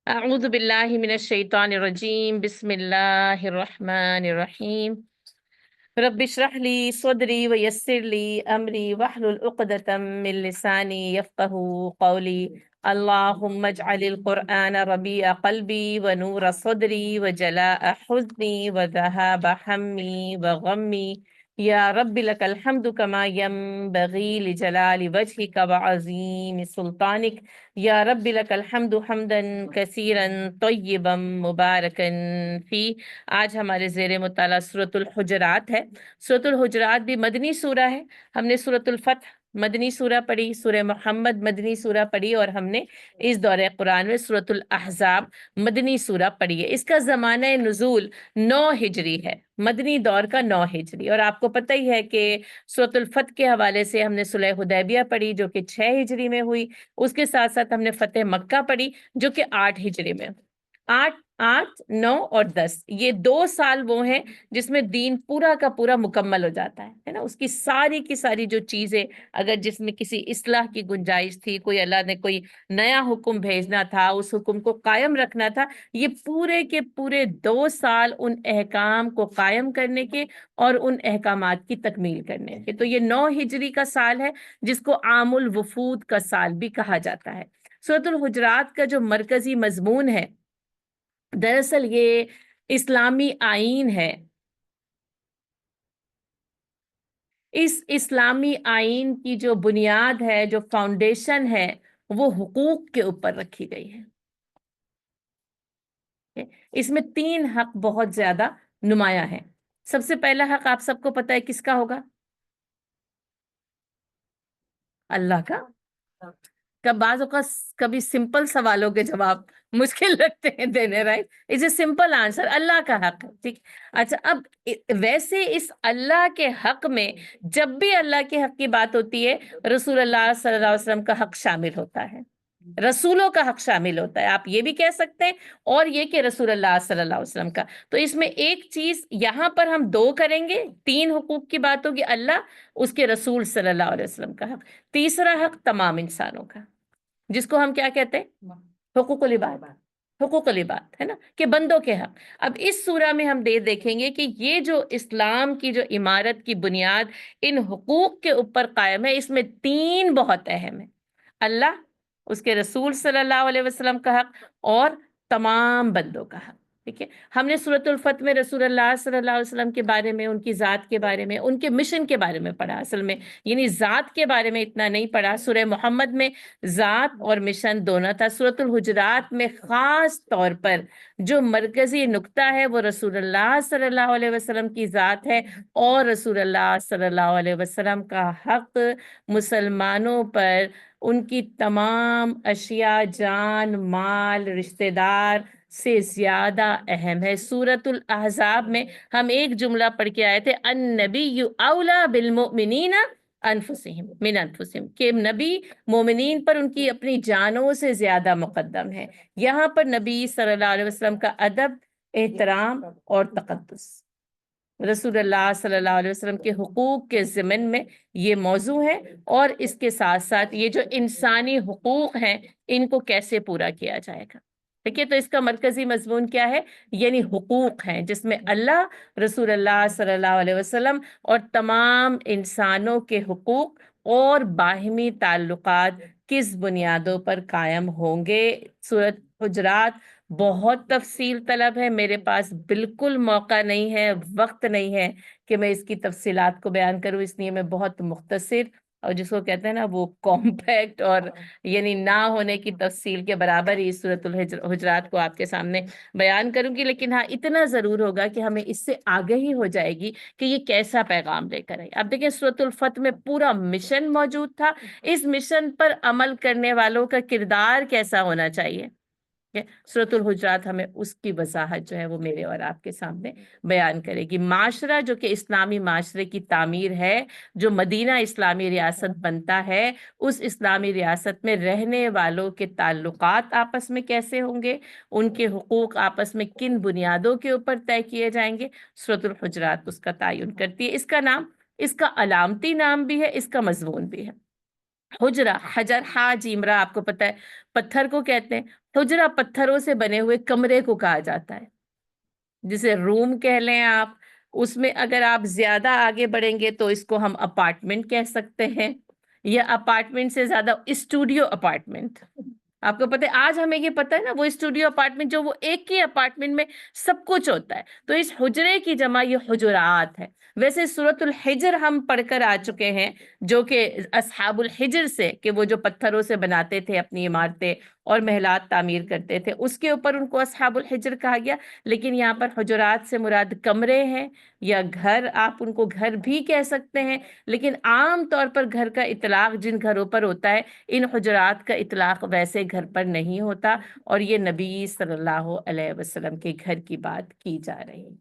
أعوذ بالله من الشيطان الرجيم. بسم الله الرحمن الرحيم. رب اشرح لي صدري ويسر لي أمري واحلل عقدة من لساني يفقه قولي. اللهم اجعل القرآن ربيع قلبي ونور صدري وجلاء حزني وذهاب همي وغمي. يا رب لك الحمد كما ينبغي لجلال وجهك وعظيم سلطانك. یا رب لک الحمد حمدا کثیرا طیبا مبارکا فی. آج ہمارے زیر مطالعہ سورۃ الحجرات ہے۔ سورۃ الحجرات بھی مدنی سورہ ہے۔ ہم نے سورۃ الفتح مدنی سورہ پڑھی، سورہ محمد مدنی سورہ پڑھی، اور ہم نے اس دور قرآن میں سورۃ الاحزاب مدنی سورہ پڑھی ہے۔ اس کا زمانہ نزول 9 ہجری ہے، مدنی دور کا 9 ہجری۔ اور آپ کو پتہ ہی ہے کہ سورۃ الفتح کے حوالے سے ہم نے صلح حدیبیہ پڑھی جو کہ 6 ہجری میں ہوئی۔ اس کے ساتھ ساتھ ہم نے فتح مکہ پڑھی جو کہ 8 ہجری میں۔ 8، 8، 9 اور 10 یہ 2 سال وہ ہیں جس میں دین پورا کا پورا مکمل ہو جاتا ہے نا۔ اس کی ساری جو چیزیں، اگر جس میں کسی اصلاح کی گنجائش تھی، کوئی اللہ نے کوئی نیا حکم بھیجنا تھا، اس حکم کو قائم رکھنا تھا، یہ پورے کے پورے 2 سال ان احکام کو قائم کرنے کے اور ان احکامات کی تکمیل کرنے کے۔ تو یہ 9 ہجری کا سال ہے جس کو عام الوفود کا سال بھی کہا جاتا ہے۔ سورۃ الحجرات کا جو مرکزی مضمون ہے، دراصل یہ اسلامی آئین ہے۔ اس اسلامی آئین کی جو بنیاد ہے، جو فاؤنڈیشن ہے، وہ حقوق کے اوپر رکھی گئی ہے۔ اس میں 3 حق بہت زیادہ نمایاں ہیں۔ سب سے پہلا حق آپ سب کو پتہ ہے کس کا ہوگا؟ اللہ کا۔ بعض اوقات کبھی سمپل سوالوں کے جواب مشکل لگتے ہیں دینے، right? It's a simple answer, اللہ کا حق ہے، ٹھیک۔ اچھا، اب ویسے اس اللہ کے حق میں جب بھی اللہ کے حق کی بات ہوتی ہے، رسول اللہ صلی اللہ علیہ وسلم کا حق شامل ہوتا ہے، رسولوں کا حق شامل ہوتا ہے۔ آپ یہ بھی کہہ سکتے ہیں اور یہ کہ رسول اللہ صلی اللہ علیہ وسلم کا۔ تو اس میں ایک چیز یہاں پر ہم 2 کریں گے، 3 حقوق کی بات ہوگی، اللہ، اس کے رسول صلی اللہ علیہ وسلم کا حق، تیسرا حق تمام انسانوں کا، جس کو ہم کیا کہتے ہیں؟ حقوق العباد، حقوق العباد، ہے نا، کہ بندوں کے حق۔ اب اس سورہ میں ہم دیکھیں گے کہ یہ جو اسلام کی جو عمارت کی بنیاد ان حقوق کے اوپر قائم ہے، اس میں 3 بہت اہم ہیں: اللہ، اس کے رسول صلی اللہ علیہ وسلم کا حق، اور تمام بندوں کا حق۔ ٹھیک ہے، ہم نے سورۃ الفتح میں رسول اللہ صلی اللہ علیہ وسلم کے بارے میں، ان کی ذات کے بارے میں، ان کے مشن کے بارے میں پڑھا، اصل میں یعنی ذات کے بارے میں اتنا نہیں پڑھا۔ سورہ محمد میں ذات اور مشن دونوں تھا۔ سورۃ الحجرات میں خاص طور پر جو مرکزی نقطہ ہے وہ رسول اللہ صلی اللہ علیہ وسلم کی ذات ہے، اور رسول اللہ صلی اللہ علیہ وسلم کا حق مسلمانوں پر ان کی تمام اشیاء، جان، مال، رشتہ دار سے زیادہ اہم ہے۔ سورۃ الاحزاب میں ہم ایک جملہ پڑھ کے آئے تھے، النبی اولا بالمؤمنین انفسہم من انفسہم، کہ نبی مومنین پر ان کی اپنی جانوں سے زیادہ مقدم ہے۔ یہاں پر نبی صلی اللہ علیہ وسلم کا ادب، احترام اور تقدس، رسول اللہ صلی اللہ علیہ وسلم کے حقوق کے ضمن میں یہ موضوع ہے، اور اس کے ساتھ ساتھ یہ جو انسانی حقوق ہیں ان کو کیسے پورا کیا جائے گا۔ ٹھیک ہے، تو اس کا مرکزی مضمون کیا ہے؟ یعنی حقوق ہیں، جس میں اللہ، رسول اللہ صلی اللہ علیہ وسلم اور تمام انسانوں کے حقوق اور باہمی تعلقات کس بنیادوں پر قائم ہوں گے۔ سورۃ حجرات بہت تفصیل طلب ہے، میرے پاس بالکل موقع نہیں ہے، وقت نہیں ہے کہ میں اس کی تفصیلات کو بیان کروں، اس لیے میں بہت مختصر اور جس کو کہتے ہیں نا وہ کمپیکٹ اور یعنی نہ ہونے کی تفصیل کے برابر ہی سورۃ الحجرات کو آپ کے سامنے بیان کروں گی۔ لیکن ہاں، اتنا ضرور ہوگا کہ ہمیں اس سے آگہی ہو جائے گی کہ یہ کیسا پیغام لے کر آئی۔ اب دیکھیں، سورۃ الفتح میں پورا مشن موجود تھا، اس مشن پر عمل کرنے والوں کا کردار کیسا ہونا چاہیے۔ سورۃ الحجرات ہمیں اس کی وضاحت جو ہے وہ میرے اور آپ کے سامنے بیان کرے گی۔ معاشرہ جو کہ اسلامی معاشرے کی تعمیر ہے، جو مدینہ اسلامی ریاست بنتا ہے، اس اسلامی ریاست میں رہنے والوں کے تعلقات آپس میں کیسے ہوں گے، ان کے حقوق آپس میں کن بنیادوں کے اوپر طے کیے جائیں گے، سورۃ الحجرات اس کا تعین کرتی ہے۔ اس کا نام، اس کا علامتی نام بھی ہے، اس کا مضمون بھی ہے۔ حجرہ، حجر ہا جیم را، آپ کو پتہ ہے پتھر کو کہتے ہیں، حجرہ پتھروں سے بنے ہوئے کمرے کو کہا جاتا ہے، جسے روم کہہ لیں آپ۔ اس میں اگر آپ زیادہ آگے بڑھیں گے تو اس کو ہم اپارٹمنٹ کہہ سکتے ہیں، یا اپارٹمنٹ سے زیادہ اسٹوڈیو اپارٹمنٹ۔ آپ کو پتہ ہے آج ہمیں یہ پتہ ہے نا، وہ اسٹوڈیو اپارٹمنٹ جو وہ ایک ہی اپارٹمنٹ میں سب کچھ ہوتا ہے، تو اس حجرے کی جمع یہ حجرات ہے۔ ویسے سورۃ الحجر ہم پڑھ کر آ چکے ہیں، جو کہ اصحاب الحجر سے، کہ وہ جو پتھروں سے بناتے تھے اپنی عمارتیں اور محلات تعمیر کرتے تھے، اس کے اوپر ان کو اصحاب الحجر کہا گیا۔ لیکن یہاں پر حجرات سے مراد کمرے ہیں یا گھر، آپ ان کو گھر بھی کہہ سکتے ہیں، لیکن عام طور پر گھر کا اطلاق جن گھروں پر ہوتا ہے، ان حجرات کا اطلاق ویسے گھر پر نہیں ہوتا، اور یہ نبی صلی اللہ علیہ وسلم کے گھر کی بات کی جا رہی ہے۔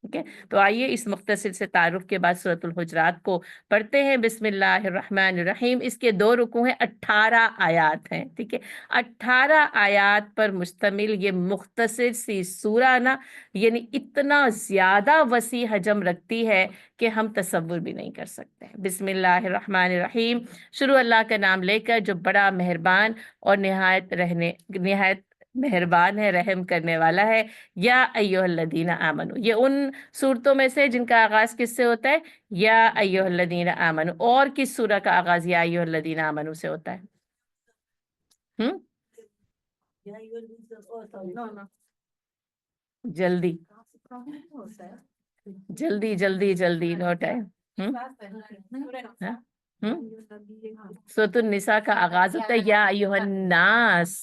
ٹھیک ہے، تو آئیے اس مختصر سے تعارف کے بعد سورۃ الحجرات کو پڑھتے ہیں۔ بسم اللہ الرحمن الرحیم۔ اس کے 2 رکوع ہیں، 18 آیات ہیں۔ ٹھیک ہے، 18 آیات پر مشتمل یہ مختصر سی سورہ نا، یعنی اتنا زیادہ وسیع حجم رکھتی ہے کہ ہم تصور بھی نہیں کر سکتے۔ بسم اللہ الرحمن الرحیم، شروع اللہ کا نام لے کر جو بڑا مہربان اور نہایت مہربان ہے، رحم کرنے والا ہے۔ یا ایھا الذین آمنو، یہ ان صورتوں میں سے جن کا آغاز کس سے ہوتا ہے؟ یا ایھا الذین آمنو۔ اور کس سورہ کا آغاز یا ایھا الذین آمنو سے ہوتا ہے؟ جلدی جلدی جلدی جلدی، نو ٹائم۔ سورۃ النساء کا آغاز ہوتا ہے یا ایھا الناس۔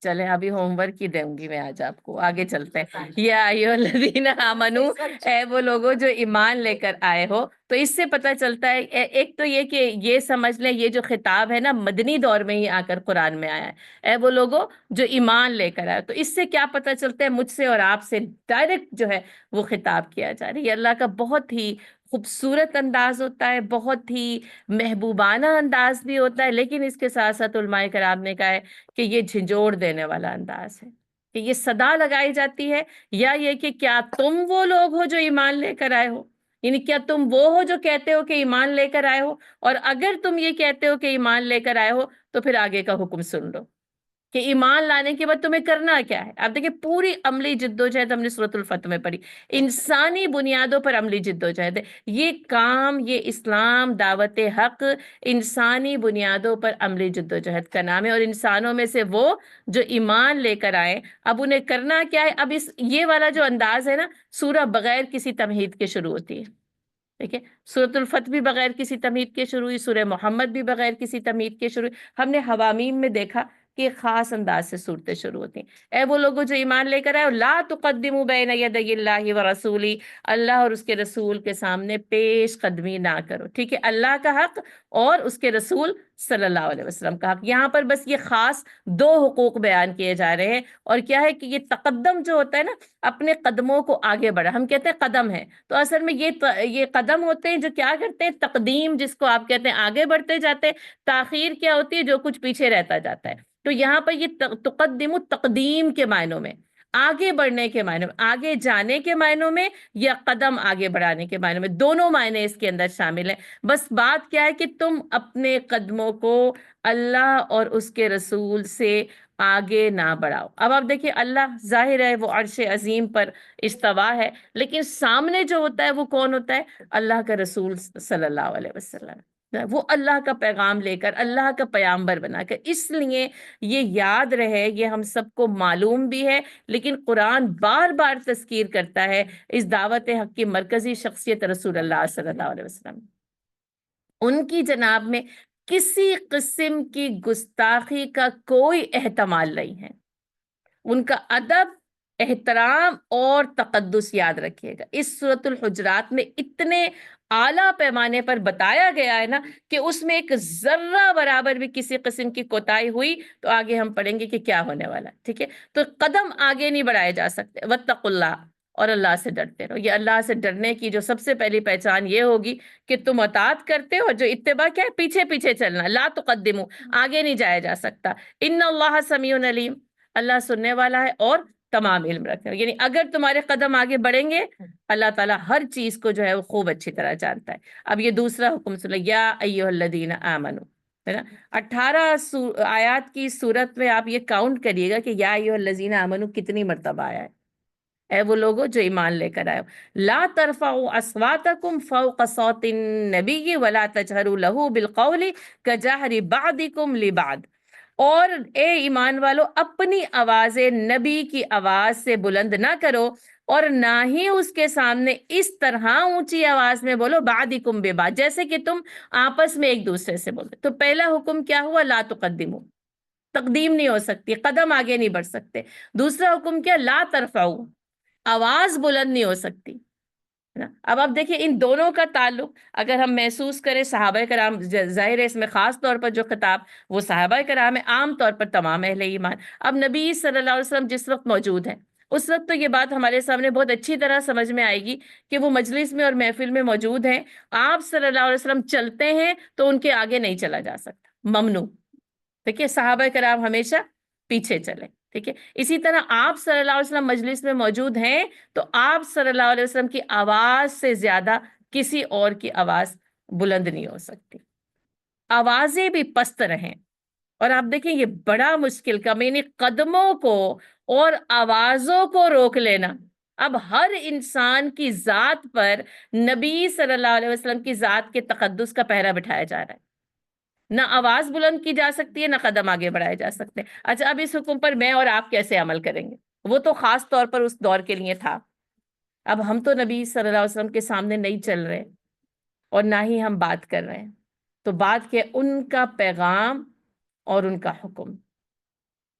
چلے ابھی ہوم ورک ہی دوں گی میں آج آپ کو، آگے چلتے ہیں۔ یا ایھا الذین آمنو، اے وہ لوگوں جو ایمان لے کر آئے ہو۔ تو اس سے پتہ چلتا ہے ایک تو یہ کہ یہ سمجھ لیں یہ جو خطاب ہے نا، مدنی دور میں ہی آ کر قرآن میں آیا ہے، اے وہ لوگوں جو ایمان لے کر آئے۔ تو اس سے کیا پتہ چلتا ہے؟ مجھ سے اور آپ سے ڈائریکٹ جو ہے وہ خطاب کیا جا رہا ہے۔ یہ اللہ کا بہت ہی خوبصورت انداز ہوتا ہے، بہت ہی محبوبانہ انداز بھی ہوتا ہے، لیکن اس کے ساتھ ساتھ علماء کرام نے کہا ہے کہ یہ جھنجھوڑ دینے والا انداز ہے، کہ یہ صدا لگائی جاتی ہے، یا یہ کہ کیا تم وہ لوگ ہو جو ایمان لے کر آئے ہو، یعنی کیا تم وہ ہو جو کہتے ہو کہ ایمان لے کر آئے ہو، اور اگر تم یہ کہتے ہو کہ ایمان لے کر آئے ہو تو پھر آگے کا حکم سن لو کہ ایمان لانے کے بعد تمہیں کرنا کیا ہے۔ آپ دیکھیں پوری عملی جدوجہد ہم نے سورۃ الفتح میں پڑھی، انسانی بنیادوں پر عملی جدوجہد ہے یہ کام، یہ اسلام دعوت حق انسانی بنیادوں پر عملی جدوجہد کا نام ہے، اور انسانوں میں سے وہ جو ایمان لے کر آئے، اب انہیں کرنا کیا ہے۔ اب یہ والا جو انداز ہے نا، سورہ بغیر کسی تمہید کے شروع ہوتی ہے۔ دیکھیں سورۃ الفتح بھی بغیر کسی تمہید کے شروع ہوئی، سورہ محمد بھی بغیر کسی تمہید کے شروع ہوئی۔ ہم نے حوامیم میں دیکھا کہ ایک خاص انداز سے صورتیں شروع ہوتی ہیں۔ اے وہ لوگوں جو ایمان لے کر آئے، لا تقدموا بین یدی اللہ ورسولہ، اللہ اور اس کے رسول کے سامنے پیش قدمی نہ کرو۔ ٹھیک ہے، اللہ کا حق اور اس کے رسول صلی اللہ علیہ وسلم کا حق۔ یہاں پر بس یہ خاص 2 حقوق بیان کیے جا رہے ہیں، اور کیا ہے کہ یہ تقدم جو ہوتا ہے نا، اپنے قدموں کو آگے بڑھا، ہم کہتے ہیں قدم ہے، تو اصل میں یہ قدم ہوتے ہیں جو کیا کرتے ہیں، تقدیم جس کو آپ کہتے ہیں، آگے بڑھتے جاتے ہیں۔ تاخیر کیا ہوتی ہے؟ جو کچھ پیچھے رہتا جاتا ہے۔ تو یہاں پر یہ تقدم تقدیم کے معنوں میں، آگے بڑھنے کے معنوں میں، آگے جانے کے معنوں میں، یا قدم آگے بڑھانے کے معنوں میں، دونوں معنی اس کے اندر شامل ہیں۔ بس بات کیا ہے کہ تم اپنے قدموں کو اللہ اور اس کے رسول سے آگے نہ بڑھاؤ۔ اب آپ دیکھیں اللہ ظاہر ہے وہ عرش عظیم پر استوا ہے، لیکن سامنے جو ہوتا ہے وہ کون ہوتا ہے؟ اللہ کا رسول صلی اللہ علیہ وسلم، وہ اللہ کا پیغام لے کر، اللہ کا پیامبر بنا کر۔ اس لیے یہ یاد رہے، یہ ہم سب کو معلوم بھی ہے، لیکن قرآن بار بار تذکیر کرتا ہے اس دعوت حق کی مرکزی شخصیت رسول اللہ صلی اللہ علیہ وسلم، ان کی جناب میں کسی قسم کی گستاخی کا کوئی احتمال نہیں ہے۔ ان کا ادب، احترام اور تقدس یاد رکھیے گا، اس سورۃ الحجرات میں اتنے اعلیٰ پیمانے پر بتایا گیا ہے نا، کہ اس میں ایک ذرہ برابر بھی کسی قسم کی کوتاہی ہوئی تو آگے ہم پڑھیں گے کہ کیا ہونے والا ہے۔ ٹھیک ہے، تو قدم آگے نہیں بڑھائے جا سکتے۔ واتقوا اللہ، اور اللہ سے ڈرتے رہو۔ یہ اللہ سے ڈرنے کی جو سب سے پہلی پہچان یہ ہوگی کہ تم اطاعت کرتے ہو، جو اتباع کیا ہے؟ پیچھے پیچھے چلنا، لا تقدمو، آگے نہیں جایا جا سکتا۔ ان اللہ سمیع علیم، اللہ سننے والا ہے اور تمام علم رکھتے ہیں، یعنی اگر تمہارے قدم آگے بڑھیں گے اللہ تعالیٰ ہر چیز کو جو ہے وہ خوب اچھی طرح جانتا ہے۔ اب یہ دوسرا حکم سنو، یا ایھا الذین آمنو، ہے نا، 18 آیات کی صورت میں آپ یہ کاؤنٹ کریے گا کہ یا ایھا الذین آمنو کتنی مرتبہ آیا ہے۔ اے وہ لوگوں جو ایمان لے کر آئے ہو، لا ترفعوا اصواتکم فوق صوت النبی ولا تجہروا لہ بالقول کجہر بعضکم لبعض، اور اے ایمان والو اپنی آوازیں نبی کی آواز سے بلند نہ کرو، اور نہ ہی اس کے سامنے اس طرح اونچی آواز میں بولو بعضکم ببعض، جیسے کہ تم آپس میں ایک دوسرے سے بولتے۔ تو پہلا حکم کیا ہوا؟ لا تقدمو، تقدیم نہیں ہو سکتی، قدم آگے نہیں بڑھ سکتے۔ دوسرا حکم کیا؟ لا ترفعو، آواز بلند نہیں ہو سکتی، ہے نا۔ اب آپ دیکھیں ان دونوں کا تعلق اگر ہم محسوس کریں صحابہ کرام، ظاہر ہے اس میں خاص طور پر جو خطاب وہ صحابہ کرام ہے، عام طور پر تمام اہل ایمان۔ اب نبی صلی اللہ علیہ وسلم جس وقت موجود ہیں اس وقت تو یہ بات ہمارے سامنے بہت اچھی طرح سمجھ میں آئے گی کہ وہ مجلس میں اور محفل میں موجود ہیں، آپ صلی اللہ علیہ وسلم چلتے ہیں تو ان کے آگے نہیں چلا جا سکتا، ممنوع۔ دیکھیے صحابہ کرام ہمیشہ پیچھے چلے، ٹھیک ہے۔ اسی طرح آپ صلی اللہ علیہ وسلم مجلس میں موجود ہیں تو آپ صلی اللہ علیہ وسلم کی آواز سے زیادہ کسی اور کی آواز بلند نہیں ہو سکتی، آوازیں بھی پست رہیں۔ اور آپ دیکھیں یہ بڑا مشکل کام، یعنی قدموں کو اور آوازوں کو روک لینا۔ اب ہر انسان کی ذات پر نبی صلی اللہ علیہ وسلم کی ذات کے تقدس کا پہرا بٹھایا جا رہا ہے، نہ آواز بلند کی جا سکتی ہے، نہ قدم آگے بڑھائے جا سکتے ہیں۔ اچھا اب اس حکم پر میں اور آپ کیسے عمل کریں گے؟ وہ تو خاص طور پر اس دور کے لیے تھا، اب ہم تو نبی صلی اللہ علیہ وسلم کے سامنے نہیں چل رہے اور نہ ہی ہم بات کر رہے ہیں، تو بات کہ ان کا پیغام اور ان کا حکم،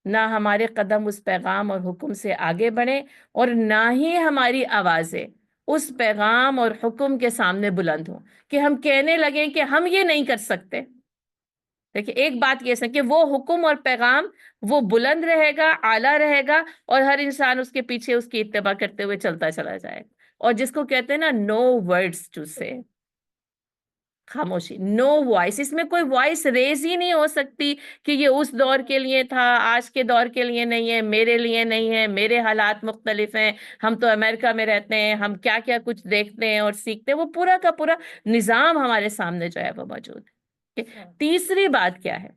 نہ ہمارے قدم اس پیغام اور حکم سے آگے بڑھیں اور نہ ہی ہماری آوازیں اس پیغام اور حکم کے سامنے بلند ہوں کہ ہم کہنے لگیں کہ ہم یہ نہیں کر سکتے۔ دیکھیں ایک بات یہ ہے کہ وہ حکم اور پیغام وہ بلند رہے گا، اعلیٰ رہے گا، اور ہر انسان اس کے پیچھے اس کی اتباع کرتے ہوئے چلتا چلا جائے گا، اور جس کو کہتے ہیں نا نو ورڈز ٹو سے، خاموشی، نو وائس، اس میں کوئی وائس ریز ہی نہیں ہو سکتی کہ یہ اس دور کے لیے تھا، آج کے دور کے لیے نہیں ہے، میرے لیے نہیں ہے، میرے حالات مختلف ہیں، ہم تو امریکہ میں رہتے ہیں، ہم کیا کیا کچھ دیکھتے ہیں اور سیکھتے ہیں، وہ پورا کا پورا نظام ہمارے سامنے جو ہے وہ موجود ہے۔ تیسری بات کیا ہے؟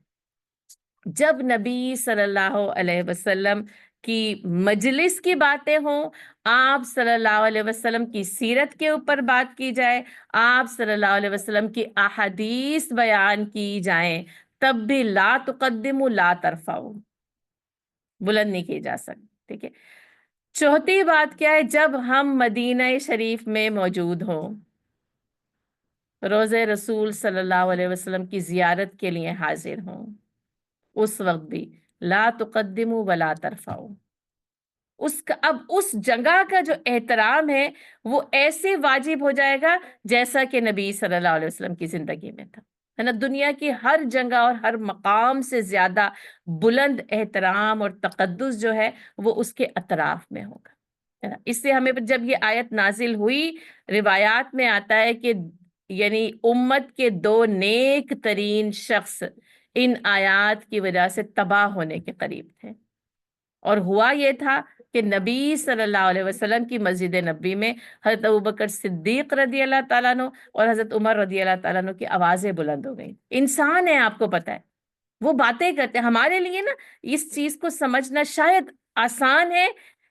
جب نبی صلی اللہ علیہ وسلم کی مجلس کی باتیں ہوں، آپ صلی اللہ علیہ وسلم کی سیرت کے اوپر بات کی جائے، آپ صلی اللہ علیہ وسلم کی احادیث بیان کی جائیں، تب بھی لا تقدموا لا ترفعوا، بلند نہیں کی جا سکتی، ٹھیک ہے۔ چوتھی بات کیا ہے؟ جب ہم مدینہ شریف میں موجود ہوں، روضہ رسول صلی اللہ علیہ وسلم کی زیارت کے لیے حاضر ہوں، اس وقت بھی لا تقدموا ولا ترفعوا، اب اس جگہ کا جو احترام ہے وہ ایسے واجب ہو جائے گا جیسا کہ نبی صلی اللہ علیہ وسلم کی زندگی میں تھا، ہے نا۔ دنیا کی ہر جگہ اور ہر مقام سے زیادہ بلند احترام اور تقدس جو ہے وہ اس کے اطراف میں ہوگا، ہے نا۔ اس سے ہمیں جب یہ آیت نازل ہوئی، روایات میں آتا ہے کہ یعنی امت کے 2 نیک ترین شخص ان آیات کی وجہ سے تباہ ہونے کے قریب تھے، اور ہوا یہ تھا کہ نبی صلی اللہ علیہ وسلم کی مسجد نبی میں حضرت ابوبکر صدیق رضی اللہ تعالیٰ عنہ اور حضرت عمر رضی اللہ تعالیٰ عنہ کی آوازیں بلند ہو گئیں۔ انسان ہے، آپ کو پتہ ہے، وہ باتیں کرتے ہیں، ہمارے لیے نا اس چیز کو سمجھنا شاید آسان ہے،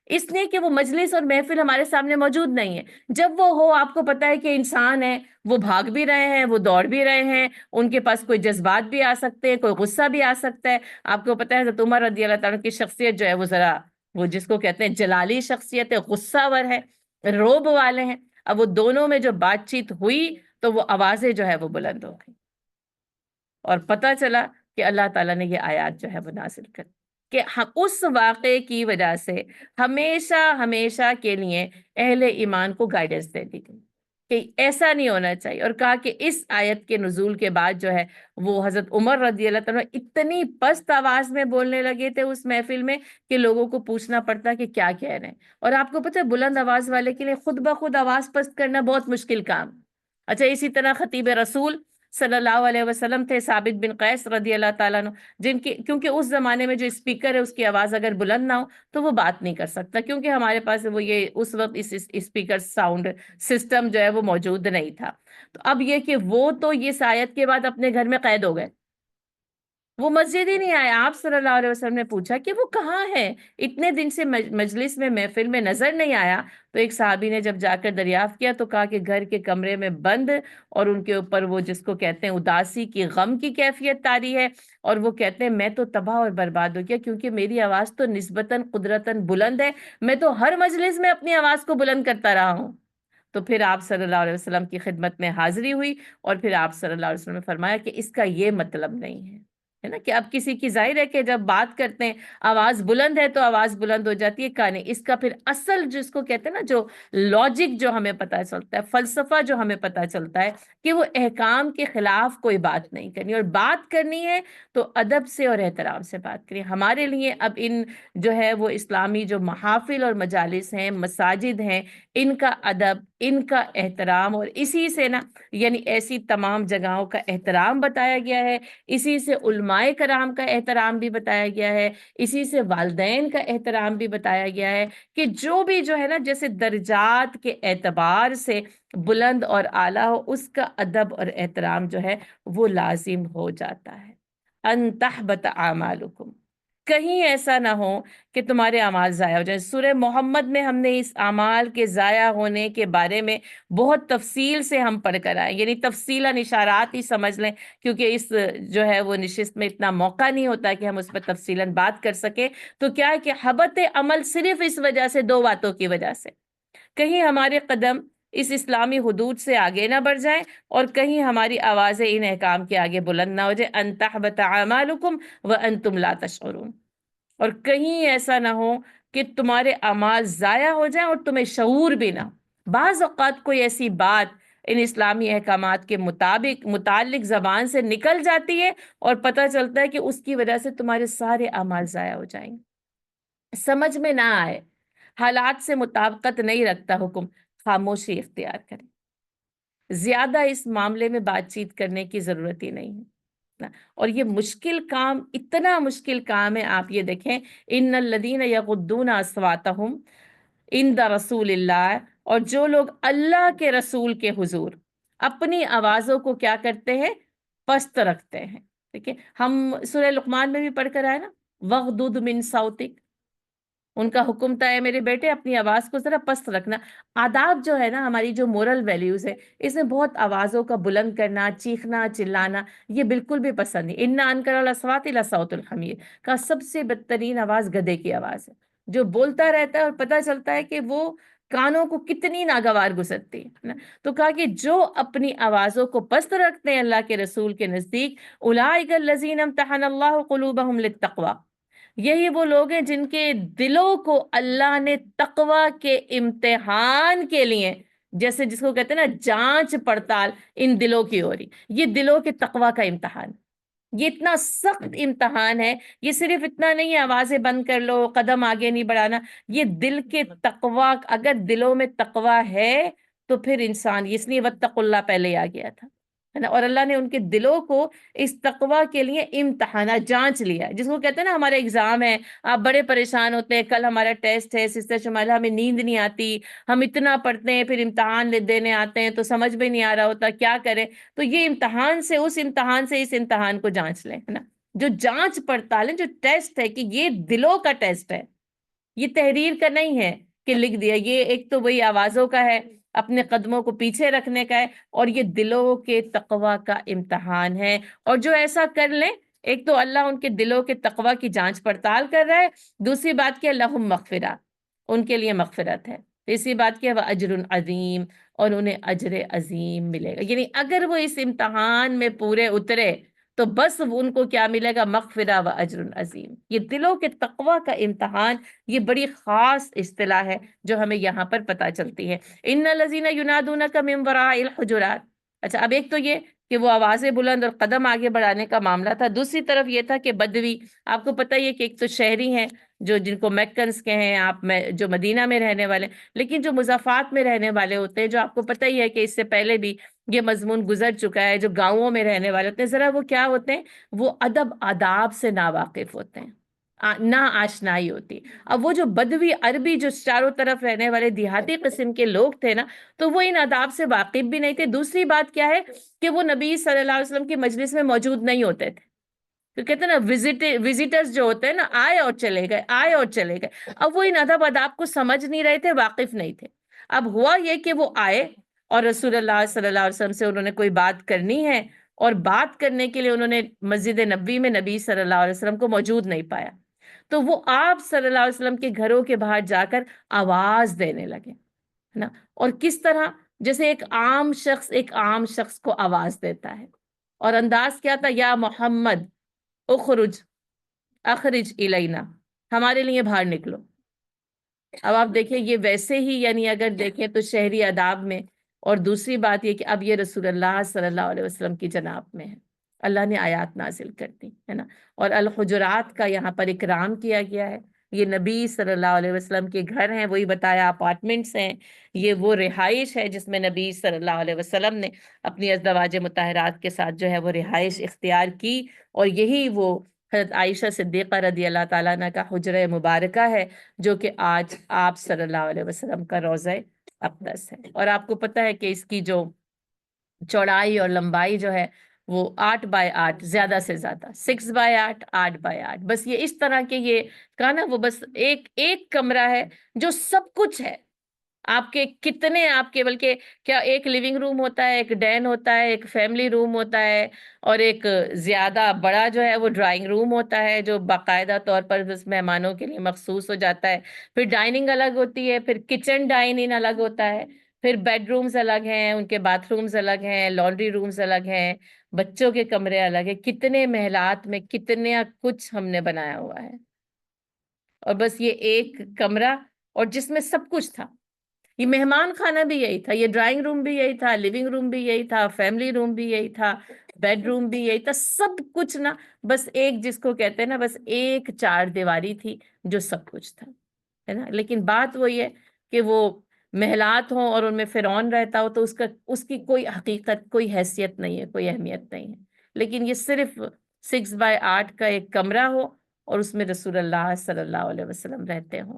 اس لیے کہ وہ مجلس اور محفل ہمارے سامنے موجود نہیں ہے۔ جب وہ ہو، آپ کو پتہ ہے کہ انسان ہے، وہ بھاگ بھی رہے ہیں، وہ دوڑ بھی رہے ہیں، ان کے پاس کوئی جذبات بھی آ سکتے ہیں، کوئی غصہ بھی آ سکتا ہے۔ آپ کو پتہ ہے حضرت عمر رضی اللہ تعالیٰ کی شخصیت جو ہے وہ ذرا وہ جس کو کہتے ہیں جلالی شخصیت ہے، غصہ ور ہے، روب والے ہیں۔ اب وہ دونوں میں جو بات چیت ہوئی تو وہ آوازیں جو ہے وہ بلند ہو گئی، اور پتہ چلا کہ اللہ تعالیٰ نے یہ آیات جو ہے وہ نازل کر کہ اس واقعے کی وجہ سے ہمیشہ ہمیشہ کے لیے اہل ایمان کو گائیڈنس دے دی گئی کہ ایسا نہیں ہونا چاہیے، اور کہا کہ اس آیت کے نزول کے بعد جو ہے وہ حضرت عمر رضی اللہ تعالیٰ اتنی پست آواز میں بولنے لگے تھے اس محفل میں کہ لوگوں کو پوچھنا پڑتا کہ کیا کہہ رہے ہیں۔ اور آپ کو پتہ ہے بلند آواز والے کے لیے خود بخود آواز پست کرنا بہت مشکل کام۔ اچھا اسی طرح خطیب رسول صلی اللہ علیہ وسلم تھے، ثابت بن قیس رضی اللہ تعالیٰ عنہ، جن کی کیونکہ اس زمانے میں جو اسپیکر ہے اس کی آواز اگر بلند نہ ہو تو وہ بات نہیں کر سکتا، کیونکہ ہمارے پاس وہ یہ اس وقت اس اسپیکر ساؤنڈ سسٹم جو ہے وہ موجود نہیں تھا۔ تو اب یہ کہ وہ تو اس آیت کے بعد اپنے گھر میں قید ہو گئے، وہ مسجد ہی نہیں آئے۔ آپ صلی اللہ علیہ وسلم نے پوچھا کہ وہ کہاں ہے، اتنے دن سے مجلس میں محفل میں نظر نہیں آیا۔ تو ایک صحابی نے جب جا کر دریافت کیا تو کہا کہ گھر کے کمرے میں بند، اور ان کے اوپر وہ جس کو کہتے ہیں اداسی کی، غم کی کیفیت طاری ہے، اور وہ کہتے ہیں میں تو تباہ اور برباد ہو گیا، کیونکہ میری آواز تو نسبتاً قدرتاً بلند ہے، میں تو ہر مجلس میں اپنی آواز کو بلند کرتا رہا ہوں۔ تو پھر آپ صلی اللہ علیہ وسلم کی خدمت میں حاضری ہوئی، اور پھر آپ صلی اللہ علیہ وسلم نے فرمایا کہ اس کا یہ مطلب نہیں ہے نا کہ اب کسی کی ظاہر ہے کہ جب بات کرتے ہیں آواز بلند ہے تو آواز بلند ہو جاتی ہے، کہانی اس کا پھر اصل جس کو کہتے ہیں نا، جو لاجک جو ہمیں پتہ چلتا ہے، فلسفہ جو ہمیں پتہ چلتا ہے کہ وہ احکام کے خلاف کوئی بات نہیں کرنی، اور بات کرنی ہے تو ادب سے اور احترام سے بات کرنی۔ ہمارے لیے اب ان جو ہے وہ اسلامی جو محافل اور مجالس ہیں، مساجد ہیں، ان کا ادب، ان کا احترام، اور اسی سے نا یعنی ایسی تمام جگہوں کا احترام بتایا گیا ہے، اسی سے علماء کرام کا احترام بھی بتایا گیا ہے، اسی سے والدین کا احترام بھی بتایا گیا ہے، کہ جو بھی جو ہے نا جیسے درجات کے اعتبار سے بلند اور اعلیٰ ہو، اس کا ادب اور احترام جو ہے وہ لازم ہو جاتا ہے۔ ان تحبط اعمالکم، کہیں ایسا نہ ہو کہ تمہارے اعمال ضائع ہو جائیں۔ سورہ محمد میں ہم نے اس اعمال کے ضائع ہونے کے بارے میں بہت تفصیل سے ہم پڑھ کر آئے، یعنی تفصیلاً اشارات ہی سمجھ لیں، کیونکہ اس جو ہے وہ نشست میں اتنا موقع نہیں ہوتا کہ ہم اس پر تفصیلاً بات کر سکیں۔ تو کیا ہے کہ حبط عمل صرف اس وجہ سے، دو باتوں کی وجہ سے، کہیں ہمارے قدم اس اسلامی حدود سے آگے نہ بڑھ جائیں، اور کہیں ہماری آوازیں ان احکام کے آگے بلند نہ ہو جائیں۔ ان تحبط اعمالکم وانتم لا تشعرون، اور کہیں ایسا نہ ہو کہ تمہارے اعمال ضائع ہو جائیں اور تمہیں شعور بھی نہ ہو۔ بعض اوقات کوئی ایسی بات ان اسلامی احکامات کے متعلق زبان سے نکل جاتی ہے، اور پتہ چلتا ہے کہ اس کی وجہ سے تمہارے سارے اعمال ضائع ہو جائیں گے، سمجھ میں نہ آئے، حالات سے مطابقت نہیں رکھتا حکم، خاموشی اختیار کریں۔ زیادہ اس معاملے میں بات چیت کرنے کی ضرورت ہی نہیں ہے، اور یہ مشکل کام، اتنا مشکل کام ہے۔ آپ یہ دیکھیں، ان الذین یغضون اصواتہم عند رسول اللہ، اور جو لوگ اللہ کے رسول کے حضور اپنی آوازوں کو کیا کرتے ہیں، پست رکھتے ہیں۔ دیکھیں ہم سورہ لقمان میں بھی پڑھ کر آئے نا، وغضض من صوتک، ان کا حکم تھا ہے میرے بیٹے اپنی آواز کو ذرا پست رکھنا۔ آداب جو ہے نا، ہماری جو مورل ویلیوز ہے، اس میں بہت آوازوں کا بلند کرنا، چیخنا چلانا یہ بالکل بھی پسند نہیں۔ ان انکر الاصوات لصوت الحمیر، کا سب سے بدترین آواز گدھے کی آواز ہے، جو بولتا رہتا ہے اور پتہ چلتا ہے کہ وہ کانوں کو کتنی ناگوار گزرتی ہے۔ تو کہا کہ جو اپنی آوازوں کو پست رکھتے ہیں اللہ کے رسول کے نزدیک، اولئک الذین امتحن اللہ قلوبہم للتقوی، یہی وہ لوگ ہیں جن کے دلوں کو اللہ نے تقوی کے امتحان کے لیے، جیسے جس کو کہتے ہیں نا جانچ پڑتال ان دلوں کی ہو رہی، یہ دلوں کے تقوی کا امتحان، یہ اتنا سخت امتحان ہے۔ یہ صرف اتنا نہیں ہے آوازیں بند کر لو، قدم آگے نہیں بڑھانا، یہ دل کے تقوی، اگر دلوں میں تقوی ہے تو پھر انسان، اس لیے واتقوا اللہ پہلے آ گیا تھا، ہے نا، اور اللہ نے ان کے دلوں کو اس تقوی کے لیے امتحانہ جانچ لیا ہے، جس کو کہتے ہیں نا ہمارا ایگزام ہے، آپ بڑے پریشان ہوتے ہیں، کل ہمارا ٹیسٹ ہے سسٹر شمالا، ہمیں نیند نہیں آتی، ہم اتنا پڑھتے ہیں پھر امتحان دینے آتے ہیں تو سمجھ میں نہیں آ رہا ہوتا کیا کریں۔ تو یہ امتحان سے اس امتحان کو جانچ لیں، ہے نا، جو جانچ پڑتال ہے، جو ٹیسٹ ہے کہ یہ دلوں کا ٹیسٹ ہے، یہ تحریر کا نہیں ہے کہ لکھ دیا، یہ ایک تو وہی آوازوں کا ہے، اپنے قدموں کو پیچھے رکھنے کا ہے، اور یہ دلوں کے تقوی کا امتحان ہے۔ اور جو ایسا کر لیں، ایک تو اللہ ان کے دلوں کے تقوی کی جانچ پڑتال کر رہا ہے، دوسری بات کیا، لہم مغفرہ، ان کے لیے مغفرت ہے، تیسری بات کیا، وَأَجْرٌ عَظِيمٌ، اور انہیں اجر عظیم ملے گا، یعنی اگر وہ اس امتحان میں پورے اترے تو بس ان کو کیا ملے گا، مغفرہ و اجر عظیم۔ یہ دلوں کے تقوی کا امتحان، یہ بڑی خاص اصطلاح ہے جو ہمیں یہاں پر پتہ چلتی ہے۔ ان الذین ینادونک من وراء الحجرات، اچھا اب ایک تو یہ کہ وہ آوازیں بلند اور قدم آگے بڑھانے کا معاملہ تھا، دوسری طرف یہ تھا کہ بدوی، آپ کو پتہ ہی ہے کہ ایک تو شہری ہیں جو جن کو میکنز کے ہیں آپ میں، جو مدینہ میں رہنے والے، لیکن جو مضافات میں رہنے والے ہوتے ہیں، جو آپ کو پتہ ہی ہے کہ اس سے پہلے بھی یہ مضمون گزر چکا ہے، جو گاؤں میں رہنے والے ہوتے ہیں، ذرا وہ کیا ہوتے ہیں، وہ ادب آداب سے ناواقف ہوتے ہیں، نا آشنائی ہوتی۔ اب وہ جو بدوی عربی جو چاروں طرف رہنے والے دیہاتی قسم کے لوگ تھے نا، تو وہ ان آداب سے واقف بھی نہیں تھے۔ دوسری بات کیا ہے کہ وہ نبی صلی اللہ علیہ وسلم کی مجلس میں موجود نہیں ہوتے تھے، تو کہتے ہیں نا وزٹرز جو ہوتے ہیں نا، آئے اور چلے گئے، آئے اور چلے گئے۔ اب وہ ان ادب آداب کو سمجھ نہیں رہے تھے، واقف نہیں تھے۔ اب ہوا یہ کہ وہ آئے اور رسول اللہ صلی اللہ علیہ وسلم سے انہوں نے کوئی بات کرنی ہے، اور بات کرنے کے لیے انہوں نے مسجد نبوی میں نبی صلی اللہ علیہ وسلم کو موجود نہیں پایا، تو وہ آپ صلی اللہ علیہ وسلم کے گھروں کے باہر جا کر آواز دینے لگے، ہے نا۔ اور کس طرح؟ جیسے ایک عام شخص کو آواز دیتا ہے، اور انداز کیا تھا؟ یا محمد اخرج الینا، ہمارے لیے باہر نکلو۔ اب آپ دیکھیں یہ ویسے ہی، یعنی اگر دیکھیں تو شہری آداب میں، اور دوسری بات یہ کہ اب یہ رسول اللہ صلی اللہ علیہ وسلم کی جناب میں ہے، اللہ نے آیات نازل کر دی ہے نا، اور الحجرات کا یہاں پر اکرام کیا گیا ہے۔ یہ نبی صلی اللہ علیہ وسلم کے گھر ہیں، وہی بتایا اپارٹمنٹس ہیں، یہ وہ رہائش ہے جس میں نبی صلی اللہ علیہ وسلم نے اپنی ازواج مطہرات کے ساتھ جو ہے وہ رہائش اختیار کی، اور یہی وہ حضرت عائشہ صدیقہ رضی اللہ تعالیٰ عنہ کا حجرہ مبارکہ ہے، جو کہ آج آپ صلی اللہ علیہ وسلم کا روضہ اقدس ہے۔ اور آپ کو پتہ ہے کہ اس کی جو چوڑائی اور لمبائی جو ہے وہ 8x8، زیادہ سے زیادہ 6x8، 8x8، بس یہ اس طرح کے یہ کہا نا، وہ بس ایک کمرہ ہے جو سب کچھ ہے آپ کے، کتنے آپ کے، بلکہ کیا ایک لیونگ روم ہوتا ہے، ایک ڈین ہوتا ہے، ایک فیملی روم ہوتا ہے، اور ایک زیادہ بڑا جو ہے وہ ڈرائنگ روم ہوتا ہے، جو باقاعدہ طور پر بس مہمانوں کے لیے مخصوص ہو جاتا ہے، پھر ڈائننگ الگ ہوتی ہے، پھر کچن ڈائننگ الگ ہوتا ہے، پھر بیڈ رومز الگ ہیں، ان کے باتھ رومز الگ ہیں، لانڈری رومز الگ ہیں، بچوں کے کمرے الگ ہیں، کتنے محلات میں کتنے کچھ ہم نے بنایا ہوا ہے، اور بس یہ ایک کمرہ، اور جس میں سب کچھ تھا۔ یہ مہمان خانہ بھی یہی تھا، یہ ڈرائنگ روم بھی یہی تھا، لیونگ روم بھی یہی تھا، فیملی روم بھی یہی تھا، بیڈ روم بھی یہی تھا، سب کچھ نا، بس ایک، جس کو کہتے ہیں نا، بس ایک چار دیواری تھی جو سب کچھ تھا، ہے نا۔ لیکن بات وہی ہے کہ وہ محلات ہوں اور ان میں فرعون رہتا ہو، تو اس کی کوئی حقیقت، کوئی حیثیت نہیں ہے، کوئی اہمیت نہیں ہے، لیکن یہ صرف 6x8 کا ایک کمرہ ہو، اور اس میں رسول اللہ صلی اللہ علیہ وسلم رہتے ہوں،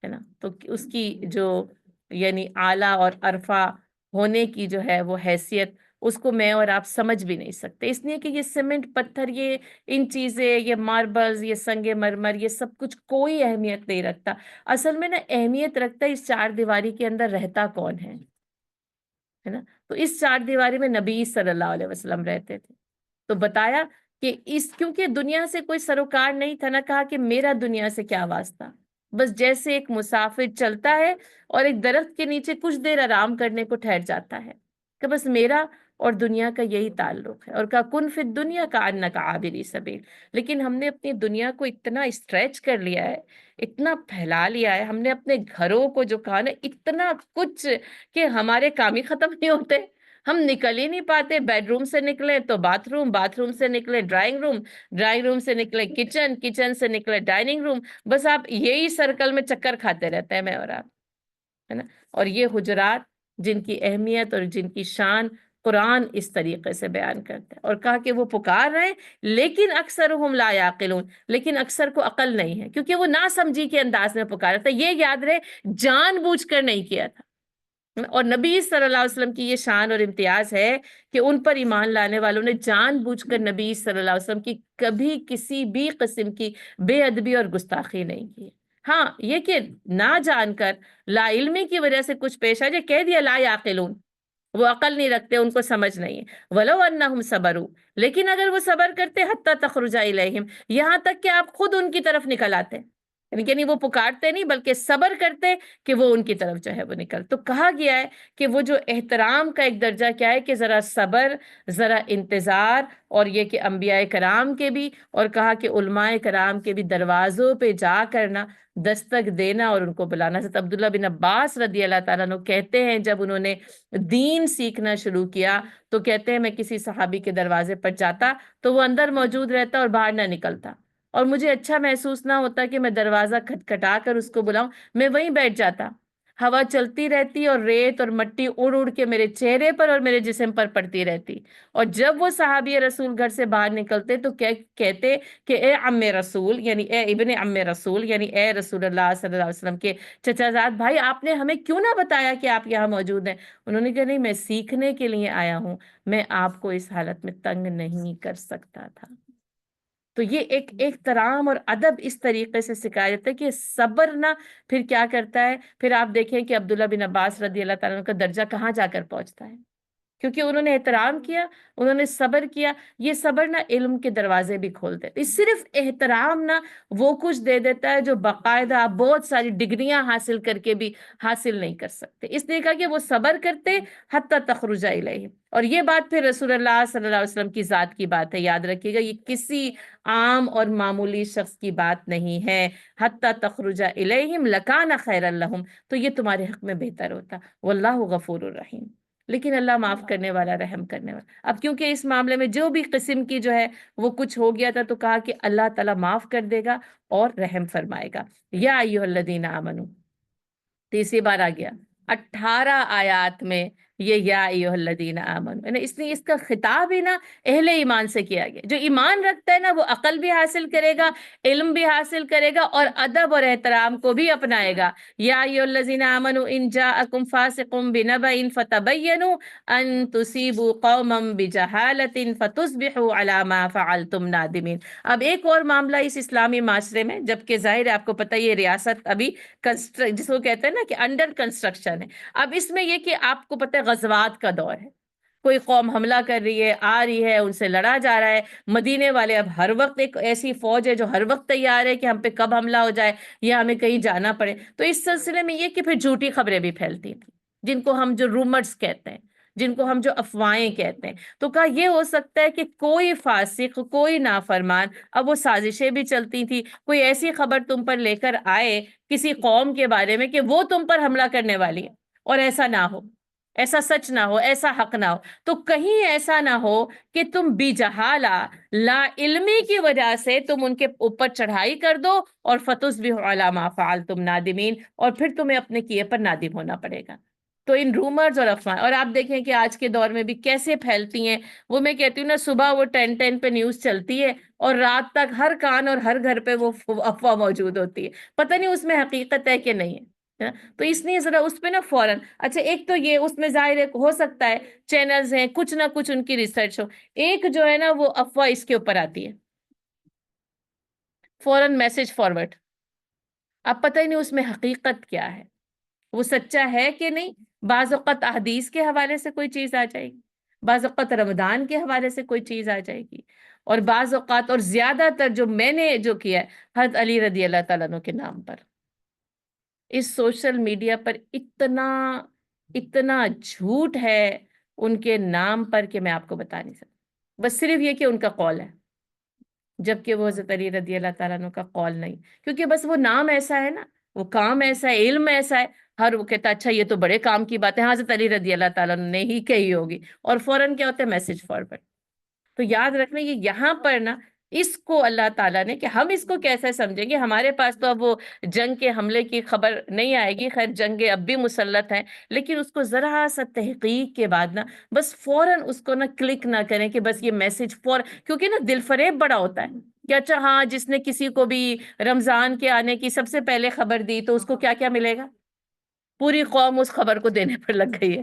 ہے نا، تو اس کی جو یعنی اعلیٰ اور عرفہ ہونے کی جو ہے وہ حیثیت، اس کو میں اور آپ سمجھ بھی نہیں سکتے، اس لیے کہ یہ سیمنٹ، پتھر، یہ ان چیزیں، یہ ماربلز، یہ سنگ مرمر، یہ سب کچھ کوئی اہمیت نہیں رکھتا۔ اصل میں نا اہمیت رکھتا ہے اس چار دیواری کے اندر رہتا کون ہے نا۔ تو اس چار دیواری میں نبی صلی اللہ علیہ وسلم رہتے تھے، تو بتایا کہ کیونکہ دنیا سے کوئی سروکار نہیں تھا، نہ کہا کہ میرا دنیا سے کیا واسطہ، بس جیسے ایک مسافر چلتا ہے اور ایک درخت کے نیچے کچھ دیر آرام کرنے کو ٹھہر جاتا ہے، کہ بس میرا اور دنیا کا یہی تعلق ہے، اور کہا کن فی الدنیا کأنک عابر سبیل۔ لیکن ہم نے اپنی دنیا کو اتنا اسٹریچ کر لیا ہے، اتنا پھیلا لیا ہے، ہم نے اپنے گھروں کو جو کہا نا اتنا کچھ، کہ ہمارے کام ہی ختم نہیں ہوتے، ہم نکل ہی نہیں پاتے، بیڈ روم سے نکلے تو باتھ روم، باتھ روم سے نکلے ڈرائنگ روم، ڈرائنگ روم سے نکلے کچن، کچن سے نکلے ڈائننگ روم، بس آپ یہی سرکل میں چکر کھاتے رہتے ہیں میں اور آپ، ہے نا۔ اور یہ حجرات جن کی اہمیت اور جن کی شان قرآن اس طریقے سے بیان کرتا ہے، اور کہا کہ وہ پکار رہے ہیں لیکن اکثرهم لا یعقلون، لیکن اکثر کو عقل نہیں ہے، کیونکہ وہ ناسمجھی کے انداز میں پکارا تھا، یہ یاد رہے جان بوجھ کر نہیں کیا تھا۔ اور نبی صلی اللہ علیہ وسلم کی یہ شان اور امتیاز ہے کہ ان پر ایمان لانے والوں نے جان بوجھ کر نبی صلی اللہ علیہ وسلم کی کبھی کسی بھی قسم کی بے ادبی اور گستاخی نہیں کی۔ ہاں یہ کہ نہ جان کر، لا علمی کی وجہ سے کچھ پیش آ جائے، کہہ دیا لا یعقلون، وہ عقل نہیں رکھتے، ان کو سمجھ نہیں ہے، ولو انہم صبروا، لیکن اگر وہ صبر کرتے، حتی تخرج الیہم، یہاں تک کہ آپ خود ان کی طرف نکل آتے، یعنی وہ پکارتے نہیں بلکہ صبر کرتے کہ وہ ان کی طرف جو ہے وہ نکل. تو کہا گیا ہے کہ وہ جو احترام کا ایک درجہ کیا ہے کہ ذرا صبر، ذرا انتظار، اور یہ کہ انبیاء کرام کے بھی، اور کہا کہ علماء کرام کے بھی دروازوں پہ جا کرنا، دستک دینا اور ان کو بلانا. حضرت عبداللہ بن عباس رضی اللہ تعالیٰ عنہ کہتے ہیں جب انہوں نے دین سیکھنا شروع کیا تو کہتے ہیں میں کسی صحابی کے دروازے پر جاتا تو وہ اندر موجود رہتا اور باہر نہ نکلتا، اور مجھے اچھا محسوس نہ ہوتا کہ میں دروازہ کھٹکھٹا کر اس کو بلاؤں، میں وہیں بیٹھ جاتا. ہوا چلتی رہتی اور ریت اور مٹی اڑ اڑ کے میرے چہرے پر اور میرے جسم پر پڑتی رہتی. اور جب وہ صحابی رسول گھر سے باہر نکلتے تو کہتے کہ اے عم رسول، یعنی اے ابن عم رسول، یعنی اے رسول اللہ صلی اللہ علیہ وسلم کے چچا زاد بھائی، آپ نے ہمیں کیوں نہ بتایا کہ آپ یہاں موجود ہیں؟ انہوں نے کہا نہیں، میں سیکھنے کے لیے آیا ہوں، میں آپ کو اس حالت میں تنگ نہیں کر سکتا تھا. تو یہ ایک احترام اور ادب اس طریقے سے سکھایا جاتا ہے کہ صبر نہ پھر کیا کرتا ہے. پھر آپ دیکھیں کہ عبداللہ بن عباس رضی اللہ تعالیٰ عنہ کا درجہ کہاں جا کر پہنچتا ہے، کیونکہ انہوں نے احترام کیا، انہوں نے صبر کیا. یہ صبر نہ علم کے دروازے بھی کھولتے. اس صرف احترام نہ وہ کچھ دے دیتا ہے جو باقاعدہ آپ بہت ساری ڈگریاں حاصل کر کے بھی حاصل نہیں کر سکتے. اس لیے کہا کہ وہ صبر کرتے حتی تخرج الیہم. اور یہ بات پھر رسول اللہ صلی اللہ علیہ وسلم کی ذات کی بات ہے، یاد رکھیے گا، یہ کسی عام اور معمولی شخص کی بات نہیں ہے. حتی تخرج الیہم لکان خیر لہم، تو یہ تمہارے حق میں بہتر ہوتا. واللہ غفور الرحیم، لیکن اللہ معاف کرنے والا، رحم کرنے والا. اب کیونکہ اس معاملے میں جو بھی قسم کی جو ہے وہ کچھ ہو گیا تھا تو کہا کہ اللہ تعالیٰ معاف کر دے گا اور رحم فرمائے گا. یا ایھا الذین آمنو، تیسری بار آ گیا 18 آیات میں یہ یا ایھا الذین آمنو، یعنی اس نے اس کا خطاب ہی نا اہل ایمان سے کیا گیا. جو ایمان رکھتا ہے نا وہ عقل بھی حاصل کرے گا، علم بھی حاصل کرے گا، اور ادب اور احترام کو بھی اپنائے گا. یا ایھا الذین آمنو ان جاءکم فاسق بنبأ فتبینوا ان تصیبوا قوما بجہالۃ فتصبحوا علی ما فعلتم نادمین. اب ایک اور معاملہ اس اسلامی معاشرے میں، جبکہ ظاہر ہے آپ کو پتہ یہ ریاست ابھی جس کو کہتے ہیں نا کہ انڈر کنسٹرکشن ہے. اب اس میں یہ کہ آپ کو پتہ ہے غزوات کا دور ہے، کوئی قوم حملہ کر رہی ہے، آ رہی ہے، ان سے لڑا جا رہا ہے. مدینے والے اب ہر وقت ایک ایسی فوج ہے جو ہر وقت تیار ہے کہ ہم پہ کب حملہ ہو جائے یا ہمیں کہیں جانا پڑے. تو اس سلسلے میں یہ کہ پھر جھوٹی خبریں بھی پھیلتی تھیں، جن کو ہم جو رومرز کہتے ہیں، جن کو ہم جو افواہیں کہتے ہیں. تو کہا یہ ہو سکتا ہے کہ کوئی فاسق، کوئی نافرمان، اب وہ سازشیں بھی چلتی تھی، کوئی ایسی خبر تم پر لے کر آئے کسی قوم کے بارے میں کہ وہ تم پر حملہ کرنے والی ہے، اور ایسا نہ ہو، ایسا سچ نہ ہو، ایسا حق نہ ہو. تو کہیں ایسا نہ ہو کہ تم بجہالہ، لا علمی کی وجہ سے تم ان کے اوپر چڑھائی کر دو اور فتصبحوا علی ما فعلتم نادمین، اور پھر تمہیں اپنے کیے پر نادم ہونا پڑے گا. تو ان رومرز اور افواہیں، اور آپ دیکھیں کہ آج کے دور میں بھی کیسے پھیلتی ہیں. وہ میں کہتی ہوں نا، صبح وہ 10 پہ نیوز چلتی ہے اور رات تک ہر کان اور ہر گھر پہ وہ افواہ موجود ہوتی ہے، پتہ نہیں اس میں حقیقت ہے کہ نہیں ہے. تو اس لیے ذرا اس پہ نا فوراً، اچھا ایک تو یہ اس میں ظاہر ہو سکتا ہے چینلز ہیں، کچھ نہ کچھ ان کی ریسرچ ہو. ایک جو ہے نا وہ افواہ اس کے اوپر آتی ہے، فوراً میسج فارورڈ، اب پتہ ہی نہیں اس میں حقیقت کیا ہے، وہ سچا ہے کہ نہیں. بعض اوقات احادیث کے حوالے سے کوئی چیز آ جائے گی، بعض اوقات رمضان کے حوالے سے کوئی چیز آ جائے گی، اور بعض اوقات، اور زیادہ تر جو میں نے جو کیا ہے حضرت علی رضی اللہ تعالیٰ عنہ کے نام پر اس سوشل میڈیا پر اتنا جھوٹ ہے ان کے نام پر کہ میں آپ کو بتا نہیں سکتا. بس صرف یہ کہ ان کا قول ہے، جبکہ وہ حضرت علی رضی اللہ تعالیٰ عنہ کا قول نہیں. کیونکہ بس وہ نام ایسا ہے نا، وہ کام ایسا ہے، علم ایسا ہے، ہر وہ کہتا اچھا یہ تو بڑے کام کی بات ہے، حضرت علی رضی اللہ تعالیٰ عنہ نے ہی کہی ہوگی، اور فوراً کیا ہوتا ہے میسج فارورڈ. تو یاد رکھنا یہ یہاں پر نا، اس کو اللہ تعالیٰ نے، کہ ہم اس کو کیسے سمجھیں گے. ہمارے پاس تو اب وہ جنگ کے حملے کی خبر نہیں آئے گی، خیر جنگ اب بھی مسلط ہیں، لیکن اس کو ذرا سا تحقیق کے بعد نا بس فوراً اس کو نا کلک نہ کریں کہ بس یہ میسج کیونکہ نا دل فریب بڑا ہوتا ہے کہ اچھا ہاں جس نے کسی کو بھی رمضان کے آنے کی سب سے پہلے خبر دی تو اس کو کیا کیا ملے گا، پوری قوم اس خبر کو دینے پر لگ گئی ہے،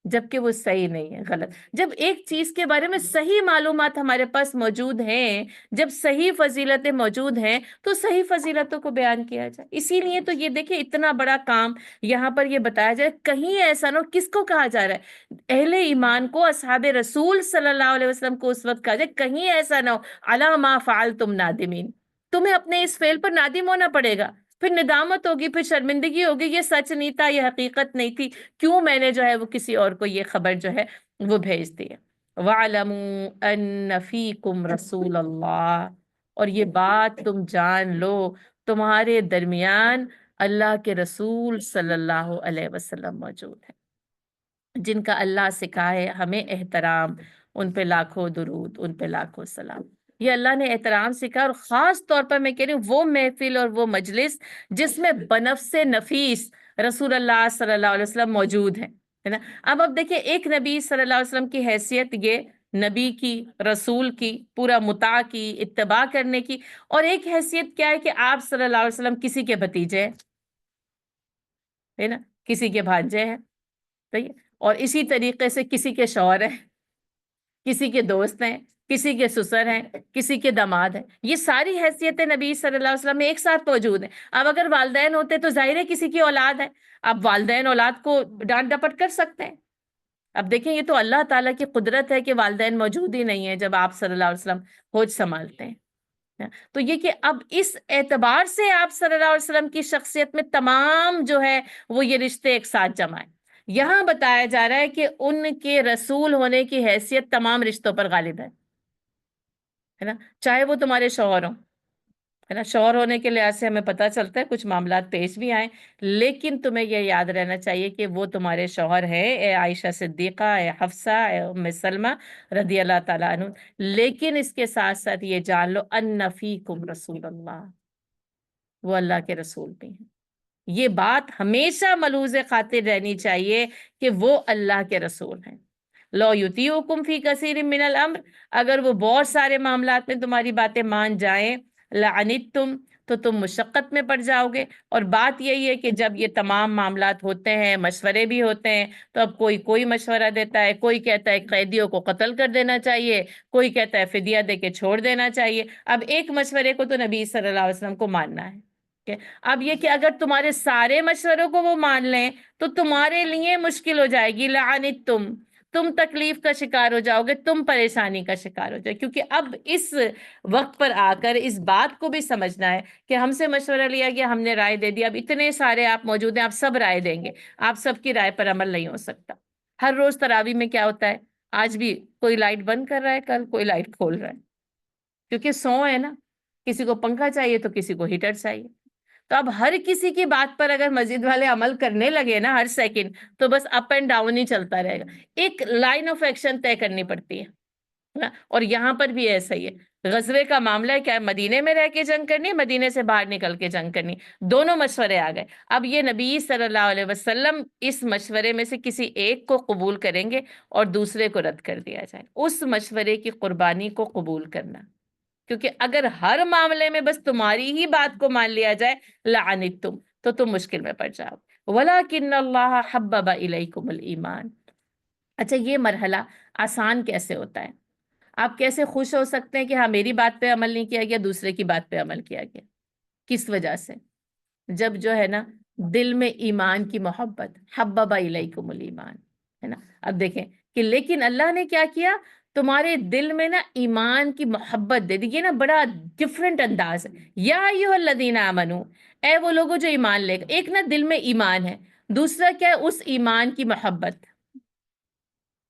جبکہ وہ صحیح نہیں ہے، غلط. جب ایک چیز کے بارے میں صحیح معلومات ہمارے پاس موجود ہیں، جب صحیح فضیلتیں موجود ہیں تو صحیح فضیلتوں کو بیان کیا جائے. اسی لیے تو یہ دیکھیں اتنا بڑا کام یہاں پر یہ بتایا جائے. کہیں ایسا نہ ہو، کس کو کہا جا رہا ہے؟ اہل ایمان کو، اصحاب رسول صلی اللہ علیہ وسلم کو اس وقت کہا جائے، کہیں ایسا نہ ہو علی ما فعلتم نادمین، تمہیں اپنے اس فعل پر نادم ہونا پڑے گا، پھر ندامت ہوگی، پھر شرمندگی ہوگی، یہ سچ نہیں تھا، یہ حقیقت نہیں تھی، کیوں میں نے جو ہے وہ کسی اور کو یہ خبر جو ہے وہ بھیج دی ہے۔ وَاعْلَمُوا أَنَّ فِيكُمْ رَسُولَ اللَّهِ، اور یہ بات تم جان لو، تمہارے درمیان اللہ کے رسول صلی اللہ علیہ وسلم موجود ہے، جن کا اللہ سکھائے ہمیں احترام، ان پہ لاکھوں درود، ان پہ لاکھوں سلام۔ یہ اللہ نے احترام سکھایا، اور خاص طور پر میں کہہ رہی ہوں وہ محفل اور وہ مجلس جس میں بنفس نفیس رسول اللہ صلی اللہ علیہ وسلم موجود ہیں، ہے نا۔ اب دیکھیں، ایک نبی صلی اللہ علیہ وسلم کی حیثیت یہ نبی کی، رسول کی، پورا مطاع کی، اتباع کرنے کی، اور ایک حیثیت کیا ہے کہ آپ صلی اللہ علیہ وسلم کسی کے بھتیجے ہیں، ہے نا، کسی کے بھانجے ہیں، صحیح ہے؟ اور اسی طریقے سے کسی کے شوہر ہیں، کسی کے دوست ہیں، کسی کے سسر ہیں، کسی کے داماد ہیں، یہ ساری حیثیتیں نبی صلی اللہ علیہ وسلم میں ایک ساتھ موجود ہیں۔ اب اگر والدین ہوتے تو ظاہر ہے کسی کی اولاد ہے، اب والدین اولاد کو ڈانٹ ڈپٹ کر سکتے ہیں۔ اب دیکھیں، یہ تو اللہ تعالیٰ کی قدرت ہے کہ والدین موجود ہی نہیں ہیں جب آپ صلی اللہ علیہ وسلم ہوج سنبھالتے ہیں۔ تو یہ کہ اب اس اعتبار سے آپ صلی اللہ علیہ وسلم کی شخصیت میں تمام جو ہے وہ یہ رشتے ایک ساتھ جمع ہیں۔ یہاں بتایا جا رہا ہے کہ ان کے رسول ہونے کی حیثیت تمام رشتوں پر غالب ہے نا، چاہے وہ تمہارے شوہر ہوں، ہے نا۔ شوہر ہونے کے لحاظ سے ہمیں پتہ چلتا ہے کچھ معاملات پیش بھی آئیں، لیکن تمہیں یہ یاد رہنا چاہیے کہ وہ تمہارے شوہر ہے، اے عائشہ صدیقہ، اے حفصہ، اے ام سلمہ رضی اللہ تعالیٰ عنہ۔ لیکن اس کے ساتھ ساتھ یہ جان لو ان فیکم رسول اللہ، وہ اللہ کے رسول بھی ہیں۔ یہ بات ہمیشہ ملحوظ خاطر رہنی چاہیے کہ وہ اللہ کے رسول ہیں۔ لو یطیعکم فی کثیر من الامر، اگر وہ بہت سارے معاملات میں تمہاری باتیں مان جائیں، لعنتم، تو تم مشقت میں پڑ جاؤ گے۔ اور بات یہی ہے کہ جب یہ تمام معاملات ہوتے ہیں، مشورے بھی ہوتے ہیں، تو اب کوئی مشورہ دیتا ہے، کوئی کہتا ہے قیدیوں کو قتل کر دینا چاہیے، کوئی کہتا ہے فدیہ دے کے چھوڑ دینا چاہیے۔ اب ایک مشورے کو تو نبی صلی اللہ علیہ وسلم کو ماننا ہے۔ اب یہ کہ اگر تمہارے سارے مشوروں کو وہ مان لیں تو تمہارے لیے مشکل ہو جائے گی، لعنتم، تم تکلیف کا شکار ہو جاؤ گے، تم پریشانی کا شکار ہو جائے، کیونکہ اب اس وقت پر آ کر اس بات کو بھی سمجھنا ہے کہ ہم سے مشورہ لیا گیا، ہم نے رائے دے دی، اب اتنے سارے آپ موجود ہیں، آپ سب رائے دیں گے، آپ سب کی رائے پر عمل نہیں ہو سکتا۔ ہر روز تراویح میں کیا ہوتا ہے، آج بھی کوئی لائٹ بند کر رہا ہے، کل کوئی لائٹ کھول رہا ہے، کیونکہ سو ہے نا، کسی کو پنکھا چاہیے تو کسی کو ہیٹر چاہیے۔ تو اب ہر کسی کی بات پر اگر مسجد والے عمل کرنے لگے نا ہر سیکنڈ، تو بس اپ اینڈ ڈاؤن ہی چلتا رہے گا، ایک لائن آف ایکشن طے کرنی پڑتی ہے نا۔ اور یہاں پر بھی ایسا ہی ہے، غزوے کا معاملہ ہے، کیا مدینے میں رہ کے جنگ کرنی ہے، مدینے سے باہر نکل کے جنگ کرنی، دونوں مشورے آ گئے۔ اب یہ نبی صلی اللہ علیہ وسلم اس مشورے میں سے کسی ایک کو قبول کریں گے اور دوسرے کو رد کر دیا جائے، اس مشورے کی قربانی کو قبول کرنا، کیونکہ اگر ہر معاملے میں بس تمہاری ہی بات کو مان لیا جائے، لعنتم، تو تم مشکل میں پڑ جاؤ۔ وَلَكِنَّ اللَّهَ حَبَّبَ إِلَيْكُمُ الْإِيمَانَ۔ اچھا، یہ مرحلہ آسان کیسے ہوتا ہے؟ آپ کیسے خوش ہو سکتے ہیں کہ ہاں میری بات پہ عمل نہیں کیا گیا، دوسرے کی بات پہ عمل کیا گیا؟ کس وجہ سے؟ جب جو ہے نا دل میں ایمان کی محبت، حبب الیکم الایمان، ہے نا۔ اب دیکھیں کہ لیکن اللہ نے کیا کیا، تمہارے دل میں نا ایمان کی محبت دے دی، یہ نا بڑا ڈفرنٹ انداز ہے۔ یا ایھا الذین آمنو، اے وہ لوگوں جو ایمان لے گا، ایک نا دل میں ایمان ہے، دوسرا کیا ہے، اس ایمان کی محبت،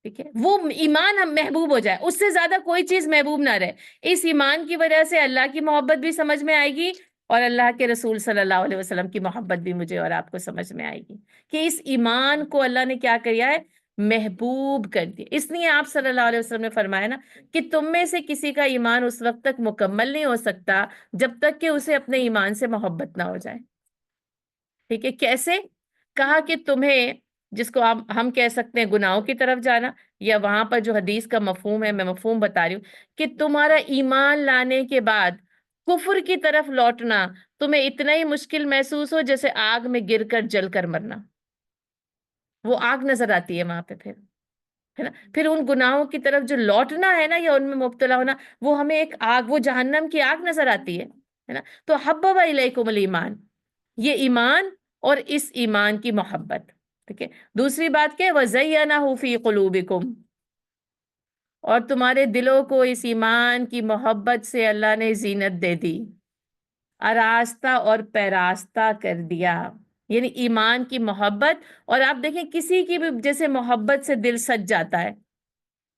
ٹھیک ہے، وہ ایمان ہم محبوب ہو جائے، اس سے زیادہ کوئی چیز محبوب نہ رہے۔ اس ایمان کی وجہ سے اللہ کی محبت بھی سمجھ میں آئے گی، اور اللہ کے رسول صلی اللہ علیہ وسلم کی محبت بھی مجھے اور آپ کو سمجھ میں آئے گی، کہ اس ایمان کو اللہ نے کیا کیا ہے، محبوب کر دیا۔ اس لیے آپ صلی اللہ علیہ وسلم نے فرمایا نا کہ تم میں سے کسی کا ایمان اس وقت تک مکمل نہیں ہو سکتا جب تک کہ اسے اپنے ایمان سے محبت نہ ہو جائے، ٹھیک ہے۔ کیسے؟ کہا کہ تمہیں، جس کو ہم کہہ سکتے ہیں گناہوں کی طرف جانا، یا وہاں پر جو حدیث کا مفہوم ہے، میں مفہوم بتا رہی ہوں، کہ تمہارا ایمان لانے کے بعد کفر کی طرف لوٹنا تمہیں اتنا ہی مشکل محسوس ہو جیسے آگ میں گر کر جل کر مرنا۔ وہ آگ نظر آتی ہے وہاں پہ، پھر ہے نا، پھر ان گناہوں کی طرف جو لوٹنا ہے نا، یا ان میں مبتلا ہونا، وہ ہمیں ایک آگ، وہ جہنم کی آگ نظر آتی ہے نا۔ تو حبب الیکم الایمان، یہ ایمان اور اس ایمان کی محبت، ٹھیک ہے۔ دوسری بات کیا ہے، وَزَيَّنَهُ فِي قُلُوبِكُمْ، اور تمہارے دلوں کو اس ایمان کی محبت سے اللہ نے زینت دے دی، آراستہ اور پیراستہ کر دیا، یعنی ایمان کی محبت. اور آپ دیکھیں کسی کی بھی جیسے محبت سے دل سج جاتا ہے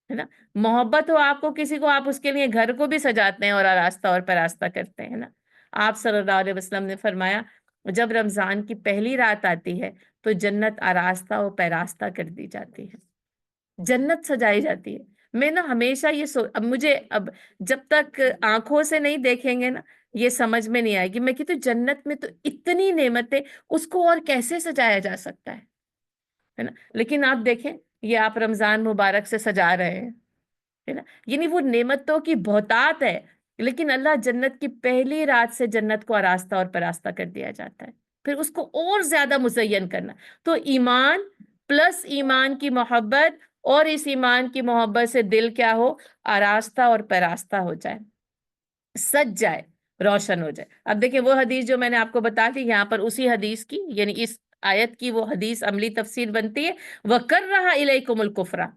نا، محبت ہو آپ کو کسی کو، آپ اس کے لیے گھر کو بھی سجاتے ہیں اور آراستہ اور پیراستہ کرتے ہیں نا. آپ صلی اللہ علیہ وسلم نے فرمایا جب رمضان کی پہلی رات آتی ہے تو جنت آراستہ اور پیراستہ کر دی جاتی ہے، جنت سجائی جاتی ہے. میں نا ہمیشہ یہ اب مجھے اب جب تک آنکھوں سے نہیں دیکھیں گے نا یہ سمجھ میں نہیں آئے گی. میں کہتی ہوں جنت میں تو اتنی نعمتیں، اس کو اور کیسے سجایا جا سکتا ہے نا. لیکن آپ دیکھیں یہ آپ رمضان مبارک سے سجا رہے ہیں ہے نا، یعنی وہ نعمتوں کی بہتات ہے. لیکن اللہ جنت کی پہلی رات سے جنت کو آراستہ اور پراستہ کر دیا جاتا ہے، پھر اس کو اور زیادہ مزین کرنا. تو ایمان پلس ایمان کی محبت، اور اس ایمان کی محبت سے دل کیا ہو، آراستہ اور پیراستہ ہو جائے، سج جائے، روشن ہو جائے. اب دیکھیں وہ حدیث جو میں نے آپ کو بتا دی، یہاں پر اسی حدیث کی یعنی اس آیت کی وہ حدیث عملی تفسیر بنتی ہے، وَكَرَّهَ إِلَيْكُمُ الْكُفْرَ،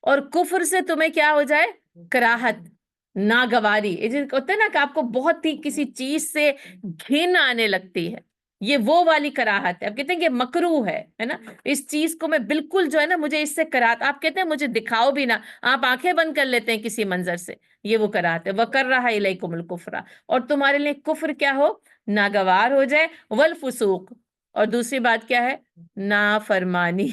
اور کفر سے تمہیں کیا ہو جائے، کراہت، ناگواری. ہوتا ہے نا کہ آپ کو بہت ہی کسی چیز سے گھن آنے لگتی ہے، یہ وہ والی کراہت ہے. آپ کہتے ہیں کہ مکروہ ہے نا، اس چیز کو میں بالکل جو ہے نا مجھے اس سے کراہت، آپ کہتے ہیں مجھے دکھاؤ بھی نہ، آپ آنکھیں بند کر لیتے ہیں کسی منظر سے، یہ وہ کراہت ہے. وَكَرَّهَ إِلَيْكُمُ الْكُفْرَ، اور تمہارے لیے کفر کیا ہو، ناگوار ہو جائے. وَالْفُسُوقُ، اور دوسری بات کیا ہے، نافرمانی.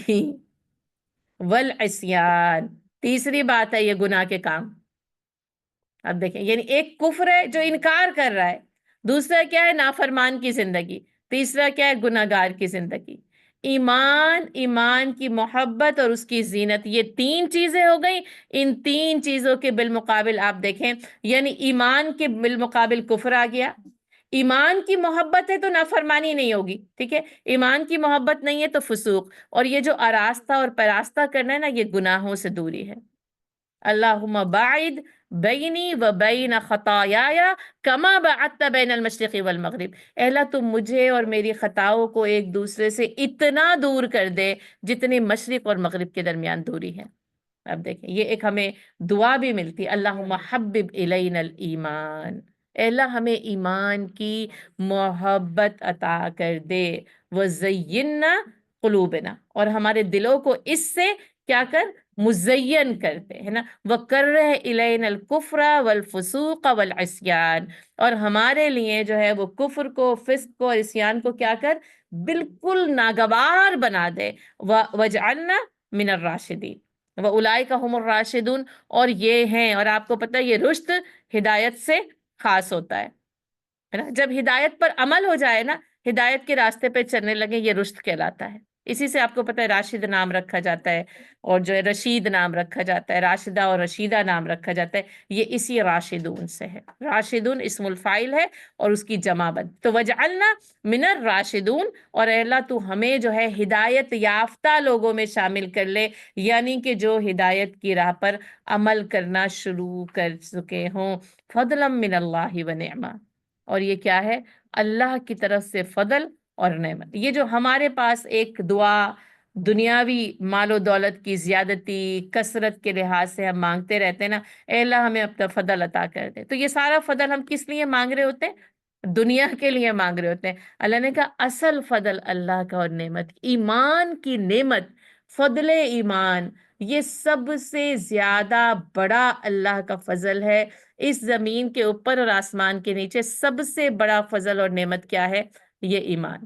والعصیان، تیسری بات ہے یہ گناہ کے کام. اب دیکھیں یعنی ایک کفر ہے جو انکار کر رہا ہے، دوسرا کیا ہے نافرمان کی زندگی، تیسرا کیا ہے گناہگار کی زندگی. ایمان، ایمان کی محبت اور اس کی زینت، یہ تین چیزیں ہو گئیں. ان تین چیزوں کے بالمقابل آپ دیکھیں، یعنی ایمان کے بالمقابل کفر آ گیا. ایمان کی محبت ہے تو نافرمانی نہیں ہوگی، ٹھیک ہے، ایمان کی محبت نہیں ہے تو فسوق. اور یہ جو آراستہ اور پیراستہ کرنا ہے نا، یہ گناہوں سے دوری ہے. اللہم باعد بینی و بین خطایایا کما بعدت بین المشرق والمغرب. اے اللہ تم مجھے اور میری خطاؤں کو ایک دوسرے سے اتنا دور کر دے جتنی مشرق اور مغرب کے درمیان دوری ہے. اب دیکھیں یہ ایک ہمیں دعا بھی ملتی، اللہم حبب الینا الایمان، اے اللہ ہمیں ایمان کی محبت عطا کر دے. وزینا قلوبنا، اور ہمارے دلوں کو اس سے کیا کر، مزین کرتے ہے نا. وَكَرَّهَ إِلَيْنَا الْكُفْرَ وَالْفُسُوقَ وَالْعِصْيَانَ، اور ہمارے لیے جو ہے وہ کفر کو، فسق کو، عصیان کو کیا کر، بالکل ناگوار بنا دے. وَجْعَلْنَا مِنَ الرَّاشِدِينَ وَأُولَئِكَ هُمُ الرَّاشِدُونَ، اور یہ ہیں، اور آپ کو پتہ ہے یہ رشد ہدایت سے خاص ہوتا ہے نا. جب ہدایت پر عمل ہو جائے نا، ہدایت کے راستے پہ چلنے لگے، یہ رشد کہلاتا ہے. اسی سے آپ کو پتہ ہے راشد نام رکھا جاتا ہے، اور جو ہے رشید نام رکھا جاتا ہے، راشدہ اور رشیدہ نام رکھا جاتا ہے، یہ اسی راشدون سے ہے. راشدون اسم الفاعل ہے اور اس کی جمع بند. تو وجعلنا من الراشدون، اور اے اللہ تو ہمیں جو ہے ہدایت یافتہ لوگوں میں شامل کر لے، یعنی کہ جو ہدایت کی راہ پر عمل کرنا شروع کر چکے ہوں. فضلا من اللہ و نعمہ، اور یہ کیا ہے، اللہ کی طرف سے فضل اور نعمت. یہ جو ہمارے پاس ایک دعا دنیاوی مال و دولت کی زیادتی کثرت کے لحاظ سے ہم مانگتے رہتے ہیں نا، اے اللہ ہمیں اپنا فضل عطا کر دے، تو یہ سارا فضل ہم کس لیے مانگ رہے ہوتے ہیں، دنیا کے لیے مانگ رہے ہوتے ہیں. اللہ نے کہا اصل فضل اللہ کا اور نعمت ایمان کی نعمت، فضل ایمان، یہ سب سے زیادہ بڑا اللہ کا فضل ہے. اس زمین کے اوپر اور آسمان کے نیچے سب سے بڑا فضل اور نعمت کیا ہے، یہ ایمان،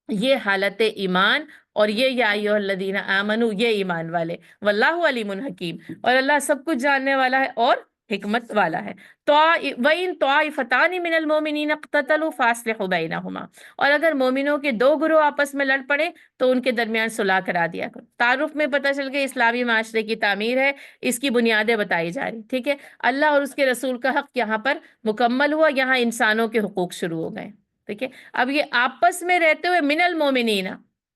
یہ حالت ایمان. اور یہ یا ایھا الذین آمنو، یہ ایمان والے. واللہ علیم حکیم، اور اللہ سب کچھ جاننے والا ہے اور حکمت والا ہے. وَإِن طَائِفَتَانِ مِنَ الْمُؤْمِنِينَ اقْتَتَلُوا فَأَصْلِحُوا بَيْنَهُمَا، اور اگر مومنوں کے دو گروہ آپس میں لڑ پڑے تو ان کے درمیان صلح کرا دیا کرو. تعارف میں پتہ چل گیا اسلامی معاشرے کی تعمیر ہے، اس کی بنیادیں بتائی جا رہی، ٹھیک ہے. اللہ اور اس کے رسول کا حق یہاں پر مکمل ہوا، یہاں انسانوں کے حقوق شروع ہو گئے. ٹھیک ہے، اب یہ آپس میں رہتے ہوئے من المومنین،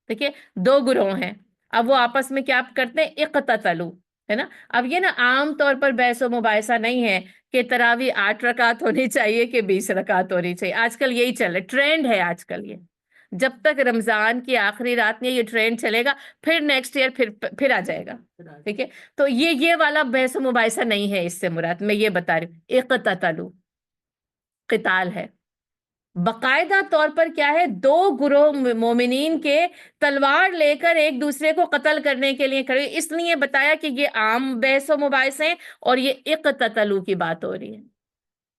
دیکھیے دو گروہ ہیں، اب وہ آپس میں کیا کرتے ہیں، اقتتلوا، ہے نا. اب یہ نا عام طور پر بحث و مباحثہ نہیں ہے کہ تراویح 8 رکعت ہونی چاہیے کہ 20 رکعت ہونی چاہیے. آج کل یہی چل رہا ہے، ٹرینڈ ہے آج کل. یہ جب تک رمضان کی آخری رات میں یہ ٹرینڈ چلے گا، پھر نیکسٹ ایئر پھر آ جائے گا. ٹھیک ہے، تو یہ والا بحث و مباحثہ نہیں ہے، اس سے مراد میں یہ بتا رہی ہوں اقتتلوا، قتال ہے. باقاعدہ طور پر کیا ہے، دو گروہ مومنین کے تلوار لے کر ایک دوسرے کو قتل کرنے کے لیے کھڑے، اس لیے بتایا کہ یہ عام بحث و مباحثے ہیں اور یہ اقتتلوا کی بات ہو رہی ہے.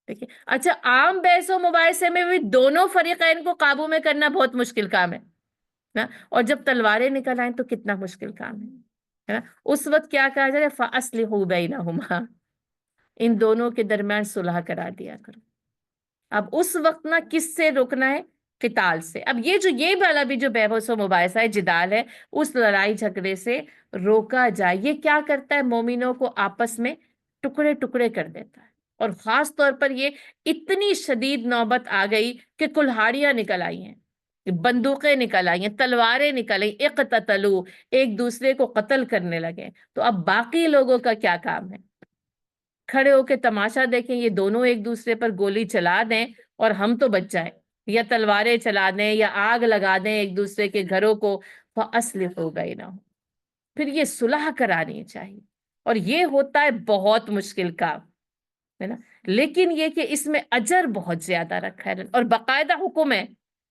دیکھیے اچھا، عام بحث و مباحثے میں بھی دونوں فریقین کو قابو میں کرنا بہت مشکل کام ہے نا، اور جب تلواریں نکل آئیں تو کتنا مشکل کام ہے نا. اس وقت کیا کہا جائے، فَأَصْلِحُوا بَيْنَهُمَا، ان دونوں کے درمیان صلح کرا دیا کرو. اب اس وقت نا کس سے روکنا ہے؟ قتال سے. اب یہ والا بھی جو بحث و مباحثہ ہے، جدال ہے، اس لڑائی جھگڑے سے روکا جائے. یہ کیا کرتا ہے؟ مومنوں کو آپس میں ٹکڑے ٹکڑے کر دیتا ہے. اور خاص طور پر یہ اتنی شدید نوبت آ گئی کہ کلہاڑیاں نکل آئی ہیں، بندوقیں نکل آئی ہیں، تلواریں نکل آئی، اقتتلوا، ایک دوسرے کو قتل کرنے لگے. تو اب باقی لوگوں کا کیا کام ہے؟ کھڑے ہو کے تماشا دیکھیں، یہ دونوں ایک دوسرے پر گولی چلا دیں اور ہم تو بچ جائیں، یا تلواریں چلا دیں یا آگ لگا دیں ایک دوسرے کے گھروں کو. فَأَصْلِحُوا بَيْنَهُمْ، پھر یہ صلح کرانی چاہیے. اور یہ ہوتا ہے بہت مشکل کام ہے نا، لیکن یہ کہ اس میں اجر بہت زیادہ رکھا ہے اور باقاعدہ حکم ہے.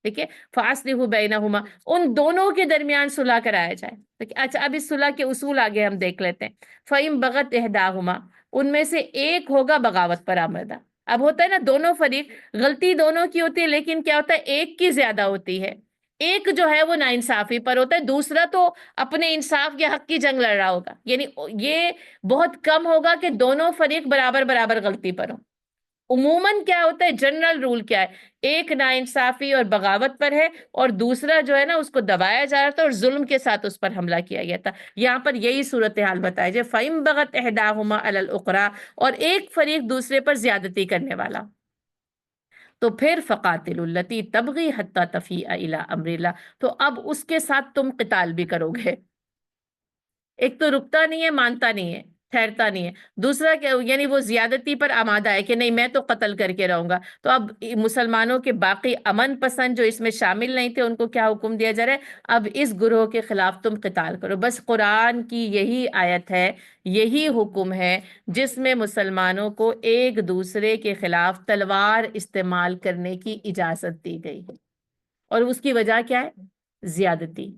ٹھیک ہے، فَأَصْلِحُوا بَيْنَهُمَا، ان دونوں کے درمیان صلح کرایا جائے. اچھا، اب اس صلح کے اصول آگے ہم دیکھ لیتے ہیں. فَإِن بَغَتْ إِحْدَاهُمَا، ان میں سے ایک ہوگا بغاوت پر آمدہ. اب ہوتا ہے نا دونوں فریق، غلطی دونوں کی ہوتی ہے، لیکن کیا ہوتا ہے ایک کی زیادہ ہوتی ہے، ایک جو ہے وہ ناانصافی پر ہوتا ہے، دوسرا تو اپنے انصاف کے حق کی جنگ لڑ رہا ہوگا. یعنی یہ بہت کم ہوگا کہ دونوں فریق برابر برابر غلطی پر ہوں. عموماً کیا ہوتا ہے، جنرل رول کیا ہے، ایک ناانصافی اور بغاوت پر ہے اور دوسرا جو ہے نا اس کو دبایا جا رہا تھا اور ظلم کے ساتھ اس پر حملہ کیا گیا تھا. یہاں پر یہی صورتحال بتائی جائے، فَإِن بَغَتْ إِحْدَاهُمَا عَلَى الْأُخْرَى، اور ایک فریق دوسرے پر زیادتی کرنے والا، تو پھر فَقَاتِلُوا الَّتِي تَبْغِي حَتَّى تَفِيءَ إِلَىٰ أَمْرِ اللَّهِ، تو اب اس کے ساتھ تم قتال بھی کرو گے. ایک تو رکتا نہیں ہے، مانتا نہیں ہے، ٹھہرتا نہیں ہے، دوسرا کیا یعنی وہ زیادتی پر آمادہ ہے کہ نہیں میں تو قتل کر کے رہوں گا. تو اب مسلمانوں کے باقی امن پسند جو اس میں شامل نہیں تھے ان کو کیا حکم دیا جا رہا ہے؟ اب اس گروہ کے خلاف تم قتال کرو. بس قرآن کی یہی آیت ہے، یہی حکم ہے جس میں مسلمانوں کو ایک دوسرے کے خلاف تلوار استعمال کرنے کی اجازت دی گئی ہے. اور اس کی وجہ کیا ہے؟ زیادتی.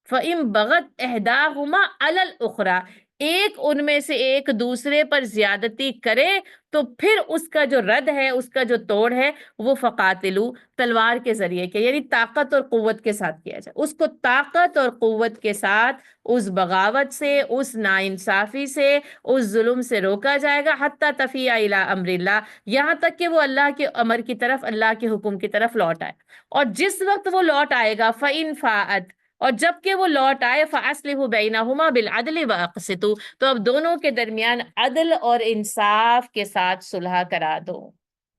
فَإِن بَغَتْ إِحْدَاهُمَا عَلَى الْأُخْرَى، ایک ان میں سے ایک دوسرے پر زیادتی کرے تو پھر اس کا جو رد ہے، اس کا جو توڑ ہے وہ فَقَاتِلُوا، تلوار کے ذریعے کے، یعنی طاقت اور قوت کے ساتھ کیا جائے. اس کو طاقت اور قوت کے ساتھ اس بغاوت سے، اس ناانصافی سے، اس ظلم سے روکا جائے گا، حَتَّى تَفِيءَ إِلَىٰ أَمْرِ اللَّهِ، یہاں تک کہ وہ اللہ کے امر کی طرف، اللہ کے حکم کی طرف لوٹ آئے. اور جس وقت وہ لوٹ آئے گا، فَإِن فَاءَتْ، اور جب کہ وہ لوٹ آئے، فَأَصْلِحُوا بَيْنَهُمَا بِالْعَدْلِ وَأَقْسِطُوا، تو اب دونوں کے درمیان عدل اور انصاف کے ساتھ صلح کرا دو.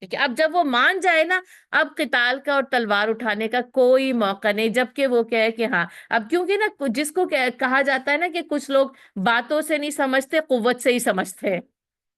ٹھیک ہے، اب جب وہ مان جائے نا، اب قتال کا اور تلوار اٹھانے کا کوئی موقع نہیں، جبکہ وہ کہے کہ ہاں. اب کیونکہ نا جس کو کہا جاتا ہے نا کہ کچھ لوگ باتوں سے نہیں سمجھتے، قوت سے ہی سمجھتے ہیں،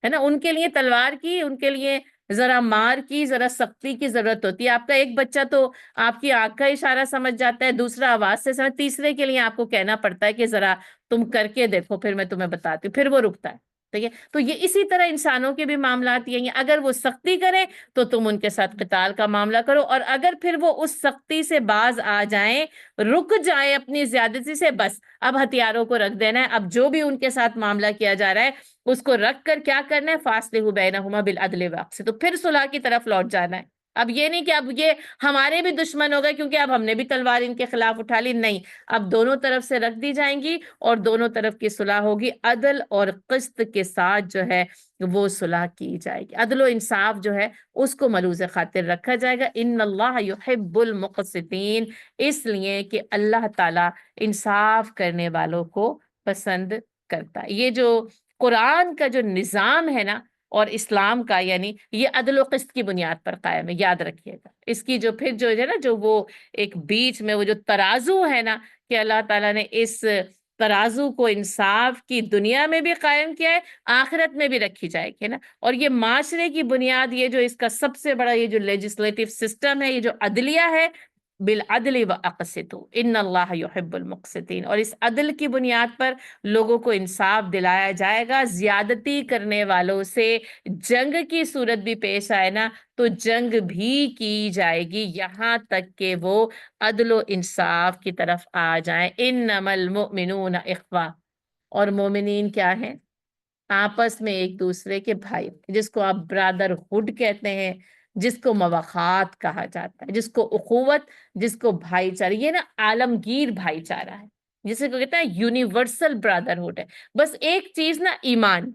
ہے نا، ان کے لیے تلوار کی، ان کے لیے ذرا مار کی، ذرا سختی کی ضرورت ہوتی ہے. آپ کا ایک بچہ تو آپ کی آنکھ کا اشارہ سمجھ جاتا ہے، دوسرا آواز سے سمجھ، تیسرے کے لیے آپ کو کہنا پڑتا ہے کہ ذرا تم کر کے دیکھو پھر میں تمہیں بتاتی ہوں، پھر وہ رکتا ہے. ٹھیک ہے، تو یہ اسی طرح انسانوں کے بھی معاملات یہ ہیں، اگر وہ سختی کریں تو تم ان کے ساتھ قتال کا معاملہ کرو، اور اگر پھر وہ اس سختی سے باز آ جائیں، رک جائیں اپنی زیادتی سے، بس اب ہتھیاروں کو رکھ دینا ہے. اب جو بھی ان کے ساتھ معاملہ کیا جا رہا ہے اس کو رکھ کر کیا کرنا ہے؟ فَأَصْلِحُوا بَيْنَهُمَا بِالْعَدْلِ وَأَقْسِطُوا، تو پھر صلح کی طرف لوٹ جانا ہے. اب یہ نہیں کہ اب یہ ہمارے بھی دشمن ہو گئے کیونکہ اب ہم نے بھی تلوار ان کے خلاف اٹھا لی، نہیں، اب دونوں طرف سے رکھ دی جائیں گی اور دونوں طرف کی صلح ہوگی، عدل اور قسط کے ساتھ جو ہے وہ صلح کی جائے گی. عدل و انصاف جو ہے اس کو ملوز خاطر رکھا جائے گا. ان اللہ یحب المقسطین، اس لیے کہ اللہ تعالی انصاف کرنے والوں کو پسند کرتا ہے. یہ جو قرآن کا جو نظام ہے نا اور اسلام کا، یعنی یہ عدل و قسط کی بنیاد پر قائم ہے، یاد رکھیے گا. اس کی جو پھر جو ہے نا جو وہ ایک بیچ میں وہ جو ترازو ہے نا کہ اللہ تعالیٰ نے اس ترازو کو انصاف کی دنیا میں بھی قائم کیا ہے، آخرت میں بھی رکھی جائے گی نا. اور یہ معاشرے کی بنیاد، یہ جو اس کا سب سے بڑا یہ جو لیجسلیٹو سسٹم ہے، یہ جو عدلیہ ہے، بالعدل واقسطوا ان اللہ یحب المقسطین، اور اس عدل کی بنیاد پر لوگوں کو انصاف دلایا جائے گا. زیادتی کرنے والوں سے جنگ کی صورت بھی پیش آئے نا تو جنگ بھی کی جائے گی، یہاں تک کہ وہ عدل و انصاف کی طرف آ جائیں. انما المؤمنون اخوہ، اور مومنین کیا ہیں؟ آپس میں ایک دوسرے کے بھائی، جس کو آپ برادر ہوڈ کہتے ہیں، جس کو موافقات کہا جاتا ہے، جس کو اخوت، جس کو بھائی چارہ، یہ نا عالمگیر بھائی چارہ ہے جسے کو کہتے ہیں یونیورسل برادر ہوڈ ہے. بس ایک چیز نا ایمان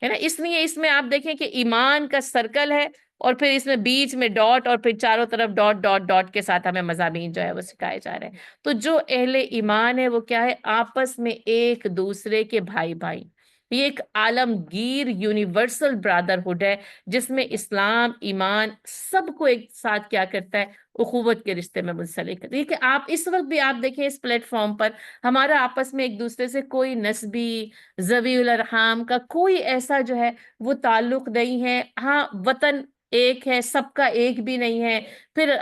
ہے نا، اس لیے اس میں آپ دیکھیں کہ ایمان کا سرکل ہے، اور پھر اس میں بیچ میں ڈاٹ، اور پھر چاروں طرف ڈاٹ ڈاٹ ڈاٹ کے ساتھ ہمیں مضامین جو ہے وہ سکھائے جا رہے ہیں. تو جو اہل ایمان ہے وہ کیا ہے؟ آپس میں ایک دوسرے کے بھائی بھائی. یہ ایک عالمگیر یونیورسل برادرہڈ ہے جس میں اسلام ایمان سب کو ایک ساتھ کیا کرتا ہے؟ اخوت کے رشتے میں منسلک کرتا ہے. کہ آپ اس وقت بھی آپ دیکھیں اس پلیٹ فارم پر ہمارا آپس میں ایک دوسرے سے کوئی نسبی ذوی الارحام کا کوئی ایسا جو ہے وہ تعلق نہیں ہے. ہاں وطن ایک ہے، سب کا ایک بھی نہیں ہے، پھر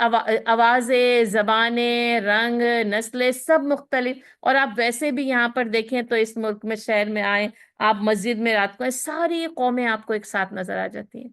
آوازیں، زبانیں، رنگ، نسلیں سب مختلف. اور آپ ویسے بھی یہاں پر دیکھیں تو اس ملک میں، شہر میں آئیں، آپ مسجد میں رات کو آئیں، ساری قومیں آپ کو ایک ساتھ نظر آ جاتی ہیں.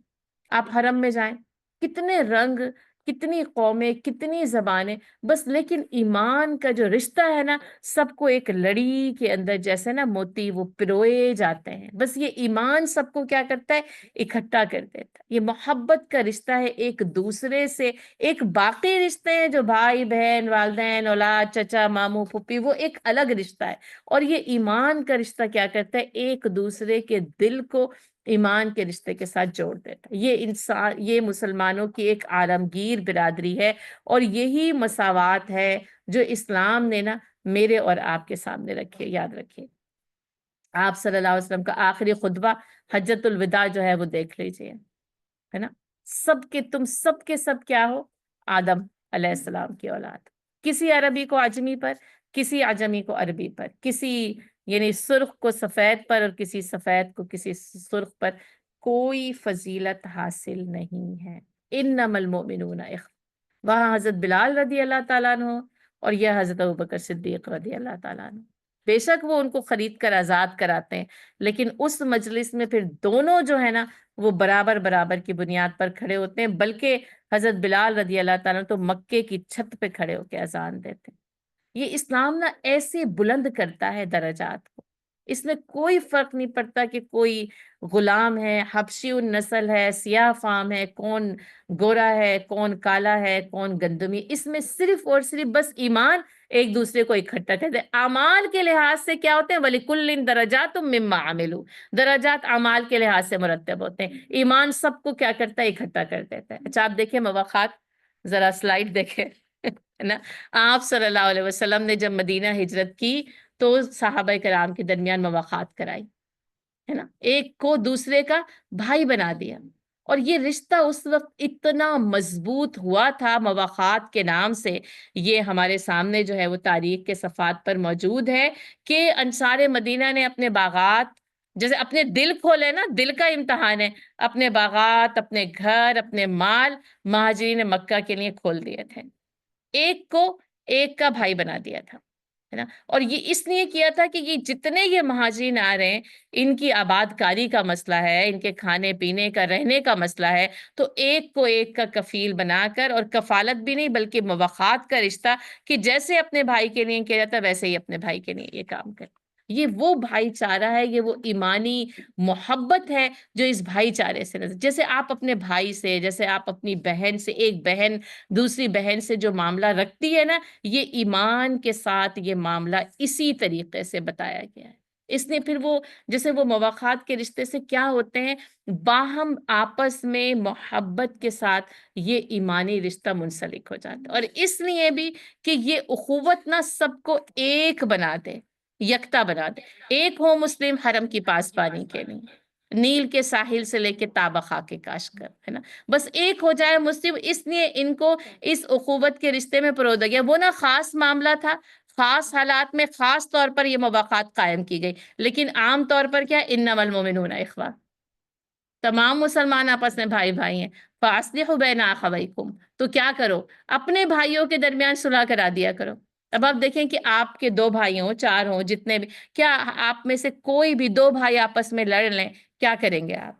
آپ حرم میں جائیں، کتنے رنگ، کتنی قومیں، کتنی زبانیں، بس لیکن ایمان کا جو رشتہ ہے نا، سب کو ایک لڑی کے اندر جیسے نا موتی وہ پروئے جاتے ہیں. بس یہ ایمان سب کو کیا کرتا ہے؟ اکٹھا کر دیتا ہے. یہ محبت کا رشتہ ہے ایک دوسرے سے. ایک باقی رشتے ہیں جو بھائی بہن، والدین، اولاد، چچا، ماموں، پھوپھی، وہ ایک الگ رشتہ ہے. اور یہ ایمان کا رشتہ کیا کرتا ہے؟ ایک دوسرے کے دل کو ایمان کے رشتے کے ساتھ جوڑ دیتا ہے. یہ انسان، یہ مسلمانوں کی ایک عالمگیر برادری ہے، اور یہی مساوات ہے جو اسلام نے نا میرے اور آپ کے سامنے رکھے. یاد رکھیے آپ صلی اللہ علیہ وسلم کا آخری خطبہ حجت الوداع جو ہے وہ دیکھ لیجئے، ہے نا. تم سب کے سب کیا ہو؟ آدم علیہ السلام کی اولاد. کسی عربی کو عجمی پر، کسی عجمی کو عربی پر، کسی یعنی سرخ کو سفید پر، اور کسی سفید کو کسی سرخ پر کوئی فضیلت حاصل نہیں ہے. انما المؤمنون وہاں حضرت بلال رضی اللہ تعالیٰ عنہ اور یہ حضرت ابوبکر صدیق رضی اللہ تعالیٰ عنہ. بے شک وہ ان کو خرید کر آزاد کراتے ہیں، لیکن اس مجلس میں پھر دونوں جو ہے نا وہ برابر برابر کی بنیاد پر کھڑے ہوتے ہیں. بلکہ حضرت بلال رضی اللہ تعالیٰ عنہ تو مکے کی چھت پہ کھڑے ہو کے اذان دیتے ہیں. یہ اسلام نا ایسے بلند کرتا ہے درجات کو. اس میں کوئی فرق نہیں پڑتا کہ کوئی غلام ہے، حبشی النسل ہے، سیاہ فام ہے، کون گورا ہے، کون کالا ہے، کون گندمی. اس میں صرف اور صرف بس ایمان ایک دوسرے کو اکٹھا کرتے ہیں. اعمال کے لحاظ سے کیا ہوتے ہیں؟ وَلِكُلٍّ دَرَجَاتٌ مِّمَّا عَمِلُوا. درجات اعمال کے لحاظ سے مرتب ہوتے ہیں. ایمان سب کو کیا کرتا ہے؟ اکٹھا کر دیتا ہے. اچھا آپ دیکھیں مواقعات، ذرا سلائیڈ دیکھیں ہے نا. آپ صلی اللہ علیہ وسلم نے جب مدینہ ہجرت کی تو صحابہ کرام کے درمیان مواقعات کرائی، ہے نا. ایک کو دوسرے کا بھائی بنا دیا. اور یہ رشتہ اس وقت اتنا مضبوط ہوا تھا مواقعات کے نام سے. یہ ہمارے سامنے جو ہے وہ تاریخ کے صفحات پر موجود ہے کہ انصار مدینہ نے اپنے باغات، جیسے اپنے دل کھولے نا، دل کا امتحان ہے، اپنے باغات، اپنے گھر، اپنے مال مہاجرین مکہ کے لیے کھول دیے تھے. ایک کو ایک کا بھائی بنا دیا تھا، ہے نا. اور یہ اس لیے کیا تھا کہ یہ جتنے یہ مہاجرین آ رہے ہیں، ان کی آباد کاری کا مسئلہ ہے، ان کے کھانے پینے کا، رہنے کا مسئلہ ہے. تو ایک کو ایک کا کفیل بنا کر، اور کفالت بھی نہیں بلکہ مواقعات کا رشتہ، کہ جیسے اپنے بھائی کے لیے کیا جاتا ہے ویسے ہی اپنے بھائی کے لیے یہ کام کر. یہ وہ بھائی چارہ ہے، یہ وہ ایمانی محبت ہے جو اس بھائی چارے سے نظر. جیسے آپ اپنے بھائی سے، جیسے آپ اپنی بہن سے، ایک بہن دوسری بہن سے جو معاملہ رکھتی ہے نا، یہ ایمان کے ساتھ یہ معاملہ اسی طریقے سے بتایا گیا ہے. اس نے پھر وہ جیسے وہ مواقعات کے رشتے سے کیا ہوتے ہیں؟ باہم آپس میں محبت کے ساتھ یہ ایمانی رشتہ منسلک ہو جاتا ہے. اور اس لیے بھی کہ یہ اخوت نہ سب کو ایک بنا دے، یکتا بنا دے. ایک ہو مسلم حرم کی پاسبانی کے لیے، نیل کے ساحل سے لے کے تابہ خاک کے کاشکر، ہے نا. بس ایک ہو جائے مسلم، اس لیے ان کو اس اخوت کے رشتے میں پرو دیا گیا. وہ نا خاص معاملہ تھا، خاص حالات میں خاص طور پر یہ مواقعات قائم کی گئی. لیکن عام طور پر کیا؟ انما المؤمنون اخوہ، تمام مسلمان آپس میں بھائی بھائی ہیں. فاصلحوا بین اخویکم، تو کیا کرو، اپنے بھائیوں کے درمیان صلح کرا دیا کرو۔ اب آپ دیکھیں کہ آپ کے 2 بھائی ہوں، 4 ہوں، جتنے بھی، کیا آپ میں سے کوئی بھی 2 بھائی آپس میں لڑ لیں، کیا کریں گے آپ؟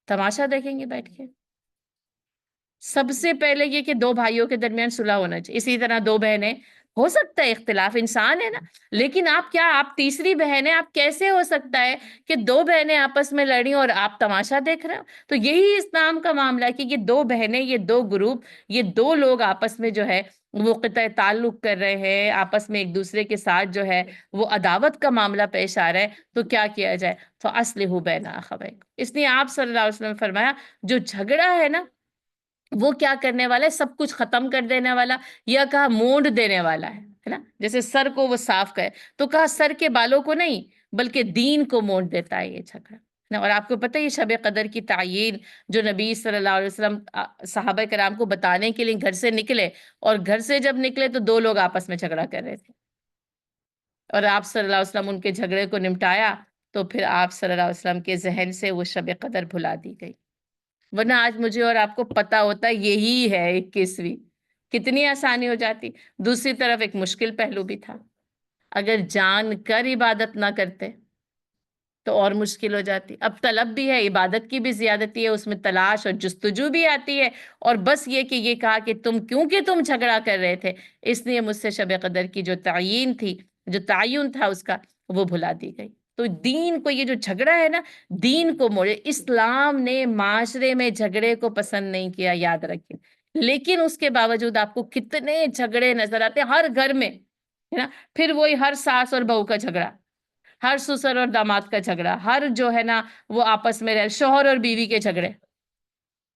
تماشا دیکھیں گے بیٹھ کے؟ سب سے پہلے یہ کہ 2 بھائیوں کے درمیان صلح ہونا چاہیے۔ اسی طرح 2 بہنیں، ہو سکتا ہے اختلاف، انسان ہے نا، لیکن آپ تیسری بہن ہیں، آپ کیسے ہو سکتا ہے کہ 2 بہنیں آپس میں لڑیں اور آپ تماشا دیکھ رہے ہو؟ تو یہی اسلام کا معاملہ ہے کہ یہ 2 بہنیں، یہ 2 گروپ، یہ 2 لوگ آپس میں جو ہے وہ قطع تعلق کر رہے ہیں، آپس میں ایک دوسرے کے ساتھ جو ہے وہ عداوت کا معاملہ پیش آ رہا ہے، تو کیا کیا جائے؟ تو اصلحوا بین اخویکم، اس لیے آپ صلی اللہ علیہ وسلم نے فرمایا جو جھگڑا ہے نا وہ کیا کرنے والا ہے؟ سب کچھ ختم کر دینے والا، یا کہا مونڈ دینے والا ہے نا، جیسے سر کو وہ صاف کرے، تو کہا سر کے بالوں کو نہیں بلکہ دین کو مونڈ دیتا ہے یہ جھگڑا نا۔ اور آپ کو پتہ ہے یہ شب قدر کی تعیین جو نبی صلی اللہ علیہ وسلم صحابہ کرام کو بتانے کے لیے گھر سے نکلے، اور گھر سے جب نکلے تو 2 لوگ آپس میں جھگڑا کر رہے تھے، اور آپ صلی اللہ علیہ وسلم ان کے جھگڑے کو نمٹایا، تو پھر آپ صلی اللہ علیہ وسلم کے ذہن سے وہ شب قدر بھلا دی گئی، ورنہ آج مجھے اور آپ کو پتا ہوتا یہی ہے 21ویں، کتنی آسانی ہو جاتی۔ دوسری طرف ایک مشکل پہلو بھی تھا، اگر جان کر عبادت نہ کرتے تو اور مشکل ہو جاتی۔ اب طلب بھی ہے، عبادت کی بھی زیادتی ہے، اس میں تلاش اور جستجو بھی آتی ہے، اور بس یہ کہ یہ کہا کہ کیونکہ تم جھگڑا کر رہے تھے اس لیے مجھ سے شب قدر کی جو تعیین تھی، جو تعین تھا اس کا، وہ بھلا دی گئی۔ تو دین کو، یہ جو جھگڑا ہے نا، دین کو موڑے۔ اسلام نے معاشرے میں جھگڑے کو پسند نہیں کیا، یاد رکھیں، لیکن اس کے باوجود آپ کو کتنے جھگڑے نظر آتے ہیں ہر گھر میں، ہے نا؟ پھر وہی ہر ساس اور بہو کا جھگڑا، ہر سسر اور داماد کا جھگڑا، ہر جو ہے نا وہ آپس میں رہ، شوہر اور بیوی کے جھگڑے،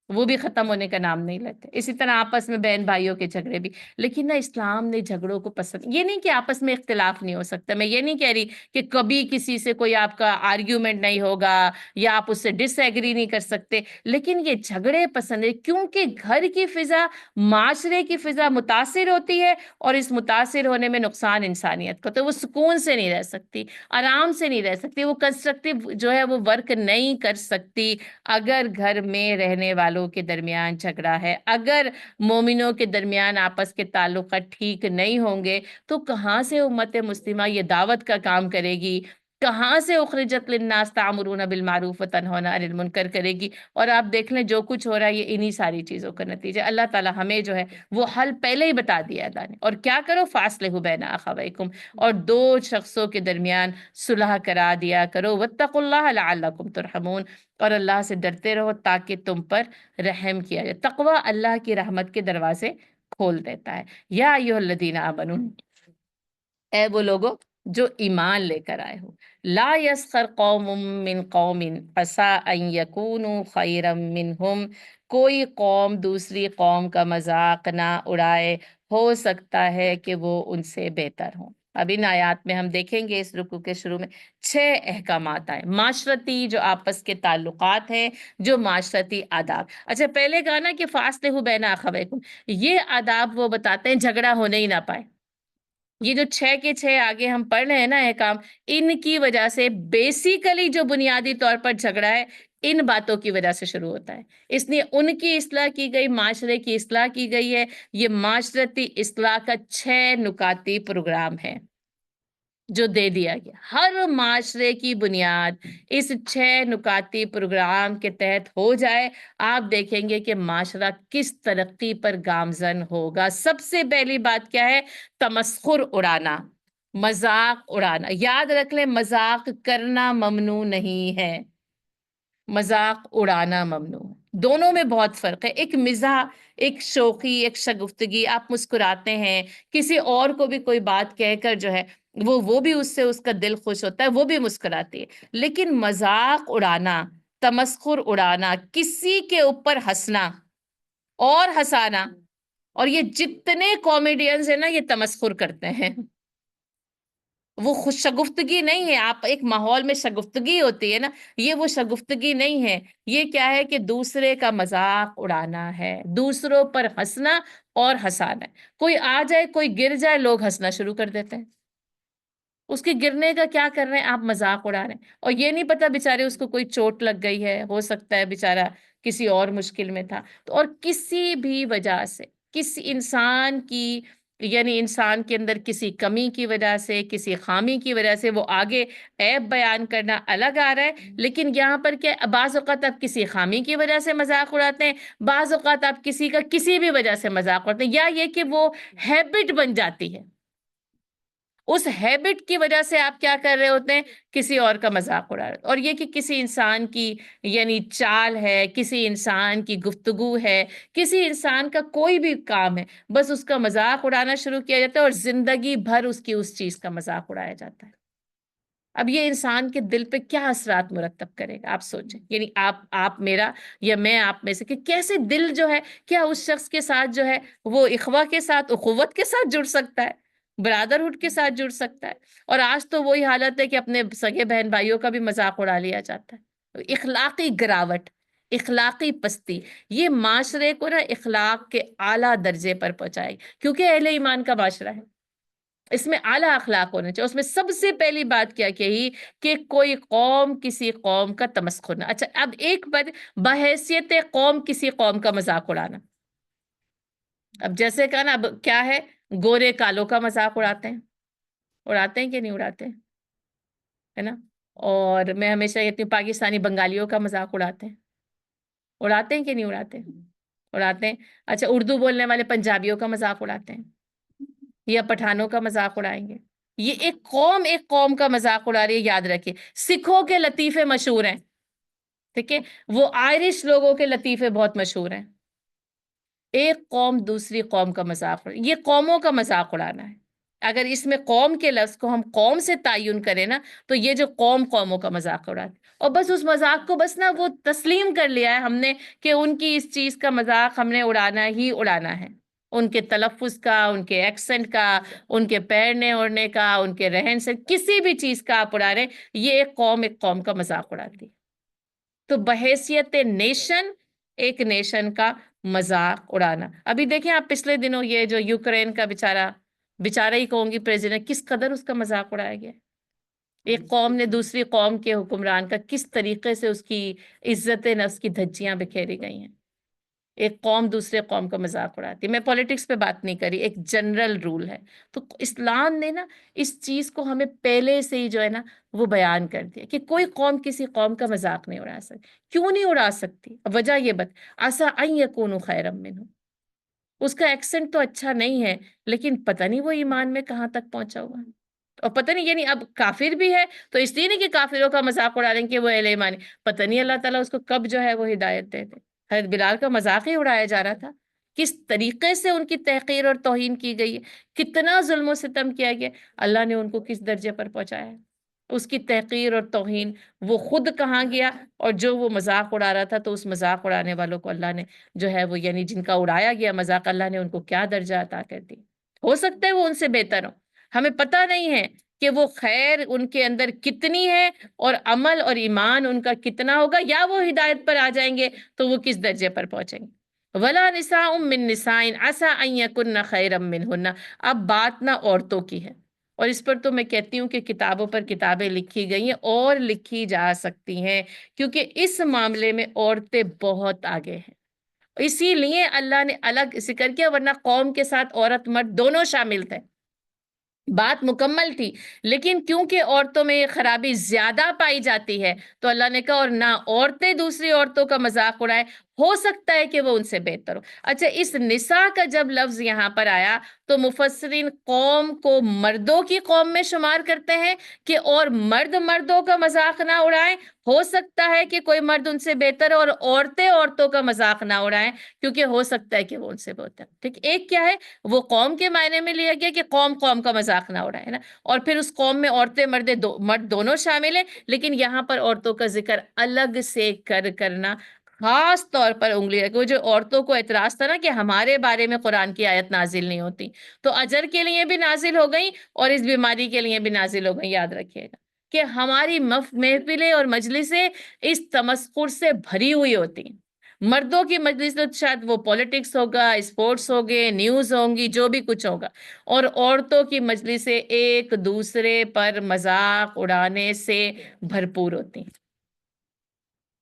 وہ بھی ختم ہونے کا نام نہیں لیتے۔ اسی طرح آپس میں بہن بھائیوں کے جھگڑے بھی۔ لیکن نہ، اسلام نے جھگڑوں کو پسند، یہ نہیں کہ آپس میں اختلاف نہیں ہو سکتا، میں یہ نہیں کہہ رہی کہ کبھی کسی سے کوئی آپ کا آرگیومنٹ نہیں ہوگا یا آپ اس سے ڈس ایگری نہیں کر سکتے، لیکن یہ جھگڑے پسند ہے کیونکہ گھر کی فضا، معاشرے کی فضا متاثر ہوتی ہے، اور اس متاثر ہونے میں نقصان انسانیت کا، تو وہ سکون سے نہیں رہ سکتی، آرام سے نہیں رہ سکتی، وہ کنسٹرکٹیو جو ہے وہ ورک نہیں کر سکتی اگر گھر میں رہنے والوں کے درمیان جھگڑا ہے۔ اگر مومنوں کے درمیان آپس کے تعلقات ٹھیک نہیں ہوں گے تو کہاں سے امت مسلمہ یہ دعوت کا کام کرے گی؟ کہاں سے اخرجت للناس تعمرون بالمعروف وتنہون عن المنکر کرے گی؟ اور آپ دیکھ لیں جو کچھ ہو رہا ہے یہ انہی ساری چیزوں کا نتیجہ۔ اللہ تعالی ہمیں جو ہے وہ حل پہلے ہی بتا دیا اللہ نے، اور کیا کرو؟ فاصلحوا بین اخویکم، اور 2 شخصوں کے درمیان صلح کرا دیا کرو۔ واتقوا اللہ لعلکم ترحمون، اور اللہ سے ڈرتے رہو تاکہ تم پر رحم کیا جائے۔ تقوی اللہ کی رحمت کے دروازے کھول دیتا ہے۔ یا ایھا الذین آمنوا، اے وہ لوگوں جو ایمان لے کر آئے ہو، لا یسخر قوم من قوم عسیٰ ان یکونوا خیرا منہم، کوئی قوم دوسری قوم کا مذاق نہ اڑائے، ہو سکتا ہے کہ وہ ان سے بہتر ہوں۔ اب ان آیات میں ہم دیکھیں گے اس رکوع کے شروع میں 6 احکامات آئے، معاشرتی جو آپس کے تعلقات ہیں، جو معاشرتی آداب۔ اچھا، پہلے کہا نا کہ فاصلحوا بین اخویکم، یہ آداب وہ بتاتے ہیں جھگڑا ہونے ہی نہ پائے۔ یہ جو 6 کے 6 آگے ہم پڑھ رہے ہیں نا احکام، ان کی وجہ سے بیسیکلی جو بنیادی طور پر جھگڑا ہے ان باتوں کی وجہ سے شروع ہوتا ہے، اس لیے ان کی اصلاح کی گئی، معاشرے کی اصلاح کی گئی ہے۔ یہ معاشرتی اصلاح کا 6 نکاتی پروگرام ہے جو دے دیا گیا۔ ہر معاشرے کی بنیاد اس 6 نکاتی پروگرام کے تحت ہو جائے، آپ دیکھیں گے کہ معاشرہ کس ترقی پر گامزن ہوگا۔ سب سے پہلی بات کیا ہے؟ تمسخر اڑانا، مذاق اڑانا۔ یاد رکھ لیں، مذاق کرنا ممنوع نہیں ہے، مذاق اڑانا ممنوع ہے۔ دونوں میں بہت فرق ہے۔ ایک مزاح، ایک شوخی، ایک شگفتگی، آپ مسکراتے ہیں، کسی اور کو بھی کوئی بات کہہ کر جو ہے وہ بھی اس سے اس کا دل خوش ہوتا ہے، وہ بھی مسکراتی ہے۔ لیکن مذاق اڑانا، تمسخر اڑانا، کسی کے اوپر ہنسنا اور ہنسانا، اور یہ جتنے کامیڈینز ہیں نا یہ تمسخر کرتے ہیں، وہ خوش شگفتگی نہیں ہے۔ آپ ایک ماحول میں شگفتگی ہوتی ہے نا، یہ وہ شگفتگی نہیں ہے، یہ کیا ہے کہ دوسرے کا مذاق اڑانا ہے، دوسروں پر ہنسنا اور ہنسانا ہے۔ کوئی آ جائے، کوئی گر جائے، لوگ ہنسنا شروع کر دیتے ہیں۔ اس کے گرنے کا کیا کر رہے ہیں آپ؟ مذاق اڑا رہے ہیں، اور یہ نہیں پتا بیچارے اس کو کوئی چوٹ لگ گئی ہے، ہو سکتا ہے بیچارہ کسی اور مشکل میں تھا۔ تو اور کسی بھی وجہ سے، کسی انسان کی، یعنی انسان کے اندر کسی کمی کی وجہ سے، کسی خامی کی وجہ سے وہ آگے عیب بیان کرنا الگ آ رہا ہے، لیکن یہاں پر کیا، بعض اوقات آپ کسی خامی کی وجہ سے مذاق اڑاتے ہیں، بعض اوقات آپ کسی کا کسی بھی وجہ سے مذاق اڑاتے ہیں، یا یہ کہ وہ ہیبٹ بن جاتی ہے، اس ہیبٹ کی وجہ سے آپ کیا کر رہے ہوتے ہیں؟ کسی اور کا مذاق اڑا رہے ہیں۔ اور یہ کہ کسی انسان کی یعنی چال ہے، کسی انسان کی گفتگو ہے، کسی انسان کا کوئی بھی کام ہے، بس اس کا مذاق اڑانا شروع کیا جاتا ہے، اور زندگی بھر اس کی اس چیز کا مذاق اڑایا جاتا ہے۔ اب یہ انسان کے دل پہ کیا اثرات مرتب کرے گا، آپ سوچیں، یعنی آپ میرا یا میں آپ میں سے، کہ کیسے دل جو ہے، کیا اس شخص کے ساتھ جو ہے وہ اخوہ کے ساتھ، اخوت کے ساتھ جڑ سکتا ہے، برادرہڈ کے ساتھ جڑ سکتا ہے؟ اور آج تو وہی حالت ہے کہ اپنے سگے بہن بھائیوں کا بھی مذاق اڑا لیا جاتا ہے۔ اخلاقی گراوٹ، اخلاقی پستی، یہ معاشرے کو نا اخلاق کے اعلیٰ درجے پر پہنچائے، کیونکہ اہل ایمان کا معاشرہ ہے، اس میں اعلیٰ اخلاق ہونے چاہیے۔ اس میں سب سے پہلی بات کیا کہی کہ کوئی قوم کسی قوم کا تمسخر نہ۔ اچھا، اب ایک بات، بحیثیت قوم کسی قوم کا مذاق اڑانا، اب جیسے کہا نا، اب کیا ہے، گورے کالوں کا مذاق اڑاتے ہیں کہ نہیں اڑاتے ہیں، ہے نا؟ اور میں ہمیشہ کہتی ہوں پاکستانی بنگالیوں کا مذاق اڑاتے ہیں کہ نہیں اڑاتے ہیں۔ اچھا، اردو بولنے والے پنجابیوں کا مذاق اڑاتے ہیں، یا پٹھانوں کا مذاق اڑائیں گے؟ یہ ایک قوم کا مذاق اڑا رہی ہے، یاد رکھیں۔ سکھوں کے لطیفے مشہور ہیں، ٹھیک ہے، وہ آئرش لوگوں کے لطیفے بہت مشہور ہیں۔ ایک قوم دوسری قوم کا مذاق یہ قوموں کا مذاق اڑانا ہے۔ اگر اس میں قوم کے لفظ کو ہم قوم سے تعین کریں نا، تو یہ جو قوموں کا مذاق اڑاتے، اور بس اس مذاق کو بس نا وہ تسلیم کر لیا ہے ہم نے، کہ ان کی اس چیز کا مذاق ہم نے اڑانا ہی اڑانا ہے، ان کے تلفظ کا، ان کے ایکسنٹ کا، ان کے پہننے اوڑھنے کا، ان کے رہن سے، کسی بھی چیز کا آپ اڑا رہے ہیں، یہ ایک قوم کا مذاق اڑاتی ہے۔ تو بحیثیت نیشن، ایک نیشن کا مذاق اڑانا۔ ابھی دیکھیں آپ پچھلے دنوں یہ جو یوکرین کا بیچارہ ہی کہوں گی پریزیڈنٹ، کس قدر اس کا مذاق اڑایا گیا۔ ایک قوم نے دوسری قوم کے حکمران کا کس طریقے سے اس کی عزت نفس کی دھجیاں بکھیری گئی ہیں۔ ایک قوم دوسرے قوم کا مذاق اڑاتی ہے۔ میں پولیٹکس پہ بات نہیں کری، ایک جنرل رول ہے۔ تو اسلام نے نا اس چیز کو ہمیں پہلے سے ہی جو ہے نا وہ بیان کر دیا کہ کوئی قوم کسی قوم کا مذاق نہیں اڑا سکتی۔ کیوں نہیں اڑا سکتی؟ وجہ یہ عسیٰ ان یکونوا خیرا منہم، اس کا ایکسنٹ تو اچھا نہیں ہے، لیکن پتہ نہیں وہ ایمان میں کہاں تک پہنچا ہوا ہے، اور پتہ نہیں، یعنی اب کافر بھی ہے تو اس لیے نہیں کہ کافروں کا مذاق اڑا لیں کہ وہ اہل ایمان ہے، پتہ نہیں اللہ تعالیٰ اس کو کب جو ہے وہ ہدایت دے دے۔ حضرت بلال کا مذاق ہی اڑایا جا رہا تھا، کس طریقے سے ان کی تحقیر اور توہین کی گئی ہے، کتنا ظلم و ستم کیا گیا، اللہ نے ان کو کس درجے پر پہنچایا ہے۔ اس کی تحقیر اور توہین، وہ خود کہاں گیا، اور جو وہ مذاق اڑا رہا تھا، تو اس مذاق اڑانے والوں کو اللہ نے جو ہے وہ، یعنی جن کا اڑایا گیا مذاق، اللہ نے ان کو کیا درجہ عطا کر دی۔ ہو سکتا ہے وہ ان سے بہتر ہو، ہمیں پتہ نہیں ہے کہ وہ خیر ان کے اندر کتنی ہے، اور عمل اور ایمان ان کا کتنا ہوگا، یا وہ ہدایت پر آ جائیں گے تو وہ کس درجے پر پہنچیں گے۔ وَلَا نِسَاءٌ مِّن نِسَاءٍ عَسَىٰ أَن يَكُنَّ خَيْرًا مِّنْهُنَّ۔ اب بات نہ عورتوں کی ہے، اور اس پر تو میں کہتی ہوں کہ کتابوں پر کتابیں لکھی گئی ہیں اور لکھی جا سکتی ہیں، کیونکہ اس معاملے میں عورتیں بہت آگے ہیں۔ اسی لیے اللہ نے الگ ذکر کیا، ورنہ قوم کے ساتھ عورت مرد دونوں شامل تھے، بات مکمل تھی، لیکن کیونکہ عورتوں میں یہ خرابی زیادہ پائی جاتی ہے، تو اللہ نے کہا اور نہ عورتیں دوسری عورتوں کا مذاق اڑائے، ہو سکتا ہے کہ وہ ان سے بہتر ہو۔ اچھا، اس نساء کا جب لفظ یہاں پر آیا تو مفسرین قوم کو مردوں کی قوم میں شمار کرتے ہیں کہ اور مرد مردوں کا مذاق نہ اڑائیں، ہو سکتا ہے کہ کوئی مرد ان سے بہتر ہو، اور عورتیں عورتوں کا مذاق نہ اڑائیں کیونکہ ہو سکتا ہے کہ وہ ان سے بہتر۔ ٹھیک، ایک کیا ہے، وہ قوم کے معنی میں لیا گیا کہ قوم کا مذاق نہ اڑائے نا، اور پھر اس قوم میں عورتیں مرد دونوں شامل ہیں، لیکن یہاں پر عورتوں کا ذکر الگ سے کرنا، خاص طور پر انگلی رکھو۔ جو عورتوں کو اعتراض تھا نا کہ ہمارے بارے میں قرآن کی آیت نازل نہیں ہوتی، تو اجر کے لیے بھی نازل ہو گئی اور اس بیماری کے لیے بھی نازل ہو گئی، یاد رکھیے گا کہ ہماری محفلیں اور مجلسیں اس تمسخر سے بھری ہوئی ہوتی ہیں، مردوں کی مجلس تو شاید وہ پولیٹکس ہوگا، اسپورٹس ہوگے، نیوز ہوں گی، جو بھی کچھ ہوگا، اور عورتوں کی مجلسیں ایک دوسرے پر مذاق اڑانے سے بھرپور ہوتی ہیں۔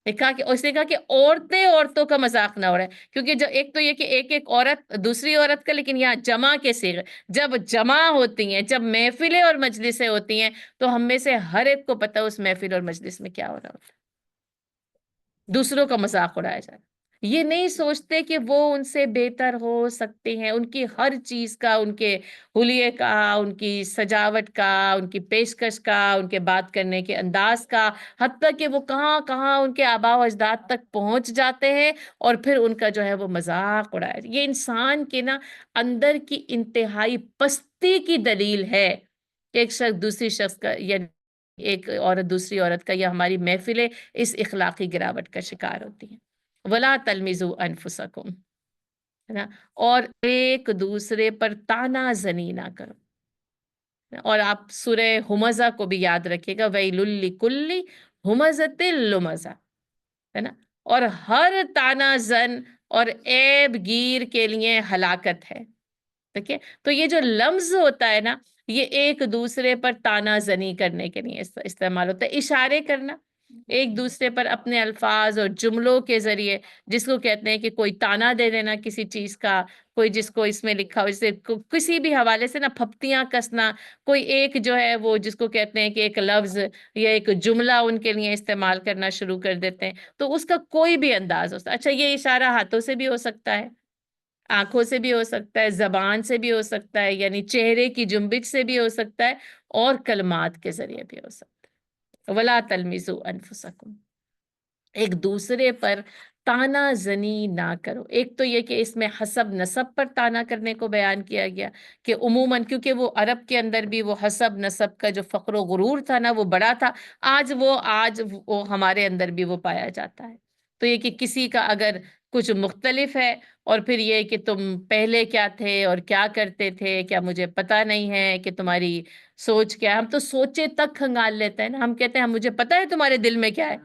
اس نے کہا کہ عورتیں عورتوں کا مذاق نہ اڑائیں، کیونکہ جو ایک تو یہ کہ ایک ایک عورت دوسری عورت کا، لیکن یہاں جمع کے صیغے، جب جمع ہوتی ہیں، جب محفلیں اور مجلسیں ہوتی ہیں، تو ہم میں سے ہر ایک کو پتہ اس محفل اور مجلس میں کیا ہو رہا ہوتا ہے، دوسروں کا مذاق اڑایا جائے۔ یہ نہیں سوچتے کہ وہ ان سے بہتر ہو سکتے ہیں، ان کی ہر چیز کا، ان کے حلیے کا، ان کی سجاوٹ کا، ان کی پیشکش کا، ان کے بات کرنے کے انداز کا، حتیٰ کہ وہ کہاں کہاں ان کے آباء و اجداد تک پہنچ جاتے ہیں، اور پھر ان کا جو ہے وہ مذاق اڑایا جائے۔ یہ انسان کے نا اندر کی انتہائی پستی کی دلیل ہے کہ ایک شخص دوسری شخص کا، یا ایک عورت دوسری عورت کا، یا ہماری محفلیں اس اخلاقی گراوٹ کا شکار ہوتی ہیں۔ وَلَا تَلْمِزُوا أَنفُسَكُمْ، ہے نا، اور ایک دوسرے پر تانا زنی نہ کرو۔ اور آپ سورہ ہمزہ کو بھی یاد رکھیے گا، وَيْلٌ لِكُلِّ ہُمَزَةٍ لُمَزَةٍ، ہے نا، اور ہر تانا زن اور عیب گیر کے لیے ہلاکت ہے۔ دیکھیں، تو یہ جو لفظ ہوتا ہے نا، یہ ایک دوسرے پر تانا زنی کرنے کے لیے استعمال ہوتا ہے، اشارے کرنا ایک دوسرے پر اپنے الفاظ اور جملوں کے ذریعے، جس کو کہتے ہیں کہ کوئی تانا دے دینا کسی چیز کا، کوئی جس کو اس میں لکھا ہو، جسے کسی بھی حوالے سے نا پھپتیاں کسنا، کوئی ایک جو ہے وہ جس کو کہتے ہیں کہ ایک لفظ یا ایک جملہ ان کے لیے استعمال کرنا شروع کر دیتے ہیں، تو اس کا کوئی بھی انداز ہو سکتا ہے۔ اچھا، یہ اشارہ ہاتھوں سے بھی ہو سکتا ہے، آنکھوں سے بھی ہو سکتا ہے، زبان سے بھی ہو سکتا ہے، یعنی چہرے کی جنبش سے بھی ہو سکتا ہے، اور کلمات کے ذریعے بھی ہو سکتا ہے۔ وَلَا تَلْمِزُوا أَنفُسَكُمْ، ایک دوسرے پر تانا زنی نہ کرو۔ ایک تو یہ کہ اس میں حسب نسب پر تانا کرنے کو بیان کیا گیا، کہ عموماً کیونکہ وہ عرب کے اندر بھی وہ حسب نسب کا جو فخر و غرور تھا نا، وہ بڑا تھا، آج وہ ہمارے اندر بھی وہ پایا جاتا ہے۔ تو یہ کہ کسی کا اگر کچھ مختلف ہے، اور پھر یہ کہ تم پہلے کیا تھے اور کیا کرتے تھے، کیا مجھے پتا نہیں ہے کہ تمہاری سوچ کیا ہے؟ ہم تو سوچے تک کھنگال لیتے ہیں نا، ہم کہتے ہیں مجھے پتا ہے تمہارے دل میں کیا ہے،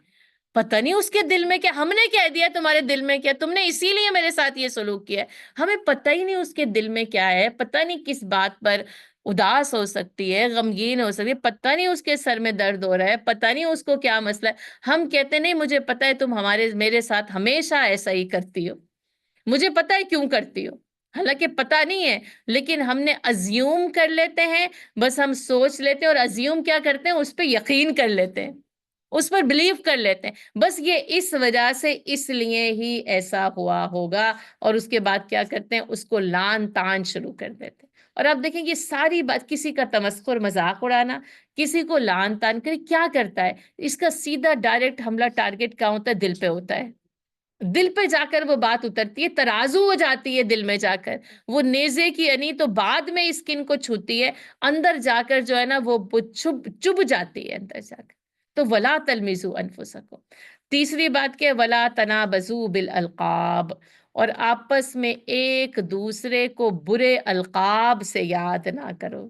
پتہ نہیں اس کے دل میں کیا، ہم نے کہہ دیا تمہارے دل میں کیا، تم نے اسی لیے میرے ساتھ یہ سلوک کیا ہے، ہمیں پتہ ہی نہیں اس کے دل میں کیا ہے، پتہ نہیں کس بات پر اداس ہو سکتی ہے، غمگین ہو سکتی ہے، پتہ نہیں اس کے سر میں درد ہو رہا ہے، پتہ نہیں اس کو کیا مسئلہ ہے، ہم کہتے نہیں مجھے پتہ ہے تم میرے ساتھ ہمیشہ ایسا ہی کرتی ہو، مجھے پتہ ہے کیوں کرتی ہو، حالانکہ پتہ نہیں ہے، لیکن ہم نے ازیوم کر لیتے ہیں، بس ہم سوچ لیتے ہیں، اور ازیوم کیا کرتے ہیں، اس پہ یقین کر لیتے ہیں، اس پر بلیو کر لیتے ہیں، بس یہ اس وجہ سے اس لیے ہی ایسا ہوا ہوگا، اور اس کے بعد کیا کرتے ہیں، اس کو لان تان شروع کر دیتے ہیں۔ اور آپ دیکھیں یہ ساری بات، کسی کا تمسخر مذاق اڑانا، کسی کو لان تان کرے، کیا کرتا ہے، اس کا سیدھا ڈائریکٹ حملہ ٹارگٹ کہاں ہوتا ہے، دل پہ ہوتا ہے، دل پہ جا کر وہ بات اترتی ہے، ترازو ہو جاتی ہے دل میں جا کر، وہ نیزے کی یعنی تو بعد میں اسکن کو چھوتی ہے، اندر جا کر جو ہے نا وہ چبھ جاتی ہے اندر جا کر۔ تو وَلَا تَلْمِزُوا أَنفُسَكُمْ۔ تیسری بات کہ وَلَا تَنَابَزُوا بِالْأَلْقَابِ، اور آپس میں ایک دوسرے کو برے القاب سے یاد نہ کرو،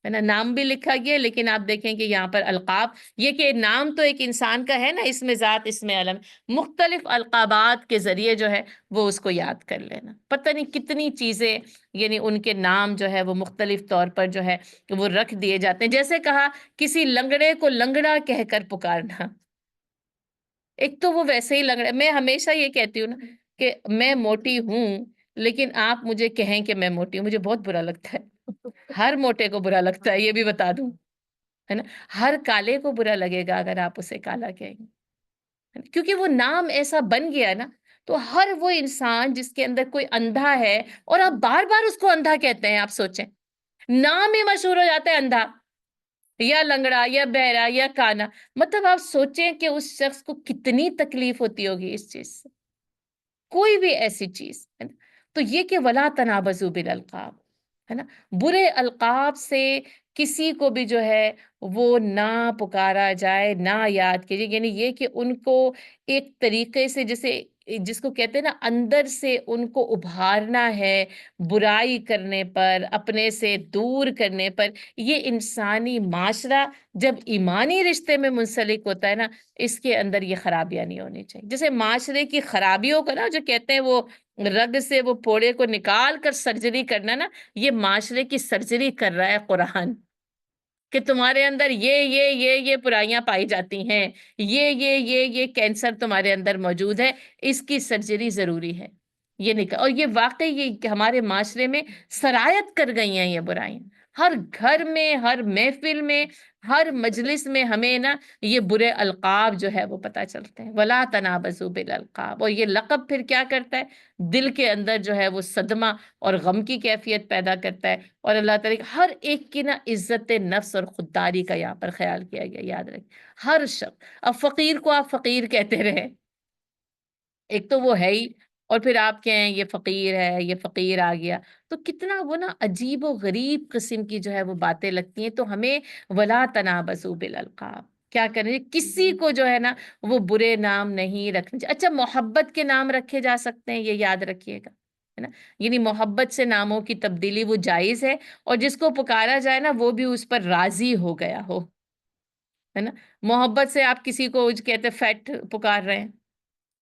ہے نا، نام بھی لکھا گیا، لیکن آپ دیکھیں کہ یہاں پر القاب، یہ کہ نام تو ایک انسان کا ہے نا، اس میں ذات، اس میں علم، مختلف القابات کے ذریعے جو ہے وہ اس کو یاد کر لینا، پتہ نہیں کتنی چیزیں، یعنی ان کے نام جو ہے وہ مختلف طور پر جو ہے وہ رکھ دیے جاتے ہیں، جیسے کہا کسی لنگڑے کو لنگڑا کہہ کر پکارنا، ایک تو وہ ویسے ہی لنگڑا، میں ہمیشہ یہ کہتی ہوں نا کہ میں موٹی ہوں، لیکن آپ مجھے کہیں کہ میں موٹی ہوں، مجھے بہت برا لگتا ہے، ہر موٹے کو برا لگتا ہے، یہ بھی بتا دوں، ہے نا، ہر کالے کو برا لگے گا اگر آپ اسے کالا کہیں گے، ہے نا؟ کیونکہ وہ نام ایسا بن گیا نا، تو ہر وہ انسان جس کے اندر کوئی اندھا ہے، اور آپ بار بار اس کو اندھا کہتے ہیں، آپ سوچیں، نام ہی مشہور ہو جاتا ہے اندھا، یا لنگڑا، یا بہرا، یا کانا، مطلب آپ سوچیں کہ اس شخص کو کتنی تکلیف ہوتی ہوگی اس چیز سے، کوئی بھی ایسی چیز، ہے نا؟ تو یہ کہ وَلَا تَنَابَزُوا بِالْأَلْقَابِ، ہے نا، برے القاب سے کسی کو بھی جو ہے وہ نہ پکارا جائے، نہ یاد کیجیے، یعنی یہ کہ ان کو ایک طریقے سے جیسے جس کو کہتے ہیں نا اندر سے ان کو ابھارنا ہے برائی کرنے پر، اپنے سے دور کرنے پر، یہ انسانی معاشرہ جب ایمانی رشتے میں منسلک ہوتا ہے نا، اس کے اندر یہ خرابیاں نہیں ہونی چاہیے. جیسے معاشرے کی خرابیوں کا نا جو کہتے ہیں وہ رگ سے وہ پھوڑے کو نکال کر سرجری کرنا نا، یہ معاشرے کی سرجری کر رہا ہے قرآن، کہ تمہارے اندر یہ برائیاں پائی جاتی ہیں، یہ کینسر تمہارے اندر موجود ہے، اس کی سرجری ضروری ہے. یہ نکل، اور یہ واقعی یہ کہ ہمارے معاشرے میں سرایت کر گئی ہیں یہ برائیاں، ہر گھر میں، ہر محفل میں، ہر مجلس میں ہمیں نا یہ برے القاب جو ہے وہ پتہ چلتے ہیں. وَلَا تَنَابَزُوا بِالْأَلْقَابِ، اور یہ لقب پھر کیا کرتا ہے؟ دل کے اندر جو ہے وہ صدمہ اور غم کی کیفیت پیدا کرتا ہے. اور اللہ تعالیٰ ہر ایک کی نا عزت نفس اور خودداری کا یہاں پر خیال کیا گیا، یاد رکھیں ہر شخص. اب فقیر کو آپ فقیر کہتے رہے، ایک تو وہ ہے ہی، اور پھر آپ کہیں یہ فقیر ہے، یہ فقیر آ گیا، تو کتنا وہ نا عجیب و غریب قسم کی جو ہے وہ باتیں لگتی ہیں. تو ہمیں ولا تنابزوا بالالقاب کیا کریں، کسی کو جو ہے نا وہ برے نام نہیں رکھنے چاہیے. اچھا محبت کے نام رکھے جا سکتے ہیں، یہ یاد رکھیے گا، ہے نا، یعنی محبت سے ناموں کی تبدیلی وہ جائز ہے، اور جس کو پکارا جائے نا وہ بھی اس پر راضی ہو گیا ہو، ہے نا. محبت سے آپ کسی کو کہتے فیٹ پکار رہے ہیں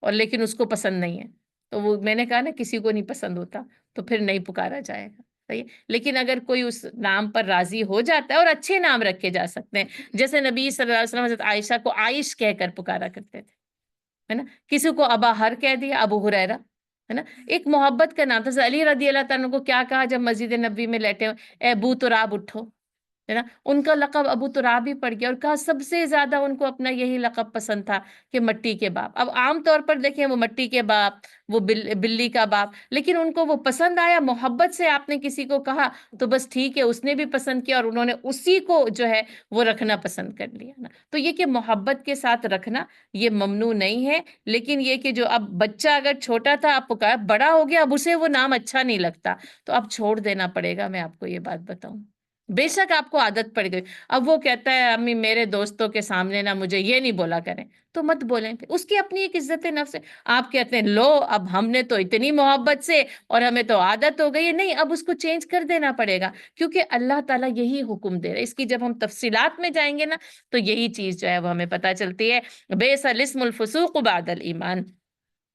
اور لیکن اس کو پسند نہیں ہے، تو وہ میں نے کہا نا کسی کو نہیں پسند ہوتا تو پھر نہیں پکارا جائے گا. صحیح ہے؟ لیکن اگر کوئی اس نام پر راضی ہو جاتا ہے، اور اچھے نام رکھے جا سکتے ہیں، جیسے نبی صلی اللہ علیہ وسلم حضرت عائشہ کو عائش کہہ کر پکارا کرتے تھے، ہے نا. کسی کو ابا ہر کہہ دیا، ابو ہریرہ، ہے نا، ایک محبت کا نام تھا. علی رضی اللہ تعالیٰ کو کیا کہا جب مسجد نبی میں لیٹے ہوئے؟ اے ابو تراب اٹھو، ہے نا. ان کا لقب ابو تراب ہی پڑ گیا، اور کہا سب سے زیادہ ان کو اپنا یہی لقب پسند تھا کہ مٹی کے باپ. اب عام طور پر دیکھیں وہ مٹی کے باپ، وہ بلی کا باپ، لیکن ان کو وہ پسند آیا، محبت سے آپ نے کسی کو کہا تو بس ٹھیک ہے، اس نے بھی پسند کیا اور انہوں نے اسی کو جو ہے وہ رکھنا پسند کر لیا نا. تو یہ کہ محبت کے ساتھ رکھنا یہ ممنوع نہیں ہے، لیکن یہ کہ جو اب بچہ اگر چھوٹا تھا آپ پکار، بڑا ہو گیا اب اسے وہ نام اچھا نہیں لگتا تو اب چھوڑ دینا پڑے گا. میں آپ کو یہ بات بتاؤں، بے شک آپ کو عادت پڑ گئی. اب وہ کہتا ہے امی میرے دوستوں کے سامنے نا مجھے یہ نہیں بولا کریں، تو مت بولیں، اس کی اپنی ایک عزت نفس ہے. آپ کہتے ہیں لو اب ہم نے تو اتنی محبت سے اور ہمیں تو عادت ہو گئی ہے، نہیں اب اس کو چینج کر دینا پڑے گا، کیونکہ اللہ تعالیٰ یہی حکم دے رہا ہے. اس کی جب ہم تفصیلات میں جائیں گے نا تو یہی چیز جو ہے وہ ہمیں پتہ چلتی ہے. بئس الاسم الفسوق بعد الایمان،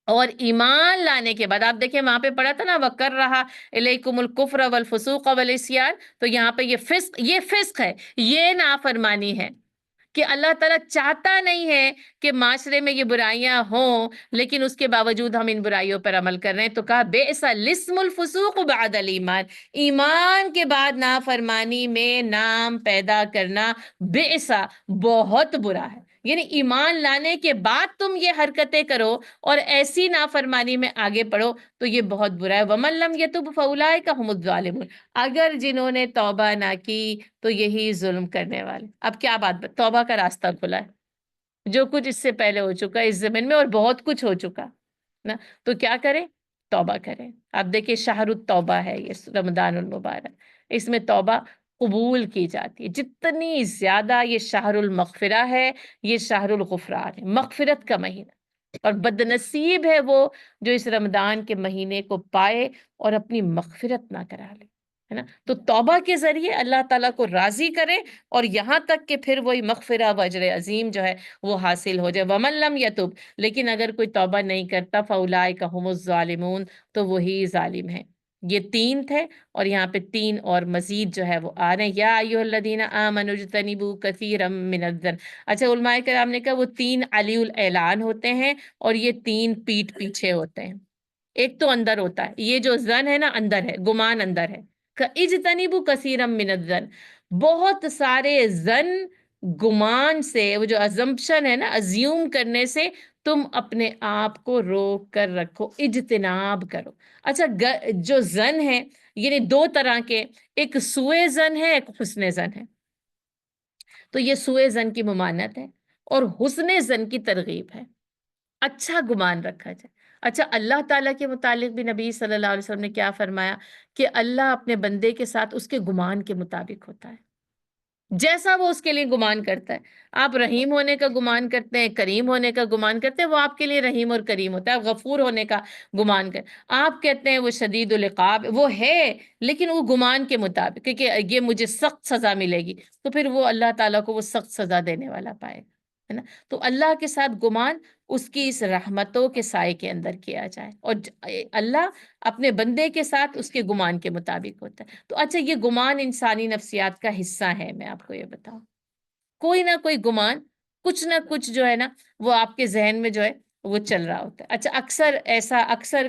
اور ایمان لانے کے بعد آپ دیکھیں وہاں پہ پڑھا تھا نا وَكَرَّهَ إِلَيْكُمُ الْكُفْرَ وَالْفُسُوقَ وَالْعِصْيَانَ، تو یہاں پہ یہ فسق ہے، یہ نافرمانی ہے، کہ اللہ تعالیٰ چاہتا نہیں ہے کہ معاشرے میں یہ برائیاں ہوں، لیکن اس کے باوجود ہم ان برائیوں پر عمل کر رہے ہیں. تو کہا بئس الاسم الفسوق بعد الایمان، ایمان کے بعد نافرمانی میں نام پیدا کرنا بئسا بہت برا ہے. یعنی ایمان لانے کے بعد تم یہ حرکتیں کرو اور ایسی نافرمانی میں آگے پڑھو تو یہ بہت برا ہے. وَمَن لَّمْ يَتُبْ فَأُولَٰئِكَ هُمُ الظَّالِمُونَ، اگر جنہوں نے توبہ نہ کی تو یہی ظلم کرنے والے. اب کیا بات توبہ کا راستہ کھلا ہے، جو کچھ اس سے پہلے ہو چکا ہے اس زمین میں اور بہت کچھ ہو چکا نا، تو کیا کریں؟ توبہ کریں. اب دیکھیں شہر التوبہ ہے یہ رمضان المبارک، اس میں توبہ قبول کی جاتی ہے. جتنی زیادہ یہ شہر المغفرہ ہے، یہ شہر الغفران ہے، مغفرت کا مہینہ. اور بدنصیب ہے وہ جو اس رمضان کے مہینے کو پائے اور اپنی مغفرت نہ کرا لے، ہے نا. تو توبہ کے ذریعے اللہ تعالیٰ کو راضی کرے، اور یہاں تک کہ پھر وہی مغفرہ و اجر عظیم جو ہے وہ حاصل ہو جائے. وَمَن لَّمْ يَتُبْ، لیکن اگر کوئی توبہ نہیں کرتا فَأُولَٰئِكَ هُمُ الظَّالِمُونَ، تو وہی ظالم ہے. یہ 3 تھے، اور یہاں پہ 3 اور مزید جو ہے وہ آ رہے ہیں. یا ایھا الذین آمنوا اجتنبوا کثیرا من الظن. اچھا علماء کرام نے کہا وہ 3 علی الاعلان ہوتے ہیں، اور یہ 3 پیٹھ پیچھے ہوتے ہیں. ایک تو اندر ہوتا ہے، یہ جو ظن ہے نا اندر ہے، گمان اندر ہے. اجتنبوا کثیرا من الظن، بہت سارے ظن، گمان سے، وہ جو ازمپشن ہے نا، ازیوم کرنے سے تم اپنے آپ کو روک کر رکھو، اجتناب کرو. اچھا جو ظن ہے یعنی 2 طرح کے، ایک سوء ظن ہے، ایک حسن ظن ہے. تو یہ سوء ظن کی ممانعت ہے اور حسن ظن کی ترغیب ہے، اچھا گمان رکھا جائے. اچھا اللہ تعالیٰ کے متعلق بھی نبی صلی اللہ علیہ وسلم نے کیا فرمایا کہ اللہ اپنے بندے کے ساتھ اس کے گمان کے مطابق ہوتا ہے. جیسا وہ اس کے لیے گمان کرتا ہے. آپ رحیم ہونے کا گمان کرتے ہیں، کریم ہونے کا گمان کرتے ہیں، وہ آپ کے لیے رحیم اور کریم ہوتا ہے. آپ غفور ہونے کا گمان آپ کہتے ہیں وہ شدید العقاب، وہ ہے لیکن وہ گمان کے مطابق کہ یہ مجھے سخت سزا ملے گی، تو پھر وہ اللہ تعالیٰ کو وہ سخت سزا دینے والا پائے گا، ہے نا. تو اللہ کے ساتھ گمان اس کی اس رحمتوں کے سائے کے اندر کیا جائے، اور اللہ اپنے بندے کے ساتھ اس کے گمان کے مطابق ہوتا ہے. تو اچھا، یہ گمان انسانی نفسیات کا حصہ ہے. میں آپ کو یہ بتاؤں، کوئی نہ کوئی گمان، کچھ نہ کچھ جو ہے نا وہ آپ کے ذہن میں جو ہے وہ چل رہا ہوتا ہے. اچھا، اکثر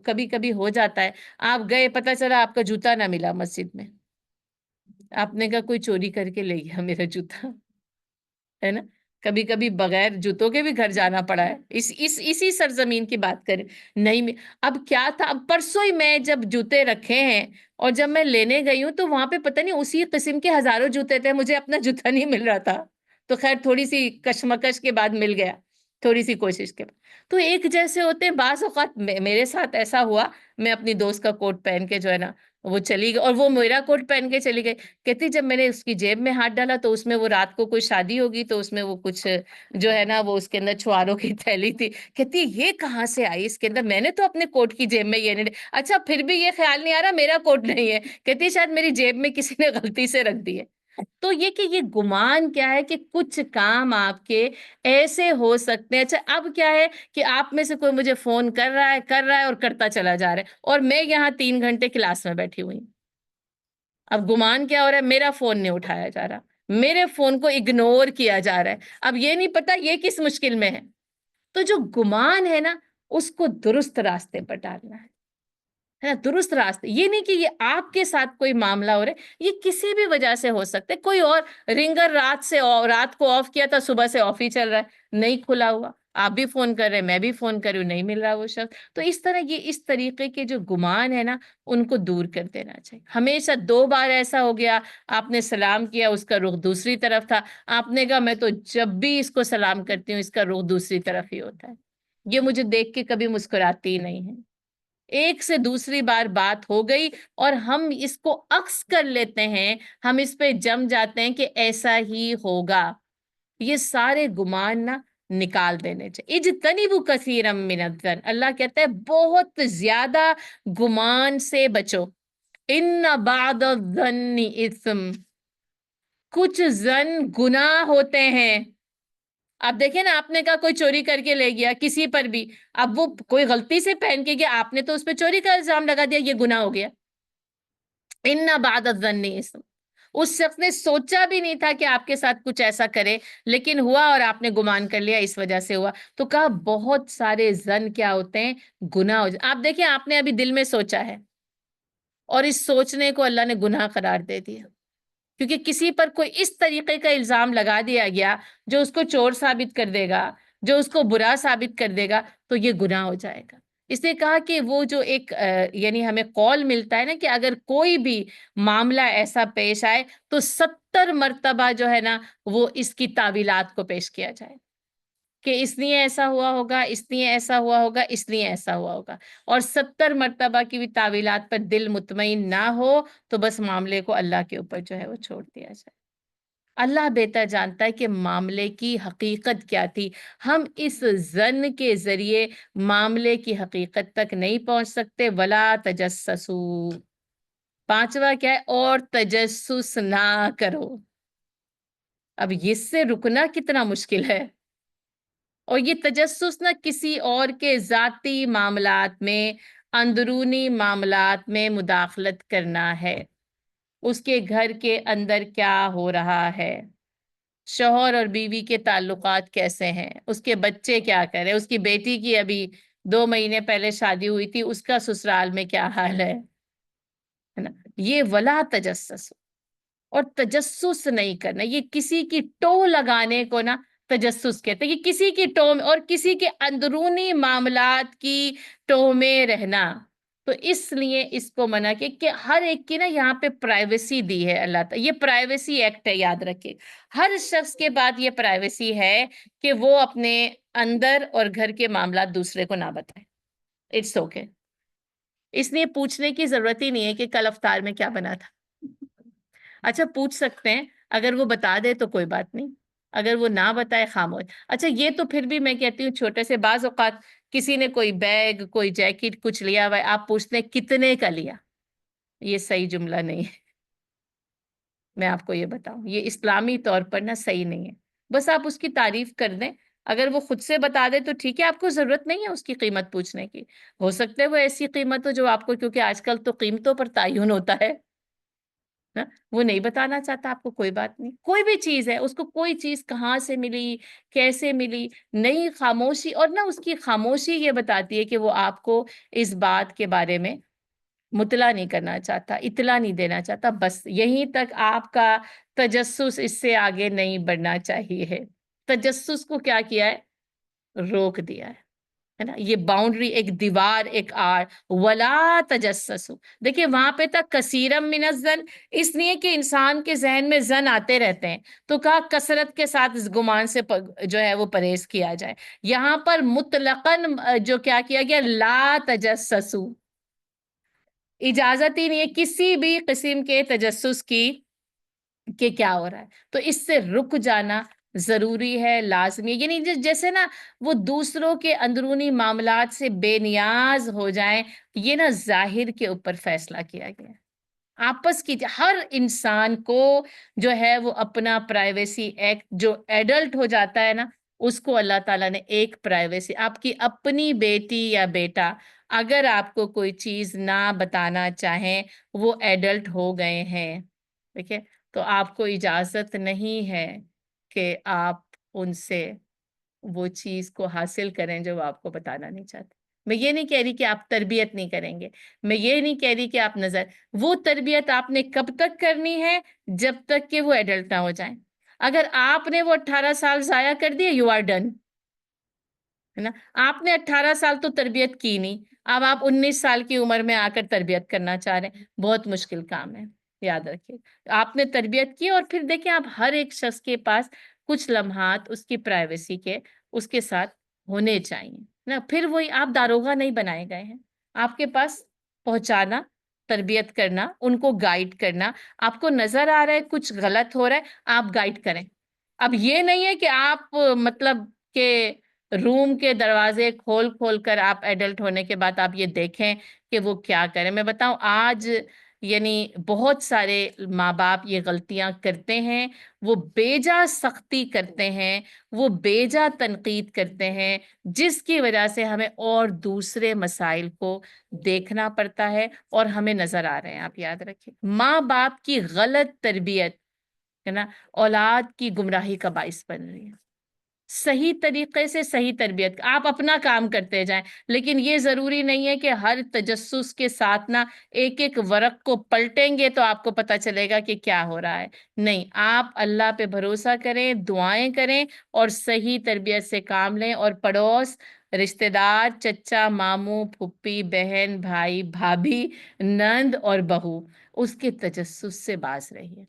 کبھی کبھی ہو جاتا ہے، آپ گئے، پتہ چلا آپ کا جوتا نہ ملا مسجد میں، آپ نے کہا کوئی چوری کر کے لے گیا میرا جوتا، ہے نا. کبھی کبھی بغیر جوتوں کے بھی گھر جانا پڑا ہے. اسی سرزمین کی بات کریں. نہیں، اب کیا تھا، اب پرسوں ہی میں جب جوتے رکھے ہیں اور جب میں لینے گئی ہوں تو وہاں پہ پتہ نہیں اسی قسم کے ہزاروں جوتے تھے، مجھے اپنا جوتا نہیں مل رہا تھا. تو خیر تھوڑی سی کشمکش کے بعد مل گیا، تھوڑی سی کوشش کے بعد. تو ایک جیسے ہوتے ہیں. بعض اوقات میرے ساتھ ایسا ہوا، میں اپنی دوست کا کوٹ پہن کے جو ہے نا وہ چلی گئی، اور وہ میرا کوٹ پہن کے چلی گئی. کہتی جب میں نے اس کی جیب میں ہاتھ ڈالا تو اس میں وہ رات کو کوئی شادی ہوگی تو اس میں وہ کچھ جو ہے نا وہ اس کے اندر چھواروں کی تھیلی تھی. کہتی یہ کہاں سے آئی اس کے اندر، میں نے تو اپنے کوٹ کی جیب میں یہ نہیں. اچھا، پھر بھی یہ خیال نہیں آ رہا میرا کوٹ نہیں ہے. کہتی شاید میری جیب میں کسی نے غلطی سے رکھ دی ہے. تو یہ گمان کیا ہے کہ کچھ کام آپ کے ایسے ہو سکتے ہیں. اچھا، اب کیا ہے کہ آپ میں سے کوئی مجھے فون کر رہا ہے اور کرتا چلا جا رہا ہے، اور میں یہاں 3 گھنٹے کلاس میں بیٹھی ہوئی. اب گمان کیا ہو رہا ہے، میرا فون نہیں اٹھایا جا رہا، میرے فون کو اگنور کیا جا رہا ہے. اب یہ نہیں پتا یہ کس مشکل میں ہے. تو جو گمان ہے نا اس کو درست راستے پر ڈالنا ہے نا، درست راستے. یہ نہیں کہ یہ آپ کے ساتھ کوئی معاملہ ہو رہا ہے، یہ کسی بھی وجہ سے ہو سکتا ہے. کوئی اور رنگر رات کو آف کیا تھا، صبح سے آف ہی چل رہا ہے، نہیں کھلا ہوا. آپ بھی فون کر رہے ہیں، میں بھی فون کر رہی ہوں، نہیں مل رہا وہ شخص. تو اس طرح اس طریقے کے جو گمان ہے نا ان کو دور کر دینا چاہیے. ہمیشہ 2 بار ایسا ہو گیا، آپ نے سلام کیا، اس کا رخ دوسری طرف تھا، آپ نے کہا میں تو جب بھی اس کو سلام کرتی ہوں اس کا رخ دوسری طرف ہی ہوتا ہے، یہ مجھے دیکھ کے کبھی مسکراتی ہی نہیں ہے. ایک سے دوسری بار بات ہو گئی اور ہم اس کو عکس کر لیتے ہیں، ہم اس پہ جم جاتے ہیں کہ ایسا ہی ہوگا. یہ سارے گمان نا نکال دینے چاہیے. اجتنبوا کثیرا من الظن، اللہ کہتا ہے بہت زیادہ گمان سے بچو. ان بعض الظن اثم، کچھ ظن گناہ ہوتے ہیں. اب دیکھیں نا، آپ نے کہا کوئی چوری کر کے لے گیا کسی پر بھی، اب وہ کوئی غلطی سے پہن کے گیا، آپ نے تو اس پہ چوری کا الزام لگا دیا، یہ گناہ ہو گیا. ان بعد الظن اسم، اس شخص نے سوچا بھی نہیں تھا کہ آپ کے ساتھ کچھ ایسا کرے، لیکن ہوا اور آپ نے گمان کر لیا، اس وجہ سے ہوا. تو کہا بہت سارے ظن کیا ہوتے ہیں، گناہ آپ دیکھیں آپ نے ابھی دل میں سوچا ہے اور اس سوچنے کو اللہ نے گناہ قرار دے دیا، کیونکہ کسی پر کوئی اس طریقے کا الزام لگا دیا گیا جو اس کو چور ثابت کر دے گا، جو اس کو برا ثابت کر دے گا، تو یہ گناہ ہو جائے گا. اس نے کہا کہ وہ جو ایک یعنی ہمیں قول ملتا ہے نا کہ اگر کوئی بھی معاملہ ایسا پیش آئے تو 70 مرتبہ جو ہے نا وہ اس کی تعویلات کو پیش کیا جائے کہ اس لیے ایسا ہوا ہوگا، اس لیے ایسا ہوا ہوگا، اس لیے ایسا ہوا ہوگا. اور 70 مرتبہ کی بھی تعویلات پر دل مطمئن نہ ہو تو بس معاملے کو اللہ کے اوپر جو ہے وہ چھوڑ دیا جائے. اللہ بہتر جانتا ہے کہ معاملے کی حقیقت کیا تھی. ہم اس ظن کے ذریعے معاملے کی حقیقت تک نہیں پہنچ سکتے. ولا تجسسوا، 5واں کیا ہے، اور تجسس نہ کرو. اب اس سے رکنا کتنا مشکل ہے. اور یہ تجسس نہ کسی اور کے ذاتی معاملات میں، اندرونی معاملات میں مداخلت کرنا ہے. اس کے گھر کے اندر کیا ہو رہا ہے، شوہر اور بیوی کے تعلقات کیسے ہیں، اس کے بچے کیا کر رہے، اس کی بیٹی کی ابھی 2 مہینے پہلے شادی ہوئی تھی، اس کا سسرال میں کیا حال ہے نا. یہ ولا تجسس، اور تجسس نہیں کرنا. یہ کسی کی ٹو لگانے کو نا تجسس کہتے ہیں، کہ کسی کی ٹو اور کسی کے اندرونی معاملات کی ٹو میں رہنا. تو اس لیے اس کو منع کیا کہ ہر ایک کی نا یہاں پہ پرائیویسی دی ہے اللہ تعالیٰ. یہ پرائیویسی ایکٹ ہے، یاد رکھیے. ہر شخص کے بعد یہ پرائیویسی ہے کہ وہ اپنے اندر اور گھر کے معاملات دوسرے کو نہ بتائے. It's okay. اس لیے پوچھنے کی ضرورت ہی نہیں ہے کہ کل افطار میں کیا بنا تھا. اچھا پوچھ سکتے ہیں اگر وہ بتا دے تو کوئی بات نہیں، اگر وہ نہ بتائے خاموش. اچھا یہ تو پھر بھی میں کہتی ہوں چھوٹے سے، بعض اوقات کسی نے کوئی بیگ، کوئی جیکٹ کچھ لیا ہوا ہے، آپ پوچھتے ہیں کتنے کا لیا، یہ صحیح جملہ نہیں ہے. میں آپ کو یہ بتاؤں، یہ اسلامی طور پر نا صحیح نہیں ہے. بس آپ اس کی تعریف کر دیں، اگر وہ خود سے بتا دے تو ٹھیک ہے، آپ کو ضرورت نہیں ہے اس کی قیمت پوچھنے کی. ہو سکتا ہے وہ ایسی قیمت ہو جو آپ کو، کیونکہ آج کل تو قیمتوں پر تعین ہوتا ہے نا، وہ نہیں بتانا چاہتا آپ کو، کوئی بات نہیں. کوئی بھی چیز ہے، اس کو کوئی چیز کہاں سے ملی، کیسے ملی، نہیں، خاموشی. اور نہ اس کی خاموشی یہ بتاتی ہے کہ وہ آپ کو اس بات کے بارے میں مطلع نہیں کرنا چاہتا، اطلاع نہیں دینا چاہتا. بس یہیں تک آپ کا تجسس، اس سے آگے نہیں بڑھنا چاہیے. تجسس کو کیا کیا ہے؟ روک دیا ہے نا. یہ باؤنڈری، ایک دیوار، ایک آڑ. ولا تجسسو، دیکھیں وہاں پہ تک کثیرم من الظن، اس لیے کہ انسان کے ذہن میں ظن آتے رہتے ہیں، تو کہا کثرت کے ساتھ اس گمان سے جو ہے وہ پرہیز کیا جائے. یہاں پر مطلقاً جو کیا کیا گیا، لا تجسسو، اجازت ہی نہیں ہے کسی بھی قسم کے تجسس کی کہ کیا ہو رہا ہے. تو اس سے رک جانا ضروری ہے، لازمی ہے. یعنی جیسے نا وہ دوسروں کے اندرونی معاملات سے بے نیاز ہو جائیں، یہ نا ظاہر کے اوپر فیصلہ کیا گیا ہے. آپس کی ہر انسان کو جو ہے وہ اپنا پرائیویسی ایکٹ، جو ایڈلٹ ہو جاتا ہے نا، اس کو اللہ تعالیٰ نے ایک پرائیویسی، آپ کی اپنی بیٹی یا بیٹا اگر آپ کو کوئی چیز نہ بتانا چاہیں، وہ ایڈلٹ ہو گئے ہیں، ٹھیک ہے، تو آپ کو اجازت نہیں ہے کہ آپ ان سے وہ چیز کو حاصل کریں جو وہ آپ کو بتانا نہیں چاہتے. میں یہ نہیں کہہ رہی کہ آپ تربیت نہیں کریں گے، میں یہ نہیں کہہ رہی کہ آپ نظر، وہ تربیت آپ نے کب تک کرنی ہے؟ جب تک کہ وہ ایڈلٹ نہ ہو جائیں. اگر آپ نے وہ 18 سال ضائع کر دیے، یو آر ڈن، ہے نا. آپ نے 18 سال تو تربیت کی نہیں، اب آپ 19 سال کی عمر میں آ کر تربیت کرنا چاہ رہے ہیں، بہت مشکل کام ہے. یاد رکھیے، آپ نے تربیت کی، اور پھر دیکھیں آپ ہر ایک شخص کے پاس کچھ لمحات اس کی پرائیویسی کے اس کے ساتھ ہونے چاہیے نا. پھر وہی آپ داروغہ نہیں بنائے گئے ہیں، آپ کے پاس پہنچانا، تربیت کرنا، ان کو گائیڈ کرنا. آپ کو نظر آ رہا ہے کچھ غلط ہو رہا ہے، آپ گائیڈ کریں. اب یہ نہیں ہے کہ آپ مطلب کہ روم کے دروازے کھول کھول کر آپ ایڈلٹ ہونے کے بعد آپ یہ دیکھیں کہ وہ کیا کریں. میں بتاؤں آج یعنی بہت سارے ماں باپ یہ غلطیاں کرتے ہیں، وہ بیجا سختی کرتے ہیں، وہ بیجا تنقید کرتے ہیں، جس کی وجہ سے ہمیں اور دوسرے مسائل کو دیکھنا پڑتا ہے اور ہمیں نظر آ رہے ہیں. آپ یاد رکھیں، ماں باپ کی غلط تربیت ہے نا اولاد کی گمراہی کا باعث بن رہی ہے. صحیح طریقے سے صحیح تربیت، آپ اپنا کام کرتے جائیں، لیکن یہ ضروری نہیں ہے کہ ہر تجسس کے ساتھ نا ایک ایک ورق کو پلٹیں گے تو آپ کو پتا چلے گا کہ کیا ہو رہا ہے. نہیں، آپ اللہ پہ بھروسہ کریں، دعائیں کریں، اور صحیح تربیت سے کام لیں. اور پڑوس، رشتہ دار، چچا، ماموں، پھپھی، بہن، بھائی، بھابھی، نند اور بہو، اس کے تجسس سے باز رہیے.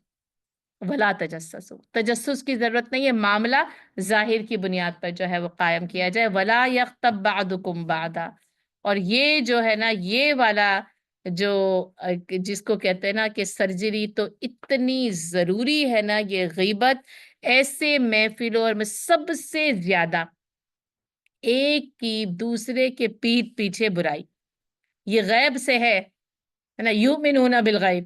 ولا تجسس، تجسس کی ضرورت نہیں ہے، معاملہ ظاہر کی بنیاد پر جو ہے وہ قائم کیا جائے. ولا یغتب بعضکم بعضا. اور یہ جو ہے نا یہ والا جو جس کو کہتے ہیں نا کہ سرجری تو اتنی ضروری ہے نا، یہ غیبت ایسے محفلوں میں سب سے زیادہ ایک کی دوسرے کے پیٹھ پیچھے برائی، یہ غیب سے ہے نا، یؤمنون بالغیب.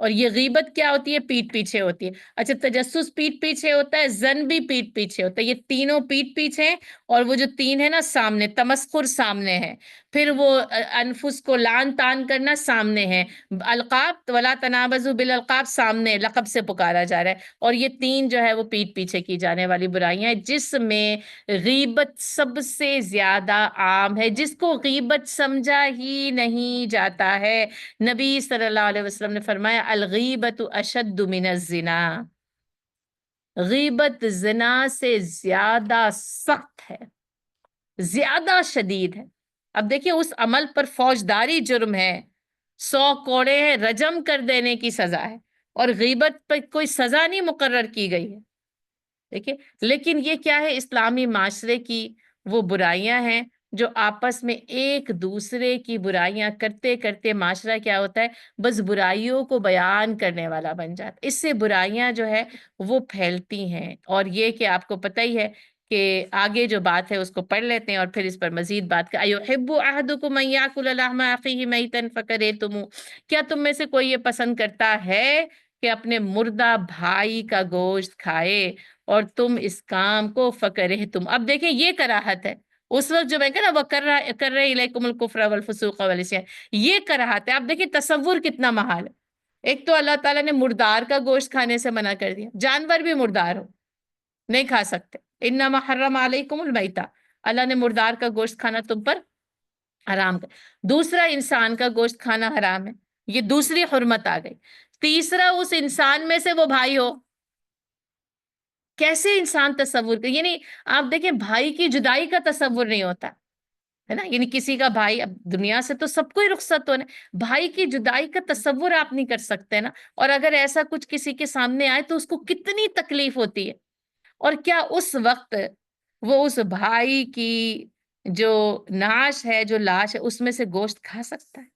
اور یہ غیبت کیا ہوتی ہے؟ پیٹھ پیچھے ہوتی ہے. اچھا، تجسس پیٹھ پیچھے ہوتا ہے، زن بھی پیٹھ پیچھے ہوتا ہے. یہ تینوں پیٹھ پیچھے ہیں، اور وہ جو تین ہے نا سامنے، تمسخر سامنے ہے، پھر وہ انفس کو لان تان کرنا سامنے ہے، القاب ولا تنابزوا بالالقاب سامنے لقب سے پکارا جا رہا ہے. اور یہ تین جو ہے وہ پیٹھ پیچھے کی جانے والی برائیاں ہیں، جس میں غیبت سب سے زیادہ عام ہے، جس کو غیبت سمجھا ہی نہیں جاتا ہے. نبی صلی اللہ علیہ وسلم نے فرمایا الغیبت اشد من الزنا، غیبت زنا سے زیادہ سخت ہے، زیادہ شدید ہے. اب دیکھیں اس عمل پر فوجداری جرم ہے، 100 کوڑے ہیں، رجم کر دینے کی سزا ہے، اور غیبت پر کوئی سزا نہیں مقرر کی گئی ہے. دیکھیں لیکن یہ کیا ہے؟ اسلامی معاشرے کی وہ برائیاں ہیں جو آپس میں ایک دوسرے کی برائیاں کرتے کرتے معاشرہ کیا ہوتا ہے، بس برائیوں کو بیان کرنے والا بن جاتا ہے۔ اس سے برائیاں جو ہے وہ پھیلتی ہیں، اور یہ کہ آپ کو پتہ ہی ہے کہ آگے جو بات ہے اس کو پڑھ لیتے ہیں اور پھر اس پر مزید بات کر ایحب احدکم ان یاکل لحم اخیہ میتا فکرہتموہ، کیا تم میں سے کوئی یہ پسند کرتا ہے کہ اپنے مردہ بھائی کا گوشت کھائے اور تم اس کام کو فکرہتم؟ اب دیکھیں یہ کراہت ہے۔ اس وقت جو میں کہا نا وَكَرَّ إِلَيْكُمُ الْكُفْرَ وَالْفُسُوقَ وَالْعِصْيَانَ، یہ کراہت ہے۔ اب دیکھیں تصور کتنا محال ہے۔ ایک تو اللہ تعالیٰ نے مردار کا گوشت کھانے سے منع کر دیا، جانور بھی مردار ہو نہیں کھا سکتے، انما حرم علیکم المیتہ، اللہ نے مردار کا گوشت کھانا تم پر حرام کر۔ دوسرا، انسان کا گوشت کھانا حرام ہے، یہ دوسری حرمت آ گئی۔ تیسرا، اس انسان میں سے وہ بھائی ہو، کیسے انسان تصور کر، یعنی آپ دیکھیں بھائی کی جدائی کا تصور نہیں ہوتا ہے نا، یعنی کسی کا بھائی، اب دنیا سے تو سب کو ہی رخصت ہونا ہے، بھائی کی جدائی کا تصور آپ نہیں کر سکتے نا، اور اگر ایسا کچھ کسی کے سامنے آئے تو اس کو کتنی تکلیف ہوتی ہے، اور کیا اس وقت وہ اس بھائی کی جو نعش ہے، جو لاش ہے، اس میں سے گوشت کھا سکتا ہے؟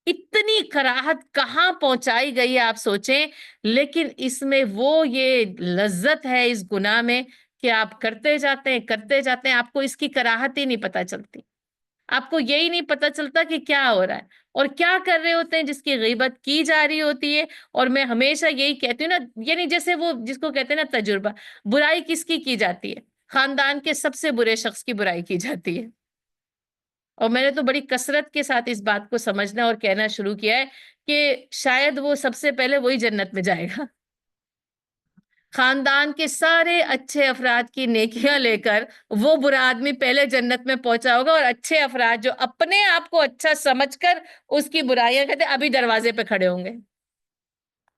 اتنی کراہت کہاں پہنچائی گئی ہے آپ سوچیں، لیکن اس میں وہ یہ لذت ہے اس گناہ میں کہ آپ کرتے جاتے ہیں، آپ کو اس کی کراہت ہی نہیں پتہ چلتی، آپ کو یہی نہیں پتہ چلتا کہ کیا ہو رہا ہے اور کیا کر رہے ہوتے ہیں، جس کی غیبت کی جا رہی ہوتی ہے۔ اور میں ہمیشہ یہی کہتی ہوں نا، یعنی جیسے وہ جس کو کہتے ہیں نا تجربہ، برائی کس کی جاتی ہے؟ خاندان کے سب سے برے شخص کی برائی کی جاتی ہے، اور میں نے تو بڑی کثرت کے ساتھ اس بات کو سمجھنا اور کہنا شروع کیا ہے کہ شاید وہ سب سے پہلے وہی جنت میں جائے گا۔ خاندان کے سارے اچھے افراد کی نیکیاں لے کر وہ برا آدمی پہلے جنت میں پہنچا ہوگا، اور اچھے افراد جو اپنے آپ کو اچھا سمجھ کر اس کی برائیاں کہتے ہیں، ابھی دروازے پہ کھڑے ہوں گے۔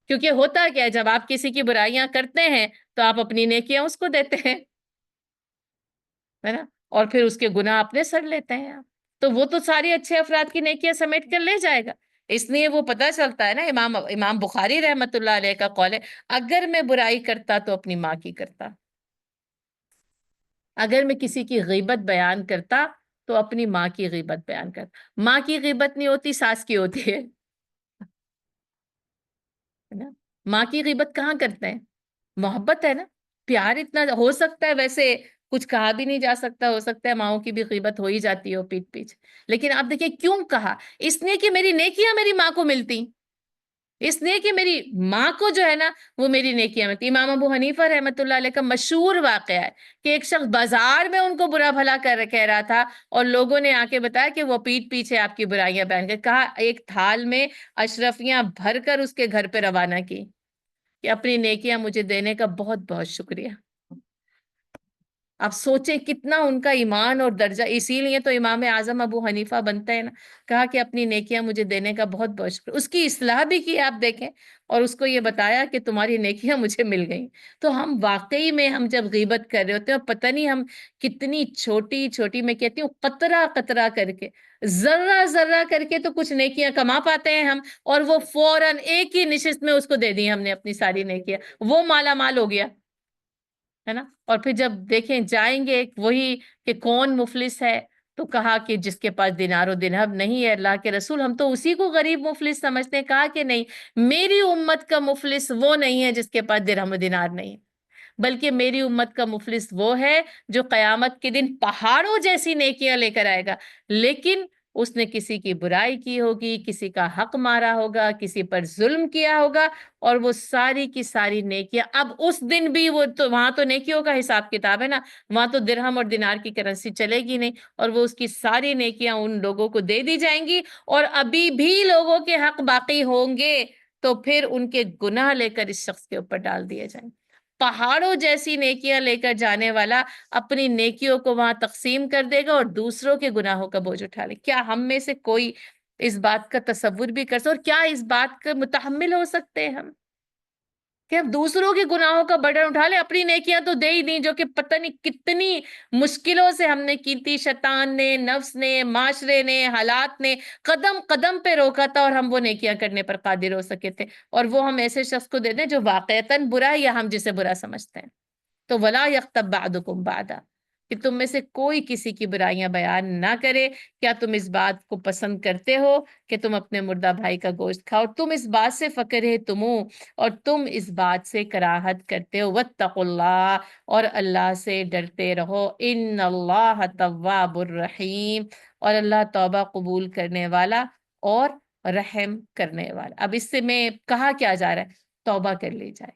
کیونکہ ہوتا کیا ہے، جب آپ کسی کی برائیاں کرتے ہیں تو آپ اپنی نیکیاں اس کو دیتے ہیں، ہے نا، اور پھر اس کے گناہ اپنے سر لیتے ہیں آپ، تو وہ تو سارے اچھے افراد کی نیکیاں سمیٹ کر لے جائے گا۔ اس لیے وہ پتہ چلتا ہے نا، امام بخاری رحمت اللہ علیہ کا قول ہے، اگر میں برائی کرتا تو اپنی ماں کی کرتا، اگر میں کسی کی غیبت بیان کرتا تو اپنی ماں کی غیبت بیان کرتا۔ ماں کی غیبت نہیں ہوتی، ساس کی ہوتی ہے نا؟ ماں کی غیبت کہاں کرتے ہیں؟ محبت ہے نا، پیار اتنا ہو سکتا ہے، ویسے کچھ کہا بھی نہیں جا سکتا، ہو سکتا ہے ماؤں کی بھی غیبت ہو ہی جاتی ہو پیٹ پیچھے، لیکن آپ دیکھیں کیوں کہا؟ اس لیے کہ میری نیکیاں میری ماں کو ملتی، اس لیے کہ میری ماں کو جو ہے نا وہ میری نیکیاں ملتی۔ امام ابو حنیفہ رحمت اللہ علیہ کا مشہور واقعہ ہے کہ ایک شخص بازار میں ان کو برا بھلا کہہ رہا تھا، اور لوگوں نے آ کے بتایا کہ وہ پیٹ پیچھے آپ کی برائیاں بیان کر، کہا ایک تھال میں اشرفیاں بھر کر اس کے گھر پہ روانہ کی کہ اپنی نیکیاں مجھے دینے کا بہت بہت شکریہ۔ آپ سوچیں کتنا ان کا ایمان اور درجہ، اسی لیے تو امام اعظم ابو حنیفہ بنتا ہے نا، کہا کہ اپنی نیکیاں مجھے دینے کا بہت بہت شکریہ، اس کی اصلاح بھی کی آپ دیکھیں، اور اس کو یہ بتایا کہ تمہاری نیکیاں مجھے مل گئیں۔ تو ہم واقعی میں ہم جب غیبت کر رہے ہوتے ہیں، اور پتہ نہیں ہم کتنی چھوٹی چھوٹی، میں کہتی ہوں قطرہ قطرہ کر کے، ذرہ ذرہ کر کے تو کچھ نیکیاں کما پاتے ہیں ہم، اور وہ فوراً ایک ہی نشست میں اس کو دے دی ہم نے اپنی ساری نیکیاں، وہ مالا مال ہو گیا، ہے نا۔ اور پھر جب دیکھیں جائیں گے وہی کہ کون مفلس ہے، تو کہا کہ جس کے پاس دینار و درہم نہیں ہے، اللہ کے رسول ہم تو اسی کو غریب مفلس سمجھتے ہیں، کہا کہ نہیں، میری امت کا مفلس وہ نہیں ہے جس کے پاس درہم و دینار نہیں ہے، بلکہ میری امت کا مفلس وہ ہے جو قیامت کے دن پہاڑوں جیسی نیکیاں لے کر آئے گا، لیکن اس نے کسی کی برائی کی ہوگی، کسی کا حق مارا ہوگا، کسی پر ظلم کیا ہوگا، اور وہ ساری کی ساری نیکیاں اب اس دن بھی، وہ تو وہاں تو نیکیوں کا حساب کتاب ہے نا، وہاں تو درہم اور دینار کی کرنسی چلے گی نہیں، اور وہ اس کی ساری نیکیاں ان لوگوں کو دے دی جائیں گی، اور ابھی بھی لوگوں کے حق باقی ہوں گے تو پھر ان کے گناہ لے کر اس شخص کے اوپر ڈال دیے جائیں گے۔ پہاڑوں جیسی نیکیاں لے کر جانے والا اپنی نیکیوں کو وہاں تقسیم کر دے گا اور دوسروں کے گناہوں کا بوجھ اٹھا لے۔ کیا ہم میں سے کوئی اس بات کا تصور بھی کر سکتے، اور کیا اس بات کا متحمل ہو سکتے ہیں ہم کہ ہم دوسروں کے گناہوں کا برڈن اٹھا لیں؟ اپنی نیکیاں تو دے ہی دیں جو کہ پتہ نہیں کتنی مشکلوں سے ہم نے کی تھی، شیطان نے، نفس نے، معاشرے نے، حالات نے قدم قدم پہ روکا تھا، اور ہم وہ نیکیاں کرنے پر قادر ہو سکے تھے، اور وہ ہم ایسے شخص کو دے دیں جو واقعتاً برا ہے یا ہم جسے برا سمجھتے ہیں۔ تو وَلَا يَغْتَبْ بَعْضُكُمْ بَعْضًا، کہ تم میں سے کوئی کسی کی برائیاں بیان نہ کرے. کیا تم اس بات کو پسند کرتے ہو کہ تم اپنے مردہ بھائی کا گوشت کھاؤ؟ تم اس بات سے فخر ہے تمہیں، اور تم اس بات سے کراہت کرتے ہو. واتقوا اللہ، اور اللہ سے ڈرتے رہو. ان اللہ تواب الرحیم، اور اللہ توبہ قبول کرنے والا اور رحم کرنے والا. اب اس سے میں کہا کیا جا رہا ہے؟ توبہ کر لی جائے،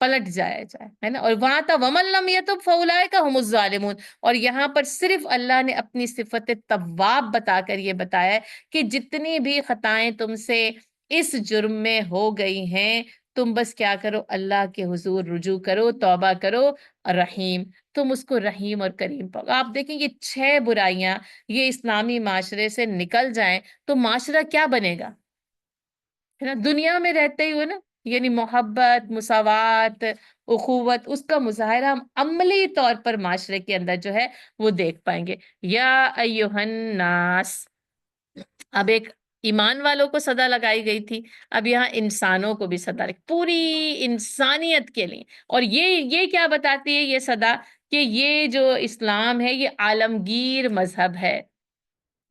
پلٹ جایا جائے، ہے نا. اور وہاں تھا وَمَن لَّمْ يَتُبْ فَأُولَٰئِكَ هُمُ الظَّالِمُونَ، اور یہاں پر صرف اللہ نے اپنی صفت تواب بتا کر یہ بتایا ہے کہ جتنی بھی خطائیں تم سے اس جرم میں ہو گئی ہیں، تم بس کیا کرو؟ اللہ کے حضور رجوع کرو، توبہ کرو. رحیم، تم اس کو رحیم اور کریم پاؤ. آپ دیکھیں یہ 6 برائیاں یہ اسلامی معاشرے سے نکل جائیں تو معاشرہ کیا بنے گا، ہے نا. دنیا میں رہتے ہی ہو نا، یعنی محبت، مساوات، اخوت، اس کا مظاہرہ ہم عملی طور پر معاشرے کے اندر جو ہے وہ دیکھ پائیں گے. یا ایہا الناس، اب ایک ایمان والوں کو صدا لگائی گئی تھی، اب یہاں انسانوں کو بھی صدا پوری انسانیت کے لیے. اور یہ کیا بتاتی ہے یہ صدا؟ کہ یہ جو اسلام ہے یہ عالمگیر مذہب ہے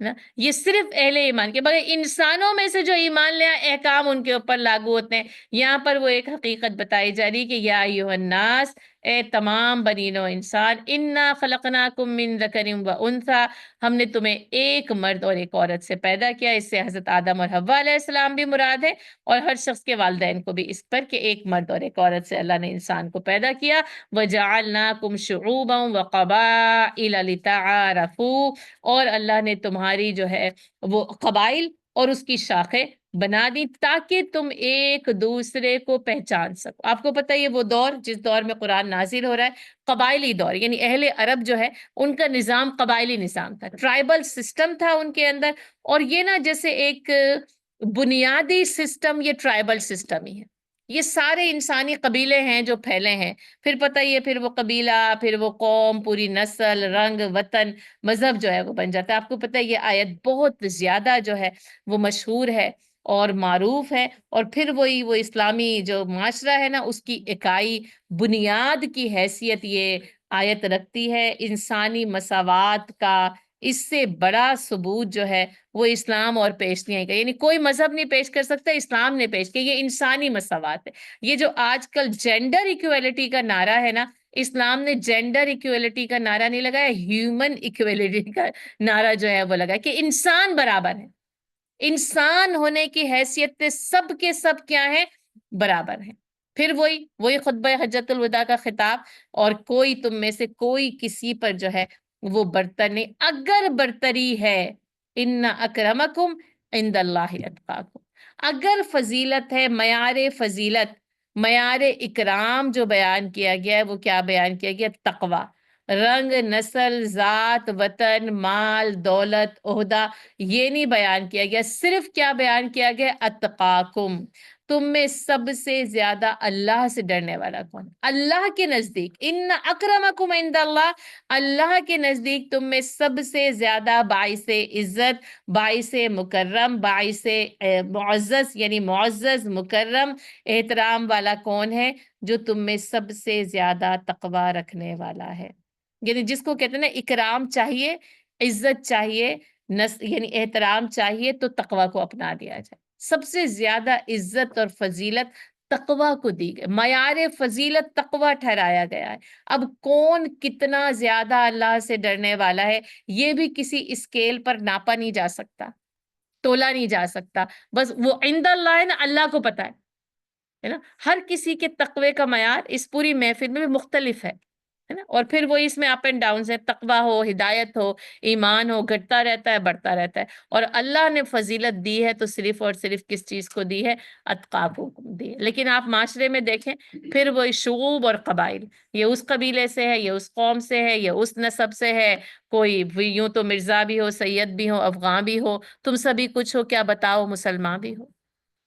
نا. یہ صرف اہل ایمان کے بغیر انسانوں میں سے جو ایمان لے آئے احکام ان کے اوپر لاگو ہوتے ہیں. یہاں پر وہ ایک حقیقت بتائی جا رہی کہ یا ایھا الناس، اے تمام بنی نوع انسان، انا خلقناکم من ذکر و انثی، ہم نے تمہیں ایک مرد اور ایک عورت سے پیدا کیا. اس سے حضرت آدم اور حوا علیہ السلام بھی مراد ہے، اور ہر شخص کے والدین کو بھی اس پر کہ ایک مرد اور ایک عورت سے اللہ نے انسان کو پیدا کیا. وجعلناکم شعوبا وقبائل لتعارفوا، اور اللہ نے تمہاری جو ہے وہ قبائل اور اس کی شاخیں بنا دی تاکہ تم ایک دوسرے کو پہچان سکو. آپ کو پتہ ہے یہ وہ دور جس دور میں قرآن نازل ہو رہا ہے قبائلی دور، یعنی اہل عرب جو ہے ان کا نظام قبائلی نظام تھا، ٹرائبل سسٹم تھا ان کے اندر. اور یہ نا جیسے ایک بنیادی سسٹم یہ ٹرائبل سسٹم ہی ہے. یہ سارے انسانی قبیلے ہیں جو پھیلے ہیں، پھر پتہ یہ پھر وہ قبیلہ، پھر وہ قوم، پوری نسل، رنگ، وطن، مذہب جو ہے وہ بن جاتا ہے. آپ کو پتہ ہے یہ آیت بہت زیادہ جو ہے وہ مشہور ہے اور معروف ہے. اور پھر وہ اسلامی جو معاشرہ ہے نا اس کی اکائی بنیاد کی حیثیت یہ آیت رکھتی ہے. انسانی مساوات کا اس سے بڑا ثبوت جو ہے وہ اسلام اور پیش نہیں آئے گا، یعنی کوئی مذہب نہیں پیش کر سکتا، اسلام نے پیش کیا. یہ انسانی مساوات ہے. یہ جو آج کل جینڈر ایکویلٹی کا نعرہ ہے نا، اسلام نے جینڈر ایکویلٹی کا نعرہ نہیں لگایا، ہیومن ایکویلٹی کا نعرہ جو ہے وہ لگا کہ انسان برابر ہے. انسان ہونے کی حیثیت سے سب کے سب کیا ہیں؟ برابر ہیں. پھر وہی خطبہ حجۃ الوداع کا خطاب، اور کوئی تم میں سے کوئی کسی پر جو ہے وہ برتر نہیں، اگر برتری ہے ان اکرمکم عند اللہ اتقاکم، اگر فضیلت ہے، معیار فضیلت، معیار اکرام جو بیان کیا گیا ہے وہ کیا بیان کیا گیا؟ تقوی. رنگ، نسل، ذات، وطن، مال، دولت، عہدہ یہ نہیں بیان کیا گیا، صرف کیا بیان کیا گیا؟ اتقاکم، تم میں سب سے زیادہ اللہ سے ڈرنے والا کون؟ اللہ کے نزدیک ان اکرمکم عند اللہ، اللہ کے نزدیک تم میں سب سے زیادہ باعث عزت، باعث مکرم، باعث معزز، یعنی معزز، مکرم، احترام والا کون ہے؟ جو تم میں سب سے زیادہ تقوی رکھنے والا ہے. یعنی جس کو کہتے ہیں نا اکرام چاہیے، عزت چاہیے، یعنی احترام چاہیے تو تقوی کو اپنا دیا جائے. سب سے زیادہ عزت اور فضیلت تقوی کو دی گئی، معیار فضیلت تقوی ٹھہرایا گیا ہے. اب کون کتنا زیادہ اللہ سے ڈرنے والا ہے یہ بھی کسی اسکیل پر ناپا نہیں جا سکتا، تولا نہیں جا سکتا. بس وہ عند اللہ ہے نا، اللہ کو پتہ ہے نا. ہر کسی کے تقوی کا معیار اس پوری محفل میں بھی مختلف ہے نا. اور پھر وہ اس میں اپ اینڈ ڈاؤنز ہے، تقوی ہو، ہدایت ہو، ایمان ہو، گھٹتا رہتا ہے، بڑھتا رہتا ہے. اور اللہ نے فضیلت دی ہے تو صرف اور صرف کس چیز کو دی ہے؟ اتقاکم دی ہے. لیکن آپ معاشرے میں دیکھیں پھر وہی شعوب اور قبائل، یہ اس قبیلے سے ہے، یہ اس قوم سے ہے، یہ اس نسب سے ہے، کوئی یوں تو مرزا بھی ہو، سید بھی ہو، افغان بھی ہو، تم سبھی کچھ ہو، کیا بتاؤ مسلمان بھی ہو.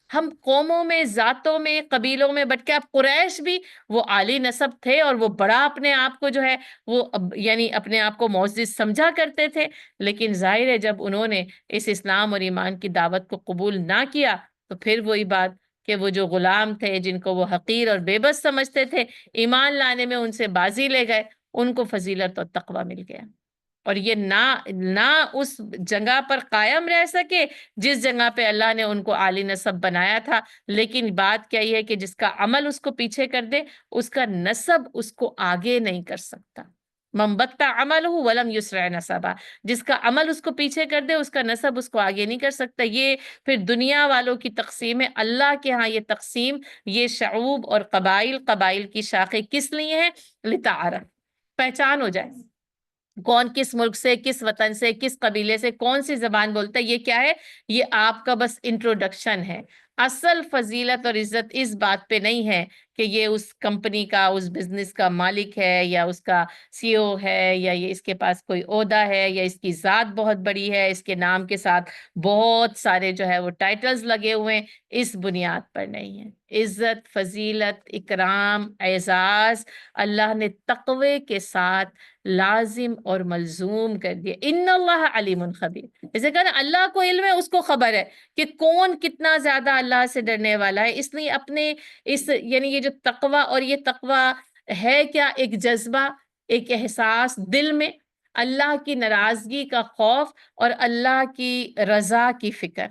ہم قوموں میں، ذاتوں میں، قبیلوں میں بٹ کے، اب قریش بھی وہ عالی نسب تھے اور وہ بڑا اپنے آپ کو جو ہے وہ یعنی اپنے آپ کو معزز سمجھا کرتے تھے. لیکن ظاہر ہے جب انہوں نے اس اسلام اور ایمان کی دعوت کو قبول نہ کیا تو پھر وہی بات کہ وہ جو غلام تھے جن کو وہ حقیر اور بے بس سمجھتے تھے، ایمان لانے میں ان سے بازی لے گئے. ان کو فضیلت اور تقوی مل گیا، اور یہ نہ اس جگہ پر قائم رہ سکے جس جگہ پہ اللہ نے ان کو عالی نسب بنایا تھا، لیکن بات کیا یہ ہے کہ جس کا عمل اس کو پیچھے کر دے اس کا نسب اس کو آگے نہیں کر سکتا. من بطأ عملہ ولم یسرع نسبہ، جس کا عمل اس کو پیچھے کر دے اس کا نسب اس کو آگے نہیں کر سکتا. یہ پھر دنیا والوں کی تقسیم ہے. اللہ کے ہاں یہ تقسیم، یہ شعوب اور قبائل کی شاخیں کس لیے ہیں؟ لتعارف، پہچان ہو جائے کون کس ملک سے، کس وطن سے، کس قبیلے سے، کون سی زبان بولتا ہے. یہ کیا ہے؟ یہ آپ کا بس انٹروڈکشن ہے. اصل فضیلت اور عزت اس بات پہ نہیں ہے کہ یہ اس کمپنی کا، اس بزنس کا مالک ہے، یا اس کا سی او ہے، یا یہ اس کے پاس کوئی عہدہ ہے، یا اس کی ذات بہت بڑی ہے، اس کے نام کے ساتھ بہت سارے جو ہے وہ ٹائٹلز لگے ہوئے ہیں. اس بنیاد پر نہیں ہے. عزت، فضیلت، اکرام، اعزاز اللہ نے تقوی کے ساتھ لازم اور ملزوم کر دیا. ان اللہ علیم خبیر، جیسے کہ اللہ کو علم ہے، اس کو خبر ہے کہ کون کتنا زیادہ اللہ سے ڈرنے والا ہے. اس لیے اپنے یعنی یہ جو تقوی، اور یہ تقوی ہے کیا؟ ایک جذبہ، ایک احساس دل میں اللہ کی ناراضگی کا خوف اور اللہ کی رضا کی فکر،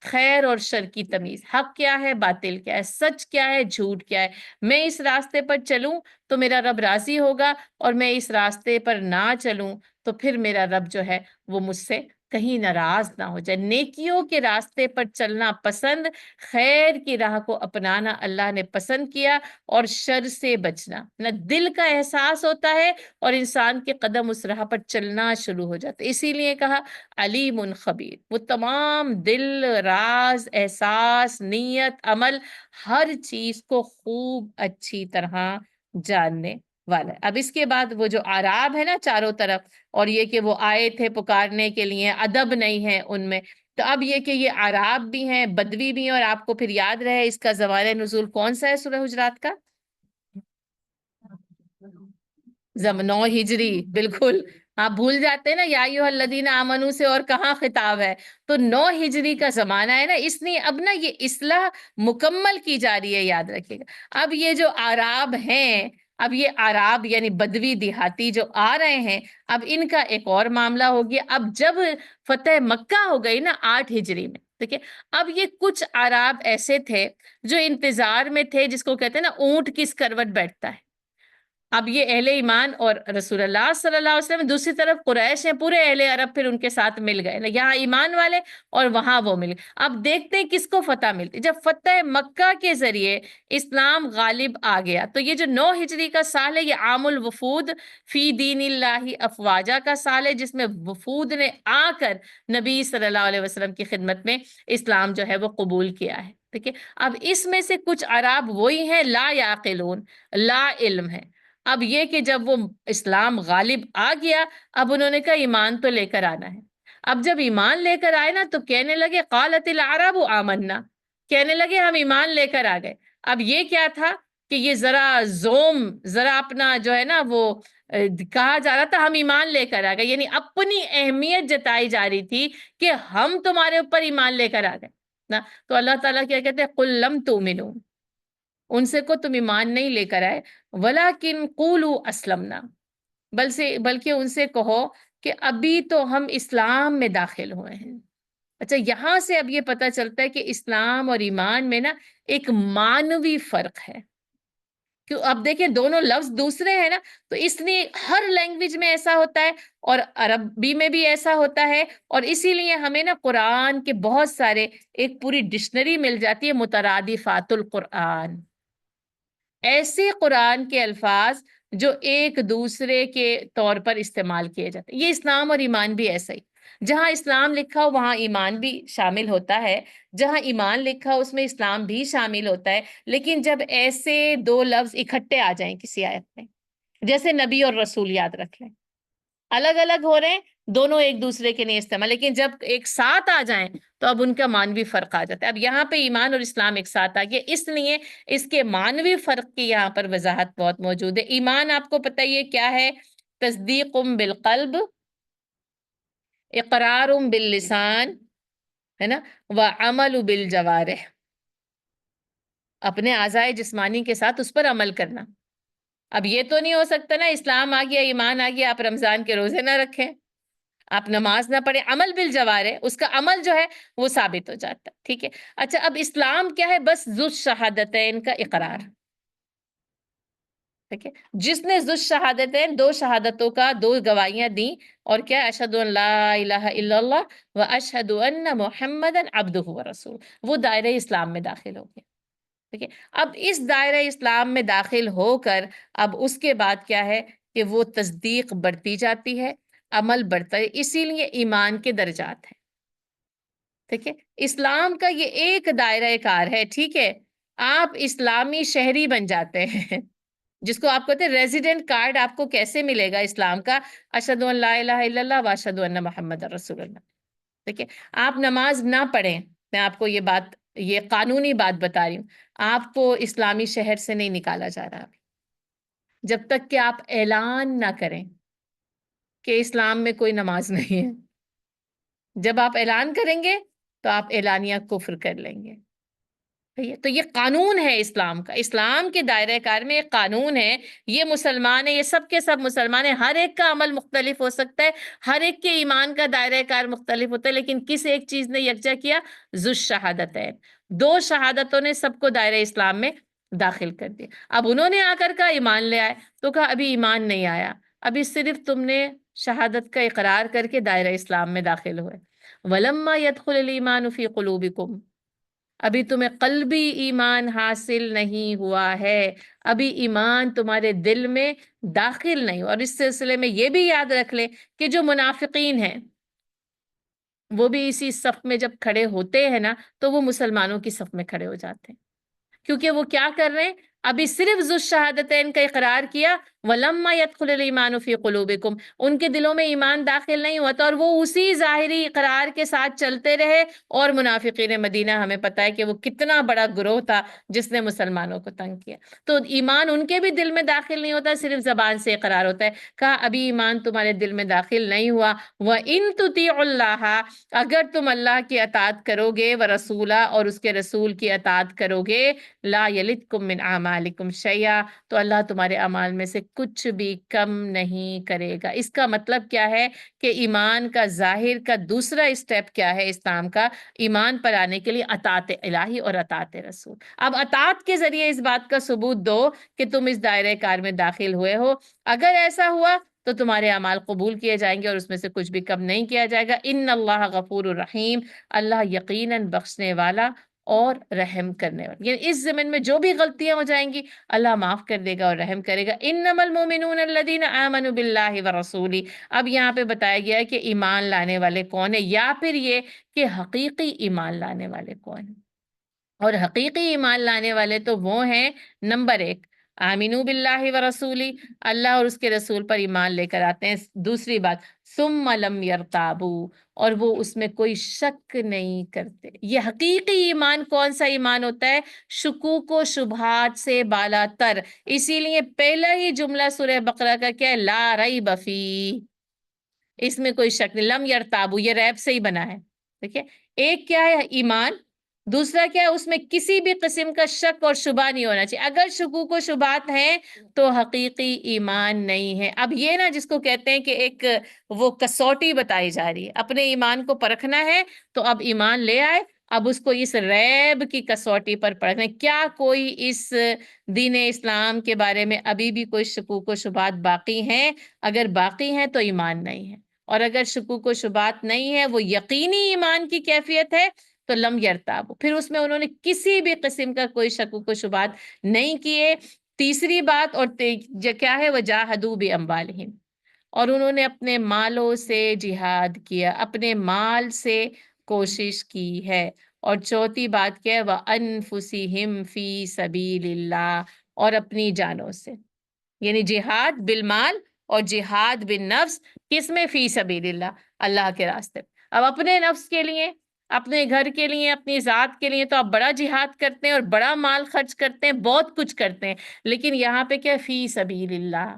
خیر اور شر کی تمیز، حق کیا ہے، باطل کیا ہے، سچ کیا ہے، جھوٹ کیا ہے. میں اس راستے پر چلوں تو میرا رب راضی ہوگا، اور میں اس راستے پر نہ چلوں تو پھر میرا رب جو ہے وہ مجھ سے کہیں ناراض نہ ہو جائے. نیکیوں کے راستے پر چلنا پسند، خیر کی راہ کو اپنانا اللہ نے پسند کیا، اور شر سے بچنا نہ دل کا احساس ہوتا ہے، اور انسان کے قدم اس راہ پر چلنا شروع ہو جاتے. اسی لیے کہا علیم خبیر، وہ تمام دل، راز، احساس، نیت، عمل، ہر چیز کو خوب اچھی طرح جاننے والا ہے. اب اس کے بعد وہ جو اعراب ہے نا چاروں طرف، اور یہ کہ وہ آئے تھے پکارنے کے لیے، ادب نہیں ہے ان میں، تو اب یہ کہ یہ اعراب بھی ہیں، بدوی بھی ہیں، اور آپ کو پھر یاد رہے اس کا زمان نزول کون سا ہے سورہ حجرات کا؟ 9 ہجری، بالکل. آپ بھول جاتے ہیں نا یا ایھا الذین آمنو سے، اور کہاں خطاب ہے؟ تو 9 ہجری کا زمانہ ہے نا، اس لیے اب نا یہ اصلاح مکمل کی جا رہی ہے، یاد رکھیے گا. اب یہ جو اعراب ہیں، اب یہ اعراب یعنی بدوی دیہاتی جو آ رہے ہیں، اب ان کا ایک اور معاملہ ہو گیا. اب جب فتح مکہ ہو گئی نا 8 ہجری میں، دیکھیں اب یہ کچھ اعراب ایسے تھے جو انتظار میں تھے، جس کو کہتے ہیں نا اونٹ کس کروٹ بیٹھتا ہے. اب یہ اہل ایمان اور رسول اللہ صلی اللہ علیہ وسلم، دوسری طرف قریش ہیں، پورے اہل عرب پھر ان کے ساتھ مل گئے، یہاں ایمان والے اور وہاں وہ مل گئے. اب دیکھتے ہیں کس کو فتح ملتی. جب فتح مکہ کے ذریعے اسلام غالب آ گیا، تو یہ جو 9 ہجری کا سال ہے، یہ عام الوفود فی دین اللہ افواجہ کا سال ہے، جس میں وفود نے آ کر نبی صلی اللہ علیہ وسلم کی خدمت میں اسلام جو ہے وہ قبول کیا ہے. ٹھیک ہے. اب اس میں سے کچھ عرب وہی ہیں لا یعقلون، لا علم ہے. اب یہ کہ جب وہ اسلام غالب آ گیا، اب انہوں نے کہا ایمان تو لے کر آنا ہے. اب جب ایمان لے کر آئے نا تو کہنے لگے قالت العرب آمنا، کہنے لگے ہم ایمان لے کر آ گئے. اب یہ کیا تھا کہ یہ ذرا اپنا جو ہے نا وہ کہا جا رہا تھا ہم ایمان لے کر آ گئے، یعنی اپنی اہمیت جتائی جا رہی تھی کہ ہم تمہارے اوپر ایمان لے کر آ گئے نا. تو اللہ تعالیٰ کیا کہتے ہیں قل لم تؤمنوا، ان سے کو تم ایمان نہیں لے کر آئے، ولیکن قولوا اسلمنا، بلکہ ان سے کہو کہ ابھی تو ہم اسلام میں داخل ہوئے ہیں. اچھا، یہاں سے اب یہ پتہ چلتا ہے کہ اسلام اور ایمان میں نا ایک معنوی فرق ہے. کیوں؟ اب دیکھیں دونوں لفظ دوسرے ہیں نا، تو اس لیے ہر لینگویج میں ایسا ہوتا ہے، اور عربی میں بھی ایسا ہوتا ہے، اور اسی لیے ہمیں نا قرآن کے بہت سارے ایک پوری ڈکشنری مل جاتی ہے، مترادفات القرآن، ایسے قرآن کے الفاظ جو ایک دوسرے کے طور پر استعمال کیے جاتے ہیں. یہ اسلام اور ایمان بھی ایسا ہی، جہاں اسلام لکھا ہو وہاں ایمان بھی شامل ہوتا ہے، جہاں ایمان لکھا ہو اس میں اسلام بھی شامل ہوتا ہے. لیکن جب ایسے دو لفظ اکٹھے آ جائیں کسی آیت میں، جیسے نبی اور رسول، یاد رکھ لیں الگ الگ ہو رہے ہیں، دونوں ایک دوسرے کے نہیں استعمال، لیکن جب ایک ساتھ آ جائیں تو اب ان کا معنوی فرق آ جاتا ہے. اب یہاں پہ ایمان اور اسلام ایک ساتھ آ گیا، اس لیے اس کے معنوی فرق کی یہاں پر وضاحت بہت موجود ہے. ایمان آپ کو پتہ یہ کیا ہے؟ تصدیق بالقلب، اقرار باللسان، ہے نا، وعمل بالجوارح، اپنے اعضائے جسمانی کے ساتھ اس پر عمل کرنا. اب یہ تو نہیں ہو سکتا نا اسلام آ گیا ایمان آ گیا آپ رمضان کے روزے نہ رکھیں، آپ نماز نہ پڑھیں، عمل بالجوارح ہے، اس کا عمل جو ہے وہ ثابت ہو جاتا ہے، ٹھیک ہے۔ اچھا اب اسلام کیا ہے؟ بس ذو الشہادتین کا اقرار، ٹھیک ہے۔ جس نے ذو الشہادتین دو شہادتوں کا دو گواہیاں دیں، اور کیا؟ اشہد ان لا الہ الا اللہ و اشہد ان محمدا عبدہ و رسول، وہ دائرہ اسلام میں داخل ہو گیا، ٹھیک ہے۔ اب اس دائرہ اسلام میں داخل ہو کر اب اس کے بعد کیا ہے کہ وہ تصدیق بڑھتی جاتی ہے، عمل بڑھتا ہے، اسی لیے ایمان کے درجات ہیں، ٹھیک ہے۔ اسلام کا یہ ایک دائرہ کار ہے، ٹھیک ہے۔ آپ اسلامی شہری بن جاتے ہیں جس کو آپ کہتے ہیں ریزیڈنٹ کارڈ، آپ کو کیسے ملے گا اسلام کا؟ اشہد ان لا الہ الا اللہ و اشہد ان محمد رسول اللہ، ٹھیک ہے۔ آپ نماز نہ پڑھیں، میں آپ کو یہ بات، یہ قانونی بات بتا رہی ہوں، آپ کو اسلامی شہر سے نہیں نکالا جا رہا جب تک کہ آپ اعلان نہ کریں کہ اسلام میں کوئی نماز نہیں ہے۔ جب آپ اعلان کریں گے تو آپ اعلانیہ کفر کر لیں گے، صحیح ہے؟ تو یہ قانون ہے اسلام کا، اسلام کے دائرہ کار میں ایک قانون ہے، یہ مسلمان ہے، یہ سب کے سب مسلمان ہیں، ہر ایک کا عمل مختلف ہو سکتا ہے، ہر ایک کے ایمان کا دائرہ کار مختلف ہوتا ہے، لیکن کس ایک چیز نے یکجا کیا؟ ذو الشہادتین، دو شہادتوں نے سب کو دائرہ اسلام میں داخل کر دیا۔ اب انہوں نے آ کر کہا ایمان لے آئے، تو کہا ابھی ایمان نہیں آیا، ابھی صرف تم نے شہادت کا اقرار کر کے دائرہ اسلام میں داخل ہوئے۔ وَلَمَّا يَدْخُلِ الْإِيمَانُ فِي قُلُوبِكُمْ، ابھی تمہیں قلبی ایمان حاصل نہیں ہوا ہے، ابھی ایمان تمہارے دل میں داخل نہیں ہوا۔ اور اس سلسلے میں یہ بھی یاد رکھ لیں کہ جو منافقین ہیں وہ بھی اسی صف میں جب کھڑے ہوتے ہیں نا تو وہ مسلمانوں کی صف میں کھڑے ہو جاتے ہیں، کیونکہ وہ کیا کر رہے ہیں؟ ابھی صرف ذو الشہادتین کا اقرار کیا، وَلَمَّا يَدْخُلِ الْإِيمَانُ فِي قُلُوبِكُمْ، ان کے دلوں میں ایمان داخل نہیں ہوا تھا، اور وہ اسی ظاہری اقرار کے ساتھ چلتے رہے۔ اور منافقین مدینہ ہمیں پتہ ہے کہ وہ کتنا بڑا گروہ تھا جس نے مسلمانوں کو تنگ کیا، تو ایمان ان کے بھی دل میں داخل نہیں ہوتا، صرف زبان سے اقرار ہوتا ہے۔ کہا ابھی ایمان تمہارے دل میں داخل نہیں ہوا، وَإِن تُطِيعُوا اللَّهَ، اگر تم اللہ کی اطاعت کرو گے، وَرَسُولَهُ، اور اس کے رسول کی اطاعت کرو گے، لا یلدکم من اعمالکم شیئا، تو اللہ تمہارے اعمال میں سے کچھ بھی کم نہیں کرے گا۔ اس کا مطلب کیا ہے کہ ایمان کا ظاہر کا دوسرا اسٹیپ کیا ہے اسلام کا؟ ایمان پر آنے کے لیے اطاعت الہی اور اطاعت رسول۔ اب اطاعت کے ذریعے اس بات کا ثبوت دو کہ تم اس دائرہ کار میں داخل ہوئے ہو، اگر ایسا ہوا تو تمہارے اعمال قبول کیے جائیں گے اور اس میں سے کچھ بھی کم نہیں کیا جائے گا۔ ان اللہ غفور الرحیم، اللہ یقیناً بخشنے والا اور رحم کرنے والا، یعنی اس زمین میں جو بھی غلطیاں ہو جائیں گی اللہ معاف کر دے گا اور رحم کرے گا۔ انما المؤمنون الذین آمنوا باللہ ورسولہ، اب یہاں پہ بتایا گیا ہے کہ ایمان لانے والے کون ہیں، یا پھر یہ کہ حقیقی ایمان لانے والے کون ہیں۔ اور حقیقی ایمان لانے والے تو وہ ہیں، نمبر ایک آمنو باللہ ورسولی، اللہ اور اس کے رسول پر ایمان لے کر آتے ہیں۔ دوسری بات ثم لم یرتابو، اور وہ اس میں کوئی شک نہیں کرتے۔ یہ حقیقی ایمان کون سا ایمان ہوتا ہے؟ شکوک و شبہات سے بالا تر، اسی لیے پہلا ہی جملہ سورہ بقرہ کا کیا ہے؟ لا ریب فی، اس میں کوئی شک نہیں، لم یرتابو یہ ریب سے ہی بنا ہے، ٹھیک ہے۔ ایک کیا ہے؟ ایمان، دوسرا کیا ہے؟ اس میں کسی بھی قسم کا شک اور شبہ نہیں ہونا چاہیے، اگر شکوک و شبہات ہیں تو حقیقی ایمان نہیں ہے۔ اب یہ نا جس کو کہتے ہیں کہ ایک وہ کسوٹی بتائی جا رہی ہے، اپنے ایمان کو پرکھنا ہے تو اب ایمان لے آئے، اب اس کو اس ریب کی کسوٹی پر پرکھنا ہے، کیا کوئی اس دین اسلام کے بارے میں ابھی بھی کوئی شکوک و شبہات باقی ہیں؟ اگر باقی ہیں تو ایمان نہیں ہے، اور اگر شکوک و شبہات نہیں ہے، وہ یقینی ایمان کی کیفیت ہے، تو لم یرتابو، پھر اس میں انہوں نے کسی بھی قسم کا کوئی شکوک و شبہات نہیں کیے۔ تیسری بات اور کیا ہے؟ وجاہدوا باموالہم، اور انہوں نے اپنے مالوں سے جہاد کیا، اپنے مال سے کوشش کی ہے۔ اور چوتھی بات کیا ہے؟ وانفسہم فی سبیل اللہ، اور اپنی جانوں سے، یعنی جہاد بالمال اور جہاد بالنفس، کس میں؟ فی سبیل اللہ، اللہ کے راستے۔ اب اپنے نفس کے لیے، اپنے گھر کے لیے، اپنی ذات کے لیے تو آپ بڑا جہاد کرتے ہیں اور بڑا مال خرچ کرتے ہیں، بہت کچھ کرتے ہیں، لیکن یہاں پہ کیا؟ فی سبیل اللہ،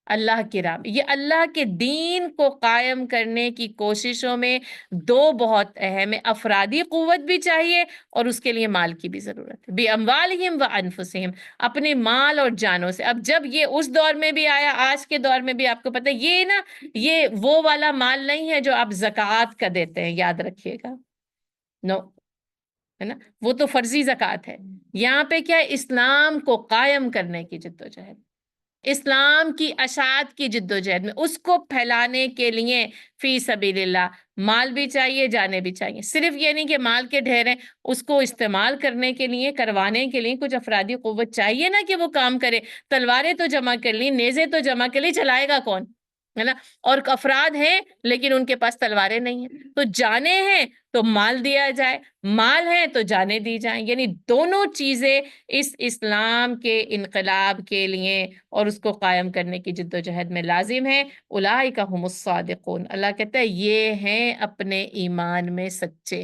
اللہ کی راہ میں، یہ اللہ کے دین کو قائم کرنے کی کوششوں میں دو بہت اہم ہے، افرادی قوت بھی چاہیے اور اس کے لیے مال کی بھی ضرورت ہے، بِأَمْوَالِهِمْ وَأَنفُسِهِمْ، اپنے مال اور جانوں سے۔ اب جب یہ اس دور میں بھی آیا، آج کے دور میں بھی آپ کو پتہ ہے یہ نا، یہ وہ والا مال نہیں ہے جو آپ زکوٰۃ کا دیتے ہیں، یاد رکھیے گا، نو، ہے نا، وہ تو فرضی زکوٰۃ ہے۔ یہاں پہ کیا ہے؟ اسلام کو قائم کرنے کی جدوجہد، اسلام کی اشاعت کی جدوجہد میں، اس کو پھیلانے کے لیے فی سبیل اللہ مال بھی چاہیے، جانے بھی چاہیے۔ صرف یہ نہیں کہ مال کے ڈھیر ہیں، اس کو استعمال کرنے کے لیے، کروانے کے لیے کچھ افرادی قوت چاہیے نا کہ وہ کام کرے۔ تلواریں تو جمع کر لی، نیزے تو جمع کر لی، چلائے گا کون؟ ہے نا؟ اور افراد ہیں لیکن ان کے پاس تلواریں نہیں ہیں، تو جانے ہیں تو مال دیا جائے، مال ہے تو جانے دی جائیں، یعنی دونوں چیزیں اس اسلام کے انقلاب کے لیے اور اس کو قائم کرنے کی جدوجہد میں لازم ہے۔ اولئک هم الصادقون، اللہ کہتا ہے یہ ہیں اپنے ایمان میں سچے،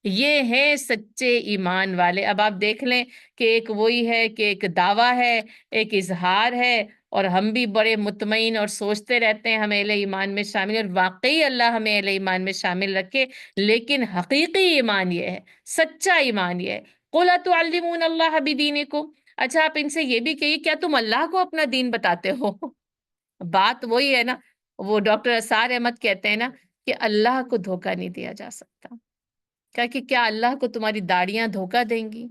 یہ ہیں سچے ایمان والے۔ اب آپ دیکھ لیں کہ ایک وہی ہے کہ ایک دعویٰ ہے، ایک اظہار ہے، اور ہم بھی بڑے مطمئن اور سوچتے رہتے ہیں ہمیں اہل ایمان میں شامل، اور واقعی اللہ ہمیں اہل ایمان میں شامل رکھے، لیکن حقیقی ایمان یہ ہے، سچا ایمان یہ ہے۔ قُلْ أَتُعَلِّمُونَ اللَّهَ بِدِينِكُمْ، اچھا آپ ان سے یہ بھی کہیے کیا تم اللہ کو اپنا دین بتاتے ہو؟ بات وہی ہے نا، وہ ڈاکٹر اسرار احمد کہتے ہیں نا کہ اللہ کو دھوکہ نہیں دیا جا سکتا، کہ کیا اللہ کو تمہاری داڑیاں دھوکہ دیں گی؟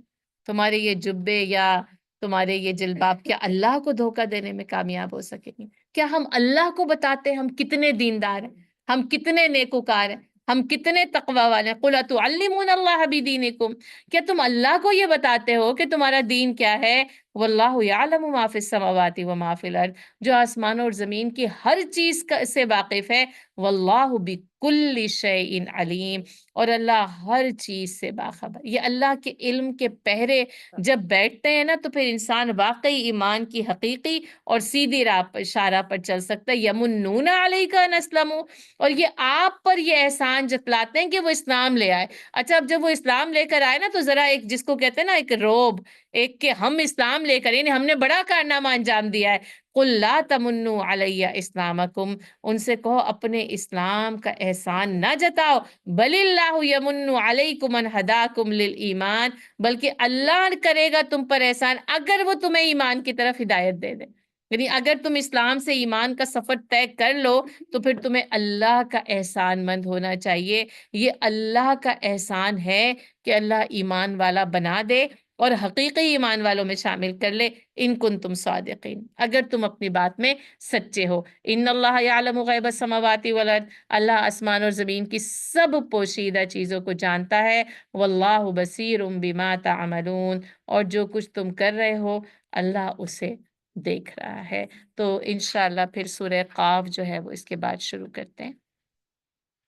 تمہارے یہ جبے یا تمہارے یہ جلباب کیا اللہ کو دھوکہ دینے میں کامیاب ہو سکیں گے؟ کیا ہم اللہ کو بتاتے ہیں ہم کتنے دیندار ہیں، ہم کتنے نیکوکار ہیں، ہم کتنے تقوی والے ہیں؟ قُلْ أَتُعَلِّمُونَ اللَّهَ بِدِينِكُمْ، کیا تم اللہ کو یہ بتاتے ہو کہ تمہارا دین کیا ہے؟ وَاللَّهُ يَعْلَمُ مَا فِي السَّمَاوَاتِ وَمَا فِي الْأَرْضِ، جو آسمانوں اور زمین کی ہر چیز سے واقف ہے۔ وَاللَّهُ بِكُلِّ شَيْءٍ عَلِيمٌ، اور اللہ ہر چیز سے باخبر۔ یہ اللہ کے علم کے پہرے جب بیٹھتے ہیں نا تو پھر انسان واقعی ایمان کی حقیقی اور سیدھی راہ پر، اشارہ پر چل سکتا ہے۔ یمنون علیک ان اسلموا، اور یہ آپ پر یہ احسان جتلاتے ہیں کہ وہ اسلام لے آئے۔ اچھا اب جب وہ اسلام لے کر آئے نا تو ذرا ایک جس کو کہتے ہیں نا ایک روب، ایک کہ ہم اسلام لے کر، یعنی ہم نے بڑا کارنامہ انجام دیا ہے۔ قُلْ لَا تَمُنُّوا عَلَيَّ إِسْلَامَكُمْ، ان سے کہو اپنے اسلام کا احسان نہ جتاؤ، بل اللہ یمن علیکم ان ہداکم للایمان، بلکہ اللہ کرے گا تم پر احسان اگر وہ تمہیں ایمان کی طرف ہدایت دے دے۔ یعنی اگر تم اسلام سے ایمان کا سفر طے کر لو تو پھر تمہیں اللہ کا احسان مند ہونا چاہیے۔ یہ اللہ کا احسان ہے کہ اللہ ایمان والا بنا دے اور حقیقی ایمان والوں میں شامل کر لے، ان کنتم صادقین، اگر تم اپنی بات میں سچے ہو۔ ان اللہ یعلم غیب السماوات والارض، اللہ آسمان اور زمین کی سب پوشیدہ چیزوں کو جانتا ہے۔ واللہ بصیر بما تعملون، اور جو کچھ تم کر رہے ہو اللہ اسے دیکھ رہا ہے۔ تو انشاءاللہ پھر سورہ قاف جو ہے وہ اس کے بعد شروع کرتے ہیں۔